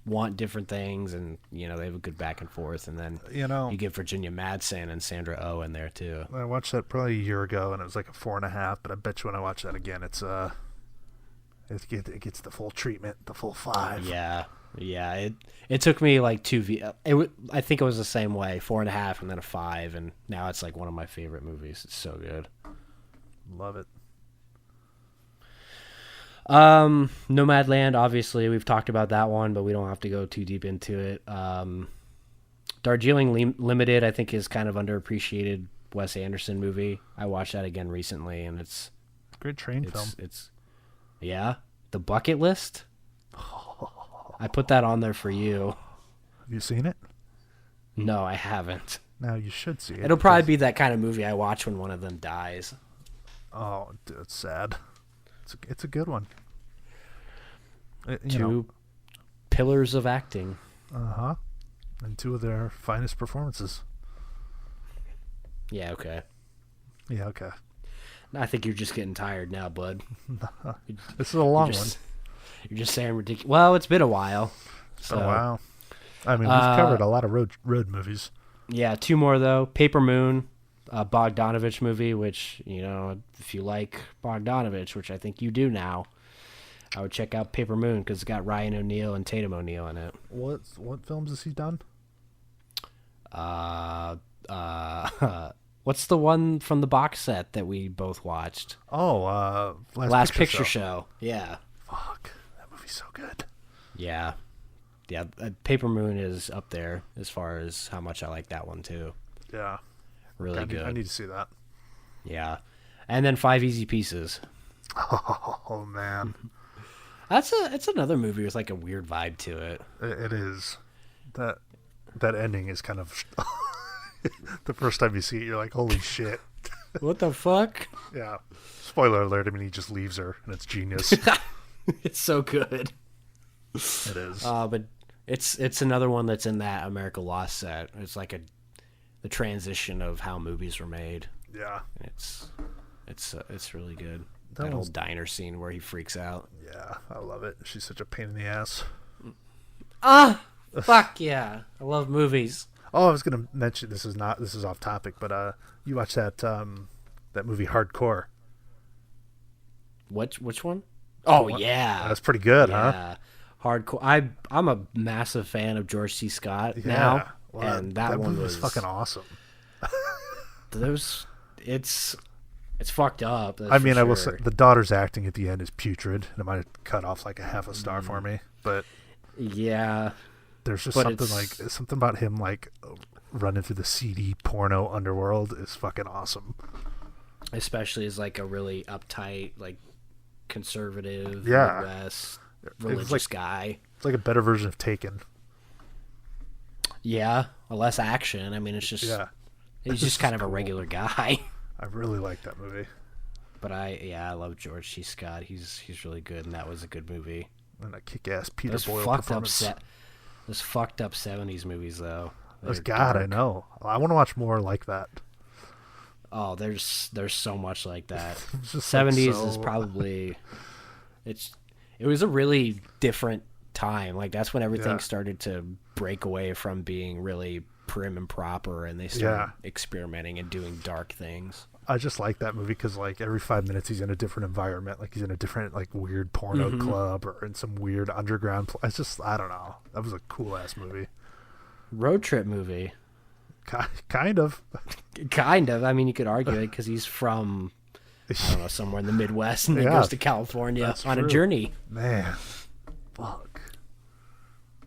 want different things, and they have a good back and forth, and then you get Virginia Madsen and Sandra Oh in there too. I watched that probably a year ago and it was like a 4.5, but I bet you when I watch that again it gets the full treatment, the full 5. Yeah, it took me like I think it was the same way, 4.5 and then a 5, and now it's like one of my favorite movies. It's so good. Love it. Nomad Land, obviously we've talked about that one, but we don't have to go too deep into it. Darjeeling Limited, I think, is kind of underappreciated Wes Anderson movie. I watched that again recently, and it's great train film. It's The Bucket List. I put that on there for you. Have you seen it? No, I haven't. No, you should see it. It'll probably be that kind of movie I watch when one of them dies. Oh, dude, it's sad. It's a good one. Two pillars of acting. Uh-huh. And 2 of their finest performances. Yeah, okay. Yeah, okay. I think you're just getting tired now, bud. This is a long one. You're just saying ridiculous. Well, it's been a while. It's been a while. I mean, we've covered a lot of road movies. Yeah, 2 more, though. Paper Moon, a Bogdanovich movie, which, if you like Bogdanovich, which I think you do now, I would check out Paper Moon because it's got Ryan O'Neal and Tatum O'Neal in it. What films has he done? What's the one from the box set that we both watched? Oh, Last Picture Show. Yeah. Fuck, that movie's so good. Yeah. Yeah, Paper Moon is up there as far as how much I like that one, too. Yeah. Really good. I need to see that. Yeah. And then 5 Easy Pieces. Oh, man. It's another movie with like a weird vibe to it. It is. That ending is kind of the first time you see it, you're like, holy shit. What the fuck? Yeah. Spoiler alert. I mean, he just leaves her, and it's genius. It's so good. It is. But it's another one that's in that America Lost set. It's like the transition of how movies were made. Yeah. It's really good. That whole diner scene where he freaks out. Yeah, I love it. She's such a pain in the ass. Fuck yeah. I love movies. Oh, I was gonna mention this is off topic, but you watched that movie Hardcore. Which one? Oh yeah. That's pretty good, yeah. Huh? Hardcore. I'm a massive fan of George C. Scott now. Well, and that one was fucking awesome. It's fucked up. I mean, I will say the daughter's acting at the end is putrid. It might have cut off like a half a star for me, but yeah, there's just something about him like running through the seedy porno underworld is fucking awesome. Especially as like a really uptight, like conservative, Midwest, religious guy. It's like a better version of Taken. Yeah, less action. I mean, it's just he's just kind of a regular guy. I really like that movie. But I love George C. Scott. He's really good, and that was a good movie. And a kick-ass Peter Boyle performance. Those fucked up 70s movies, though. I know. I want to watch more like that. Oh, there's so much like that. 70s is probably... It was a really different time. Like, that's when everything started to break away from being really prim and proper, and they started experimenting and doing dark things. I just like that movie because like every 5 minutes he's in a different environment. Like he's in a different like weird porno club or in some weird underground it's just, I don't know. That was a cool ass movie. Road trip movie. Kind of. Kind of. I mean, you could argue it because he's from, I don't know, somewhere in the Midwest, and then goes to California on a journey. Man, fuck.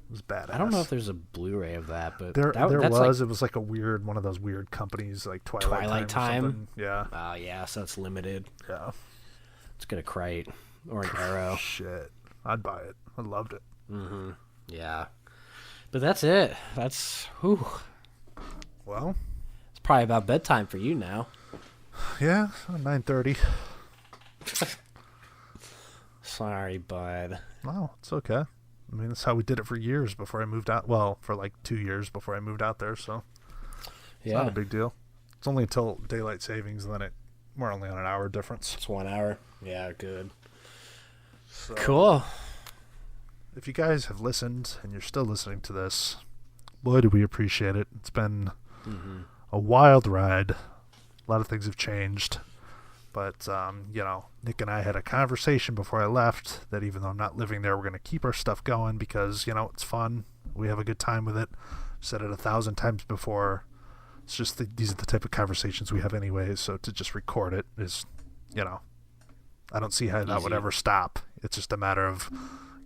It was badass. I don't know if there's a Blu-ray of that, but there was. Like, it was like a weird one of those weird companies like Twilight Time. Yeah. Oh yeah, so it's limited. Yeah. Let's get a Crate or an Arrow. Shit, I'd buy it. I loved it. Mm-hmm. Yeah. But that's it. That's whew. Well, it's probably about bedtime for you now. Yeah, 9:30. Sorry, bud. No, it's okay. I mean, that's how we did it for years before I moved out. Well, for like 2 years before I moved out there, so it's not a big deal. It's only until daylight savings, and then we're only on an hour difference. It's 1 hour. Yeah, good. So, cool. If you guys have listened and you're still listening to this, boy, do we appreciate it. It's been a wild ride. A lot of things have changed. But, Nick and I had a conversation before I left that even though I'm not living there, we're going to keep our stuff going because, it's fun. We have a good time with it. I've said it 1,000 times before. It's just these are the type of conversations we have anyways. So to just record it is, I don't see how that would ever stop. It's just a matter of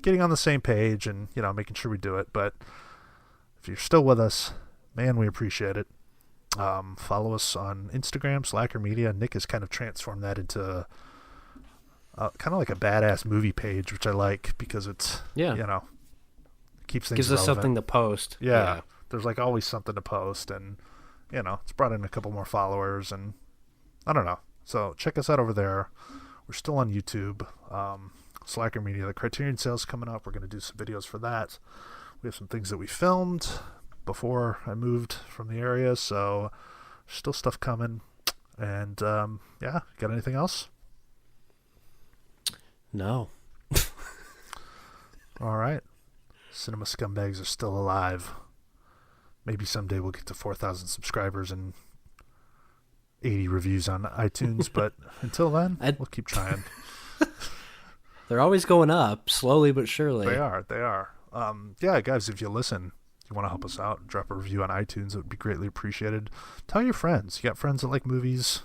getting on the same page and, making sure we do it. But if you're still with us, man, we appreciate it. Follow us on Instagram, Slacker Media. Nick has kind of transformed that into kind of like a badass movie page, which I like because it's, keeps things gives us something to post. Yeah. There's like always something to post, and, it's brought in a couple more followers, and I don't know. So check us out over there. We're still on YouTube. Slacker Media, the Criterion sale's coming up. We're going to do some videos for that. We have some things that we filmed before I moved from the area, so still stuff coming. And got anything else? No. All right. Cinema Scumbags are still alive. Maybe someday we'll get to 4,000 subscribers and 80 reviews on iTunes, but until then, we'll keep trying. They're always going up, slowly but surely. They are. Guys, if you listen, you want to help us out, drop a review on iTunes. It would be greatly appreciated. Tell your friends. You got friends that like movies.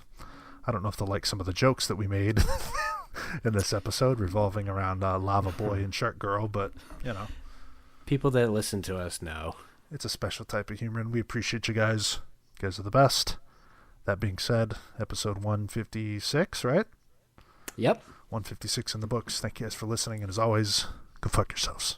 I don't know if they'll like some of the jokes that we made in this episode revolving around Lava Boy and Shark Girl, but, People that listen to us know. It's a special type of humor, and we appreciate you guys. You guys are the best. That being said, episode 156, right? Yep. 156 in the books. Thank you guys for listening, and as always, go fuck yourselves.